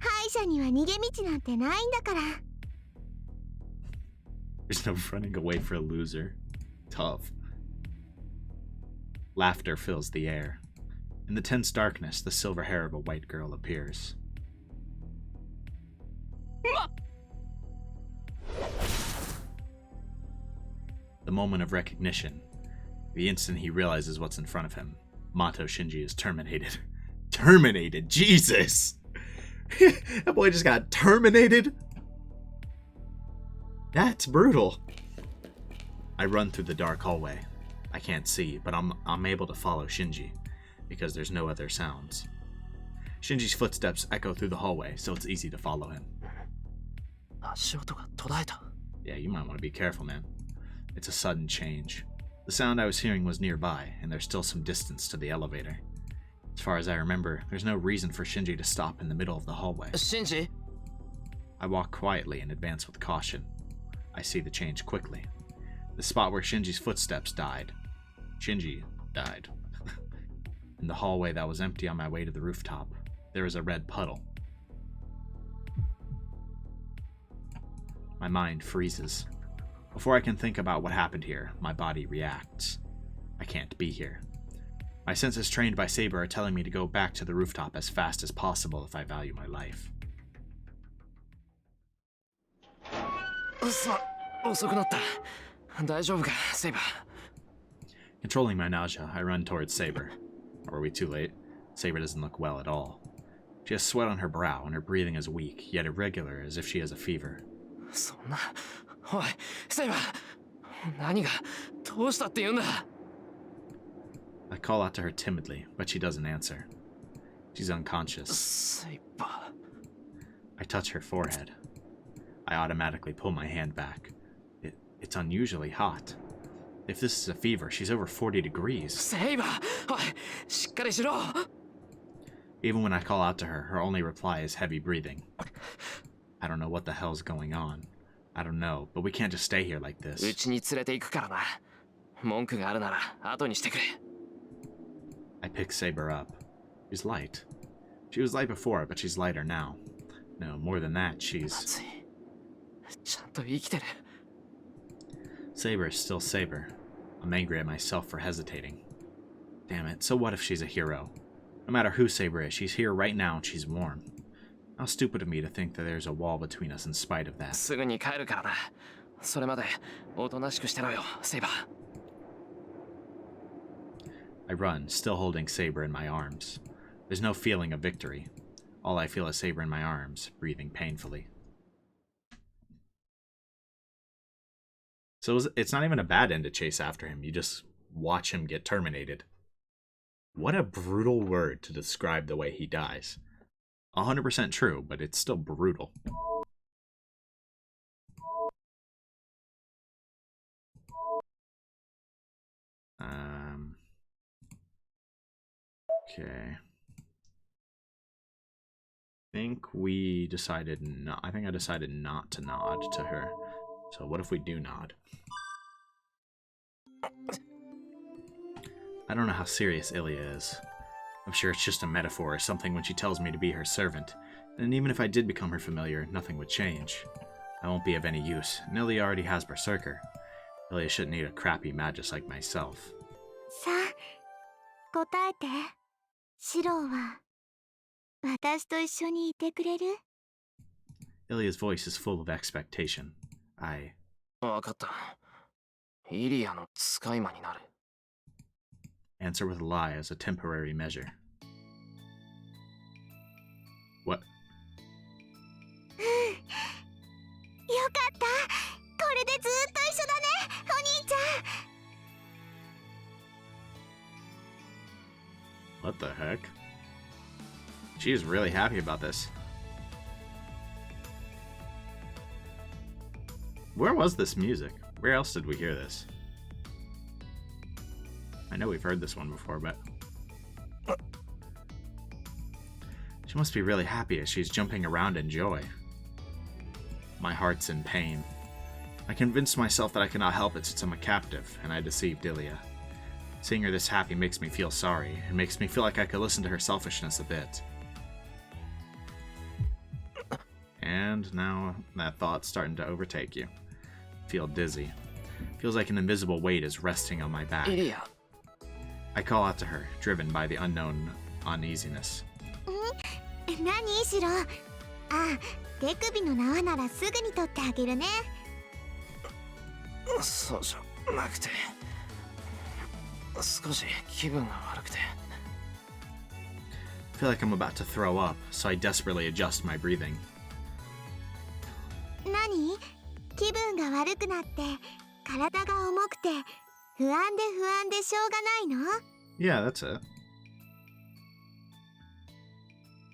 Speaker 4: 敗者には逃げ道なんてないんだから。
Speaker 1: There's no running away for a loser. Tough. Laughter fills the air. In the tense darkness, the silver hair of a white girl appears. The moment of recognition. The instant he realizes what's in front of him. Mato Shinji is terminated. Terminated? Jesus! That boy just got terminated? That's brutal. I run through the dark hallway. I can't see, but I'm able to follow Shinji, because there's no other sounds. Shinji's footsteps echo through the hallway, so it's easy to follow him.
Speaker 2: 足音が途絶えた。
Speaker 1: Yeah, you might want to be careful, man. It's a sudden change. The sound I was hearing was nearby, and there's still some distance to the elevator. As far as I remember, there's no reason for Shinji to stop in the middle of the hallway.
Speaker 2: シンジ
Speaker 1: I walk quietly and advance with caution. I see the change quickly. The spot where Shinji's footsteps died. Shinji died. In the hallway that was empty on my way to the rooftop, there is a red puddle. My mind freezes. Before I can think about what happened here, my body reacts. I can't be here. My senses trained by Saber are telling me to go back to the rooftop as fast as possible if I value my life.
Speaker 2: 遅くなった。大丈夫か、セイバー。
Speaker 1: Controlling my nausea, I run towards Saber. Or are we too late? Saber doesn't look well at all. She has sweat on her brow, and her breathing is weak, yet irregular, as if she has a fever.
Speaker 2: そんな。おい、セイバー。何が、どうしたって言うんだ。
Speaker 1: I call out to her timidly, but she doesn't answer. She's unconscious.
Speaker 2: セイバ
Speaker 1: I touch her forehead. I automatically pull my hand back. It's unusually hot. If this is a fever, she's over 40 degrees.
Speaker 2: セイバー。おい、しっかりしろ。
Speaker 1: Even when I call out to her, her only reply is heavy breathing. I don't know what the hell's going on. I don't know, but we can't just stay here like
Speaker 2: う
Speaker 1: this.
Speaker 2: ちに連れて行くからな。文句があるなら後にしてくれ。
Speaker 1: I pick Saber up. She's light. She was light before, but she's lighter now. No, more than that, she's...
Speaker 2: 熱い。ちゃんと生きてる。
Speaker 1: Saber is still Saber. I'm angry at myself for hesitating. Damn it, so what if she's a hero? No matter who Saber is, she's here right now and she's warm. How stupid of me to think that there's a wall between us in spite of that.
Speaker 2: すぐに帰るからな。それまでおとなしくしてろよ、セイバー。
Speaker 1: I run, still holding Saber in my arms. There's no feeling of victory. All I feel is Saber in my arms, breathing painfully. So it's not even a bad end to chase after him. You just watch him get terminated. What a brutal word to describe the way he dies. 100% true, but it's still brutal. Okay. I think we decided not. I think I decided not to nod to her. So what if we do nod? I don't know how serious Ilya is. I'm sure it's just a metaphor or something when she tells me to be her servant. And even if I did become her familiar, nothing would change. I won't be of any use, and Ilya already has Berserker. Ilya shouldn't need a crappy magus like myself.
Speaker 4: さあ、答えて。シローは私と一緒にいてくれる？
Speaker 1: Ilya's voice is full of expectation.
Speaker 2: わかった。イリアの使い魔になる。
Speaker 1: answer with a lie as a temporary measure. What?
Speaker 4: よかった。これでずっと一緒だね、お兄ちゃん。
Speaker 1: What the heck? She is really happy about this. Where was this music? Where else did we hear this? I know we've heard this one before, but... She must be really happy as she's jumping around in joy. My heart's in pain. I convinced myself that I cannot help it since I'm a captive, and I deceived Ilya. Seeing her this happy makes me feel sorry. It makes me feel like I could listen to her selfishness a bit. and now that thought's starting to overtake you. Feel dizzy. Feels like an invisible weight is resting on my back.
Speaker 2: Ilia.
Speaker 1: I call out to her, driven by the unknown uneasiness.
Speaker 4: 何しろ。あ、手首の縄ならすぐに取ってあげるね。
Speaker 2: そうじゃなくて、少し気分が悪くて。
Speaker 1: I feel like I'm about to throw up, so I desperately adjust my breathing.
Speaker 4: 何？気分が悪くなって体が重くて不安でしょうがないの？
Speaker 1: Yeah, that's it.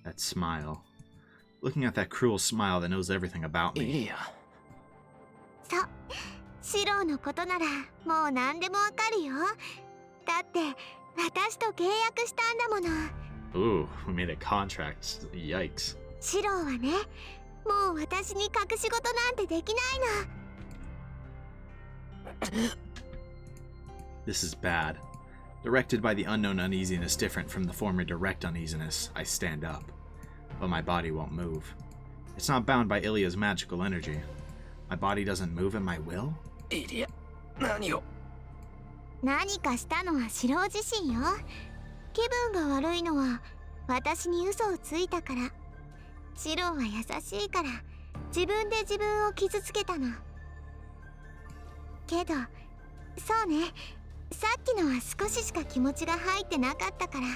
Speaker 1: That smile. Looking at that cruel smile that knows everything about
Speaker 2: イ
Speaker 1: me.
Speaker 2: リア。
Speaker 4: そう、シローのことならもう何でもわかるよ。だって私と契約したんだもの。
Speaker 1: Ooh, we made a contract. Yikes.
Speaker 4: シローはね、もう私に隠し事なんてできないの。
Speaker 1: This is bad. Directed by the unknown uneasiness different from the former direct uneasiness, I stand up. But my body won't move. It's not bound by Ilya's magical energy. My body doesn't move at my will?
Speaker 2: イリア、何を？
Speaker 4: 何かしたのはシロー自身よ。気分が悪いのは私に嘘をついたから。シローは優しいから自分で自分を傷つけたの。けど、そうね、さっきのは少ししか気持ちが入ってなかったから。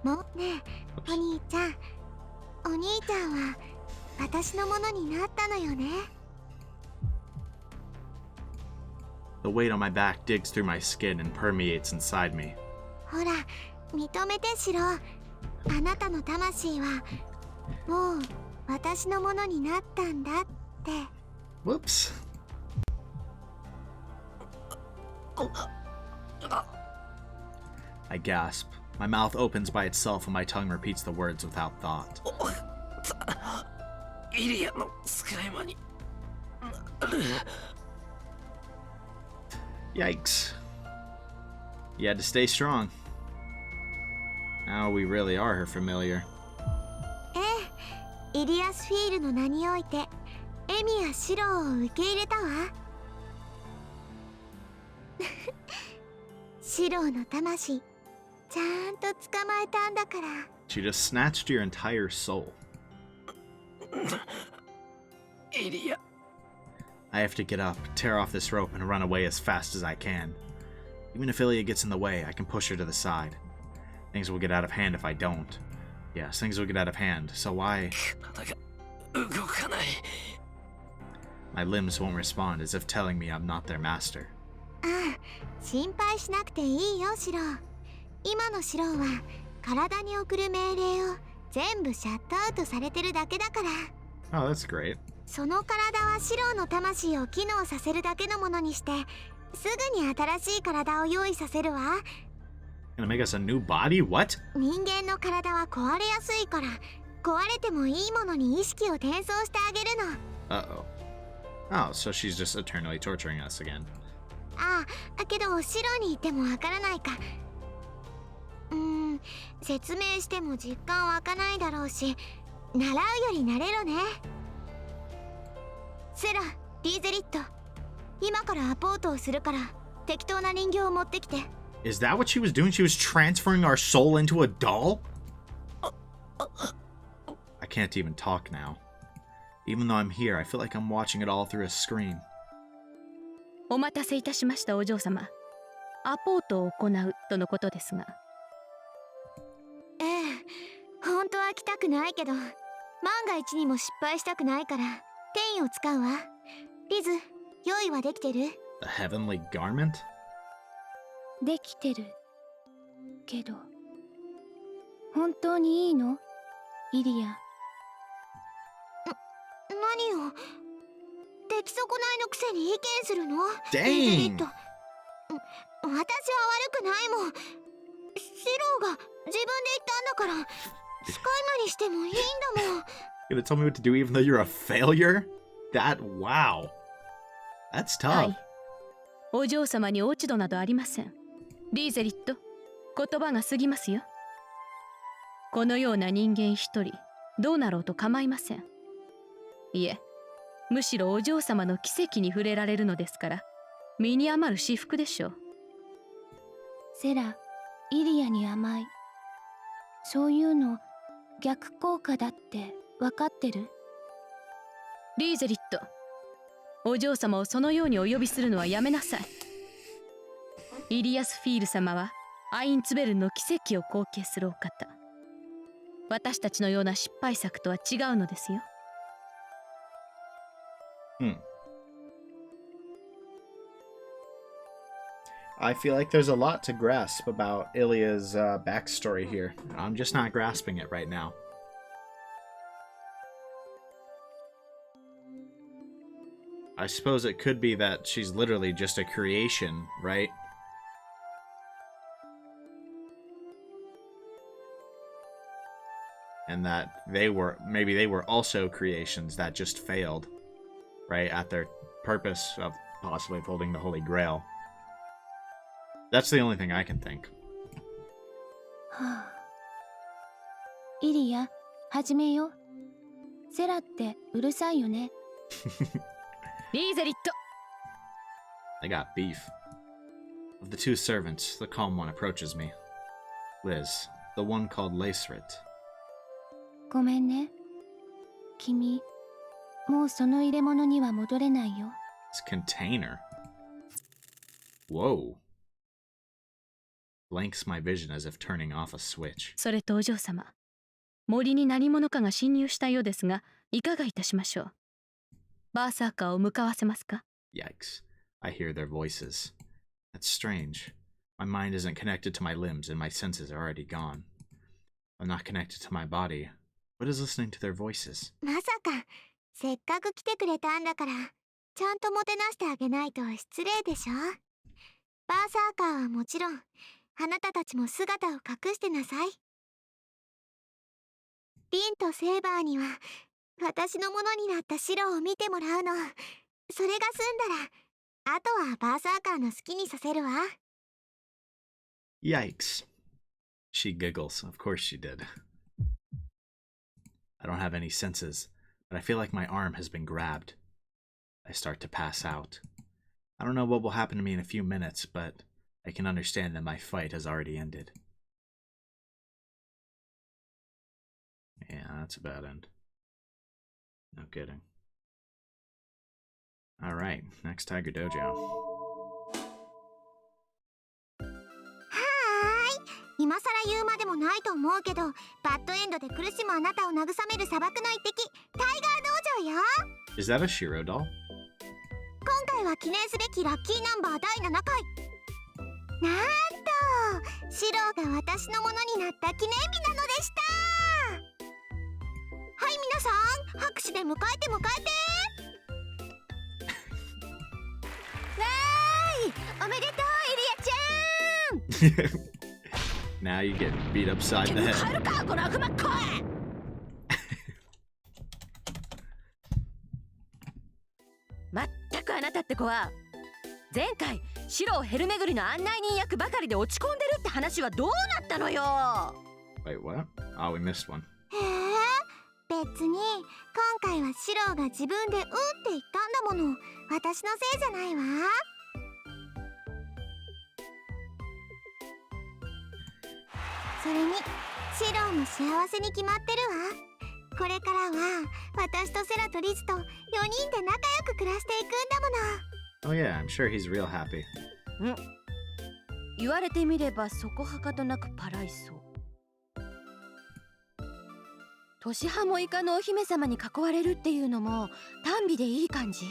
Speaker 4: もうねえ、お兄ちゃんは私のものになったのよね。
Speaker 1: The weight on my back digs through my skin and permeates inside me.
Speaker 4: ほら、認めてシロ。あなたの魂はもう私のものになったんだって。
Speaker 1: Whoops. I gasp. My mouth opens by itself and my tongue repeats the words without thought.
Speaker 2: イリアの使い魔に。
Speaker 1: Yikes. You had to stay strong. Now we really are her familiar.
Speaker 4: ええ、イリアスフィールの名においてエミやシローを受け入れたわ。シローの魂ちゃんと捕まえたんだから。
Speaker 1: She just snatched your entire soul.
Speaker 2: イリア。
Speaker 1: I have to get up, tear off this rope, and run away as fast as I can. Even if Ilya gets in the way, I can push her to the side. Things will get out of hand if I don't. Yes, things will get out of hand, so why...
Speaker 2: 体が動かない。
Speaker 1: My limbs won't respond, as if telling me I'm not their master.
Speaker 4: ああ、心配しなくていいよシロー。今のシローは体に送る命令を全部シャットアウトされてるだけだから。
Speaker 1: Oh, that's great.
Speaker 4: その体はシローの魂を機能させるだけのものにして、すぐに新しい体を用意させるわ。
Speaker 1: Gonna make us a new body? What?
Speaker 4: 人間の体は壊れやすいから、壊れてもいいものに意識を転送してあげるの。
Speaker 1: Uh-oh. Oh, so she's just eternally torturing us again.
Speaker 4: ああ、けどシローにいてもわからないか。説明しても実感湧かないだろうし、習うより慣れろね。セラ、リーゼリット、今からアポートをするから適当な人形を持ってきて。
Speaker 1: Is that what she was doing? She was transferring our soul into a doll? I can't even talk now. Even though I'm here, I feel like I'm watching it all through a screen.
Speaker 6: お待たせいたしましたお嬢様。アポートを行うとのことですが。
Speaker 4: ええ、本当は来たくないけど、万が一にも失敗したくないから転移を使うわ。リズ、用意はできてる？
Speaker 1: A heavenly garment?
Speaker 6: できてるけど、本当にいいの？イリア。
Speaker 4: 何を？出来損ないのくせに意見するの？
Speaker 1: Dang!
Speaker 4: リーゼリット、私は悪くないもん。シローが自分で言ったんだから使い魔にしてもいいんだもん。
Speaker 1: You're gonna tell me what to do even though you're a failure? Wow. That's
Speaker 6: は
Speaker 1: tough.
Speaker 6: い。お嬢様に落ち度などありません。リーゼリット、言葉が過ぎますよ。このような人間一人、どうなろうと構いません。いえ、むしろお嬢様の奇跡に触れられるのですから、身に余る至福でしょう。
Speaker 8: セラ、イリアに甘い。そういうの逆効果だって分かってる？
Speaker 6: リーゼリット、お嬢様をそのようにお呼びするのはやめなさい。イリアスフィール様はアインツベルンの奇跡を後継するお方。私たちのような失敗作とは違うのですよ。
Speaker 1: I feel like there's a lot to grasp about Ilya's backstory here. I'm just not grasping it right now. I suppose it could be that she's literally just a creation, right? And that maybe they were also creations that just failed, right, at their purpose of possibly holding the Holy Grail. That's the only thing I can think.
Speaker 8: はあ、イリア、始めよう。セラってうるさいよね。
Speaker 6: リーゼリット。
Speaker 1: I got beef. Of the two servants, the calm one approaches me. Liz, the one called Lacerit.
Speaker 8: ごめんね。君、もうその入れ物には戻れないよ。
Speaker 1: This container. Whoa. Blanks my vision as if turning off a switch.
Speaker 6: それとお嬢様、森に何者かが侵入したようですが、いかがいたしましょう。バーサーカーを向かわせますか？
Speaker 1: Yikes. I hear their voices. That's strange. My mind isn't connected to my limbs and my senses are already gone. I'm not connected to my body. What is listening to their voices?
Speaker 4: まさかせっかく来てくれたんだからちゃんともてなしてあげないと失礼でしょ。バーサーカーはもちろんあなたたちも姿を隠してなさい。リンとセーバーには私のものになった白を見てもらうの。それが済んだらあとはバーサーカーの好きにさせるわ。
Speaker 1: Yikes. She giggles. Of course she did. I don't have any senses, but I feel like my arm has been grabbed. I start to pass out. I don't know what will happen to me in a few minutes, but I can understand that my fight has already ended. Yeah, that's a bad end. No kidding. Alright, next Tiger Dojo.
Speaker 4: はーい、今さら言うまでもないと思うけどバッドエンドで苦しむあなたを慰める砂漠の一滴タイガー道場よ。
Speaker 1: Is that a Shirou doll?
Speaker 4: 今回は記念すべきラッキーナンバー第7回。なんとシローが私のものになった記念日なのでした。はい皆さん拍手で迎えて迎えて。わーいおめでとうイリアちゃん。
Speaker 1: Now you get beat upside the head.
Speaker 6: 帰るかこの悪魔っ子。まったくあなたって子は前回白ヘル巡りの案内人役ばかりで落ち込んでるって話はどうなったのよ。
Speaker 1: Wait, what? Oh, we missed one.
Speaker 4: へえ、別に今回はシローが自分でって言ったんだもの。私のせいじゃないわ。それにシローも幸せに決まってるわ。これからは私とセラとリズと4人で仲良く暮らしていくんだもの。
Speaker 1: Oh yeah, I'm sure he's real happy.
Speaker 6: 言われてみればそこはかとなくパライソ。年派もイカのお姫様に囲われるっていうのも単美でいい感じ。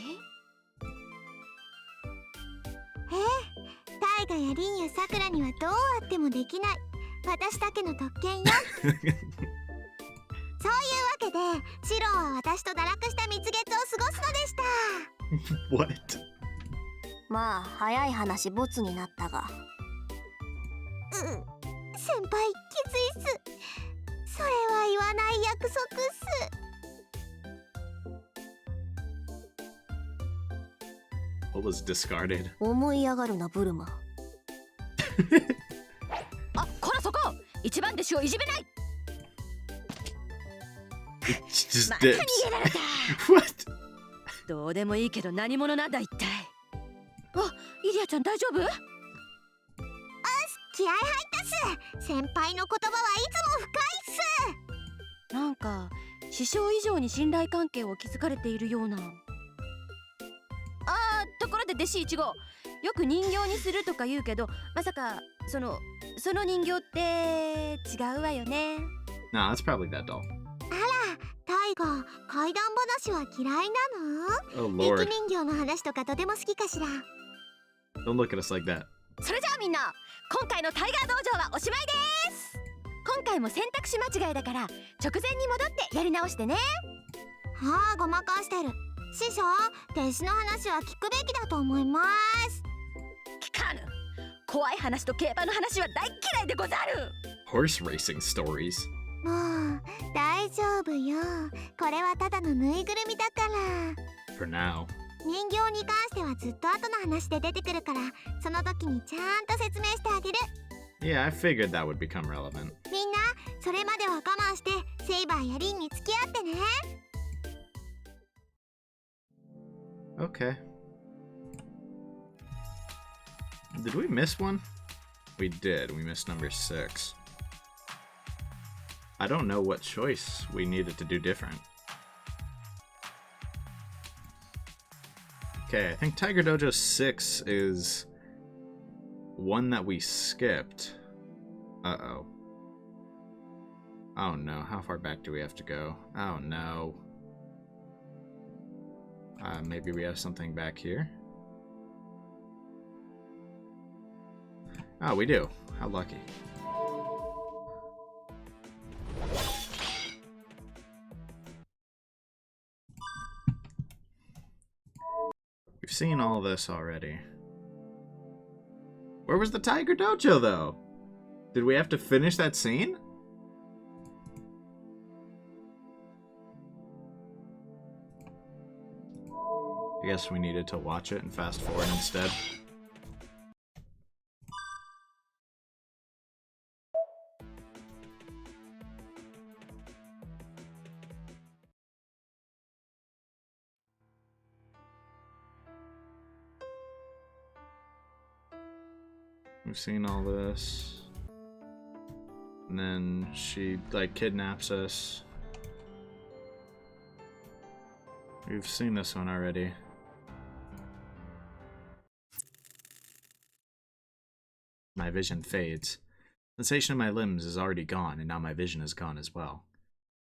Speaker 4: タイガやリンやサクラにはどうあってもできない私だけの特権よ。そういうわけでシローは私と堕落した蜜月を過ごすのでした。
Speaker 1: What?
Speaker 4: まあ早い話ボツになったが。先輩きついっす。それは言わない約束っす。
Speaker 1: What was discarded?
Speaker 4: 思い上がるなブルマ。
Speaker 6: あ、こらそこ一番弟子をいじめない。く
Speaker 1: It just
Speaker 6: また逃
Speaker 1: dips.
Speaker 6: げられた
Speaker 1: What?
Speaker 6: どうでもいいけど何者なんだ一体。あ、イリアちゃん大丈夫？
Speaker 4: 気合入ったっす。先輩の言葉はいつも深いっす。
Speaker 6: なんか師匠以上に信頼関係を築かれているような。ところで弟子1号、よく人形にするとか言うけど、まさかその人形って違うわよね。
Speaker 1: No, that's probably that doll.
Speaker 4: タイガー、怪談話は嫌いなの？
Speaker 1: Oh lord.
Speaker 4: 駅人形の話とかとても好きかしら。
Speaker 1: Don't look at us like that.
Speaker 6: それじゃあみんな、今回のタイガー道場はおしまいです。今回も選択肢間違いだから直前に戻ってやり直してね。
Speaker 4: はあ、ごまかしてる。師匠、弟子の話は聞くべきだと思います。
Speaker 6: 聞かぬ。怖い話と競馬の話は大嫌いでござる。
Speaker 1: Horse racing stories.
Speaker 4: もう大丈夫よ。これはただのぬいぐるみだから。
Speaker 1: For now.
Speaker 4: 人形に関してはずっと後の話で出てくるから、その時にちゃんと説明してあげる。
Speaker 1: Yeah, I figured that would become relevant.
Speaker 4: みんなそれまでは我慢してセイバーやリンに付き合ってね。
Speaker 1: Okay. Did we miss one? We did. We missed number 6. I don't know what choice we needed to do different. Okay, I think Tiger Dojo 6 is one that we skipped. Uh-oh. Oh no, how far back do we have to go? Oh no. Maybe we have something back here? Oh, we do. How lucky. We've seen all this already. Where was the Tiger Dojo, though? Did we have to finish that scene? I guess we needed to watch it and fast forward instead. We've seen all this. And then she, like, kidnaps us. We've seen this one already. My vision fades. Sensation in my limbs is already gone, and now my vision is gone as well.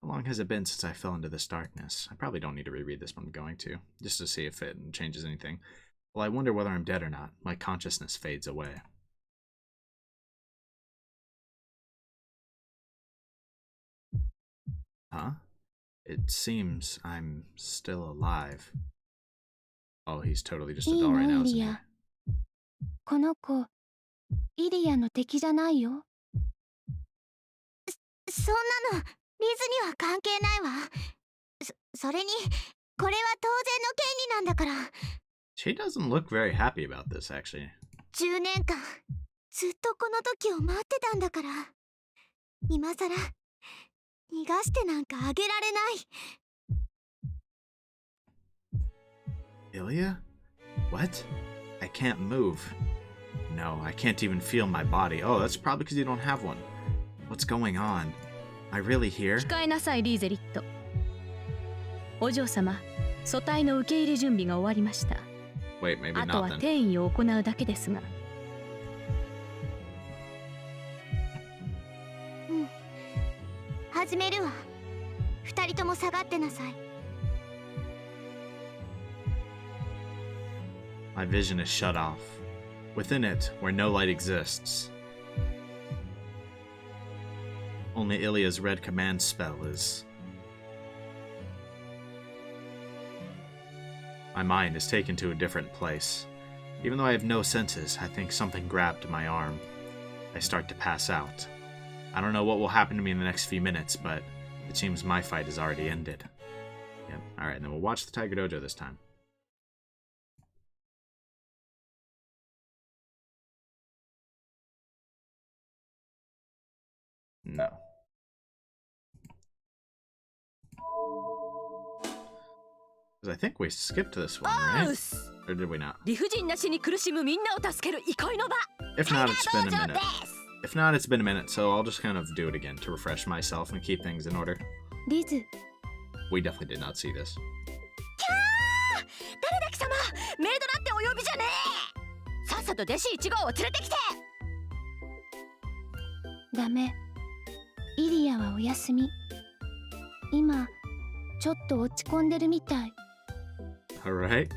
Speaker 1: How long has it been since I fell into this darkness? I probably don't need to reread this, but I'm going to, just to see if it changes anything. Well, I wonder whether I'm dead or not. My consciousness fades away. Huh? It seems I'm still alive. Oh, he's totally just a
Speaker 8: いい
Speaker 1: doll right
Speaker 8: の
Speaker 1: now,
Speaker 8: イ
Speaker 1: isn't
Speaker 8: リ
Speaker 1: he?
Speaker 8: ア。この子イリアの敵じゃないよ。
Speaker 4: そんなのリズには関係ないわ。それにこれは当然の権利なんだから。
Speaker 1: She doesn't look very happy about this, actually.
Speaker 4: 10年間ずっとこの時を待ってたんだから。今さら逃がしてなんかあげられない。
Speaker 1: Ilya? What? I can't move. No, I can't even feel my body. Oh, that's probably because you don't have one. What's going on? Am I really here?
Speaker 8: 控えなさいリーゼリット。お嬢様、組対の受け入れ準備が終わりました。
Speaker 1: Wait, maybe
Speaker 8: あと
Speaker 1: not
Speaker 8: は
Speaker 1: then.
Speaker 8: 転移を行うだけですが。
Speaker 4: 始めるわ。二人とも下がってなさい。
Speaker 1: My vision is shut off. Within it, where no light exists. Only Ilya's red command spell is... My mind is taken to a different place. Even though I have no senses, I think something grabbed my arm. I start to pass out. I don't know what will happen to me in the next few minutes, but it seems my fight has already ended. Yep. Alright, then we'll watch the Tiger Dojo this time. No. Because I think we skipped this one, right? Or did we not?
Speaker 6: 理不尽な死に苦しむみんなを助ける憩いの場
Speaker 1: If not, it's been a
Speaker 6: 道場
Speaker 1: minute.
Speaker 6: です
Speaker 1: If not, it's been a minute, so I'll just kind of do it again to refresh myself and keep things in order.
Speaker 8: リズ、
Speaker 1: We definitely did not see this.
Speaker 6: 誰だ貴様メイドなんてお呼びじゃねえさっさと弟子1号を連れてきて
Speaker 8: ダメ。イリアはお休み。今ちょっと落ち込んでるみたい。
Speaker 1: Alright.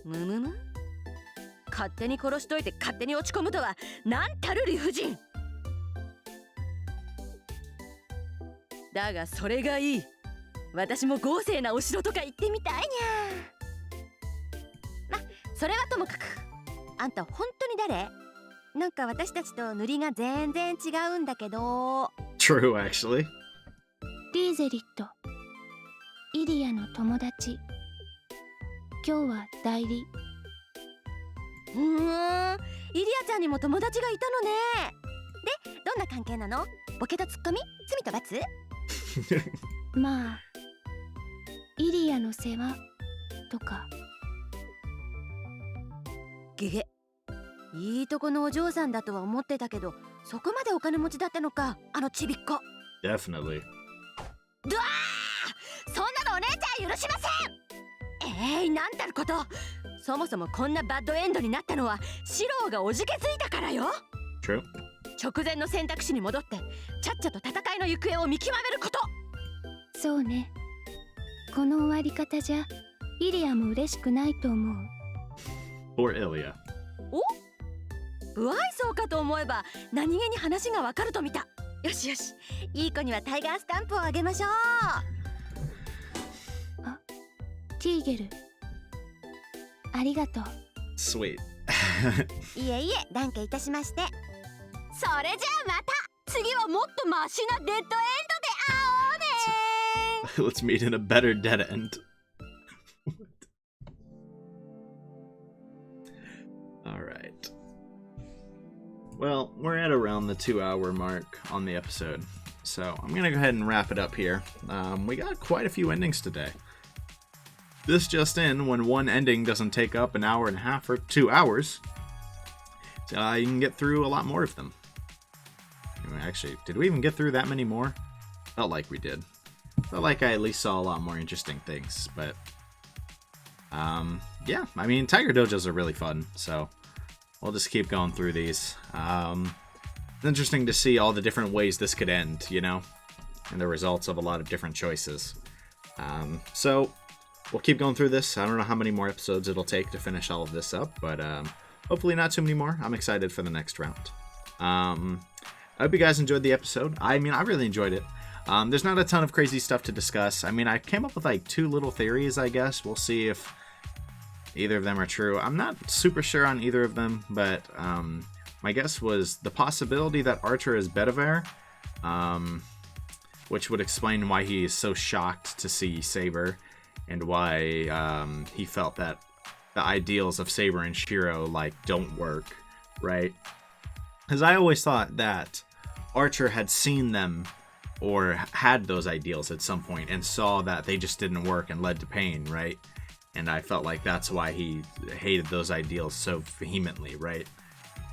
Speaker 6: むむむ勝手に殺しといて勝手に落ち込むとはなんたる理不尽だがそれがいい私も豪勢なお城とか行ってみたいにゃまそれはともかくあんた本当に誰なんか私たちと塗りが全然違うんだけど
Speaker 1: True, actually.
Speaker 8: リーゼリット、イリアの友達。今日は代理。
Speaker 6: イリアちゃんにも友達がいたのねでどんな関係なのボケとツッコミ罪と罰
Speaker 8: まあイリアの世話とか。
Speaker 6: ゲゲいいとこのお嬢さんだとは思ってたけどそこまでお金持ちだったのかあのちびっこ
Speaker 1: Definitely.
Speaker 6: ドワーそんなのお姉ちゃん許しませんなんたることそもそもこんなバッドエンドになったのはシローがおじけづいたからよ
Speaker 1: True.
Speaker 6: 直前の選択肢に戻ってちゃっちゃと戦いの行方を見極めること
Speaker 8: そうね。この終わり方じゃイリアも嬉しくないと思う。
Speaker 1: Or Ilya.
Speaker 6: 不愛想かと思えば何気に話がわかると見たよしよしいい子にはタイガースタンプをあげましょう
Speaker 8: ティーゲル、ありがとう。
Speaker 1: Sweet.
Speaker 6: いえいえ断家いたしましてそれじゃあまた次はもっとマシなデッドエンドで会おうね
Speaker 1: Let's meet in a better dead end. Alright. Well, we're at around the 2-hour mark on the episode, so I'm gonna go ahead and wrap it up here. We got quite a few endings today. This just in, when one ending doesn't take up an hour and a half or 2 hours, you can get through a lot more of them. Actually, did we even get through that many more? Felt like we did. Felt like I at least saw a lot more interesting things, but yeah, I mean, Tiger Dojos are really fun, so we'll just keep going through these. It's interesting to see all the different ways this could end, you know, and the results of a lot of different choices. So we'll keep going through this. I don't know how many more episodes it'll take to finish all of this up, but hopefully not too many more. I'm excited for the next round. I hope you guys enjoyed the episode. I mean, I really enjoyed it. There's not a ton of crazy stuff to discuss. I mean, I came up with like 2 little theories, I guess. We'll see if either of them are true. I'm not super sure on either of them, but my guess was the possibility that Archer is Bedivere, which would explain why he is so shocked to see Saber and why he felt that the ideals of Saber and Shirou like don't work, right? Because I always thought that Archer had seen them or had those ideals at some point and saw that they just didn't work and led to pain, right? And I felt like that's why he hated those ideals so vehemently, right?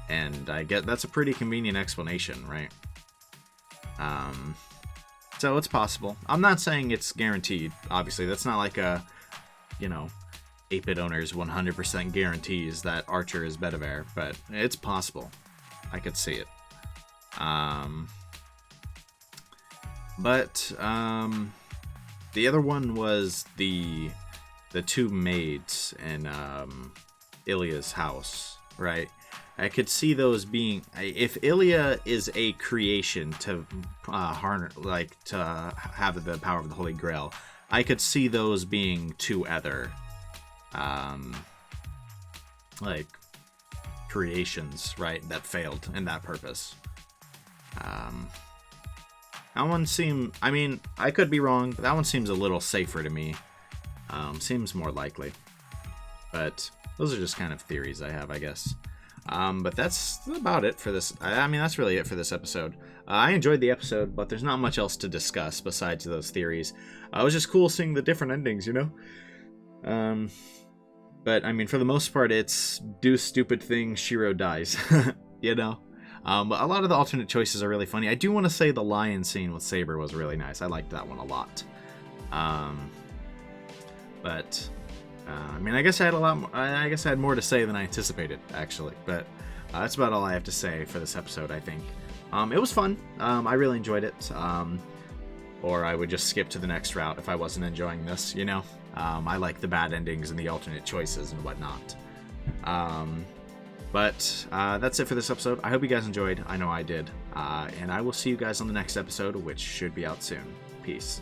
Speaker 1: And I get that's a pretty convenient explanation, right? So it's possible. I'm not saying it's guaranteed, obviously. That's not like a, you know, 8-bit owners 100% guarantees that Archer is Bedivere, but it's possible. I could see it. But the other one was the 2 maids in Ilya's house, right? I could see those being, if Ilya is a creation to harness, like to have the power of the Holy Grail, I could see those being 2 other like creations, right, that failed in that purpose. That one seemed, I mean, I could be wrong, but that one seems a little safer to me. Seems more likely. But those are just kind of theories I have, I guess. But that's about it for this. I mean, that's really it for this episode. I enjoyed the episode, but there's not much else to discuss besides those theories. It was just cool seeing the different endings, you know? But, I mean, for the most part, it's do stupid thing, Shirou dies, you know? But a lot of the alternate choices are really funny. I do want to say the lion scene with Saber was really nice. I liked that one a lot. I mean, I guess I had I guess I had more to say than I anticipated, actually. But that's about all I have to say for this episode, I think. It was fun. I really enjoyed it. Or I would just skip to the next route if I wasn't enjoying this, you know? I like the bad endings and the alternate choices and whatnot. But that's it for this episode. I hope you guys enjoyed. I know I did. And I will see you guys on the next episode, which should be out soon. Peace.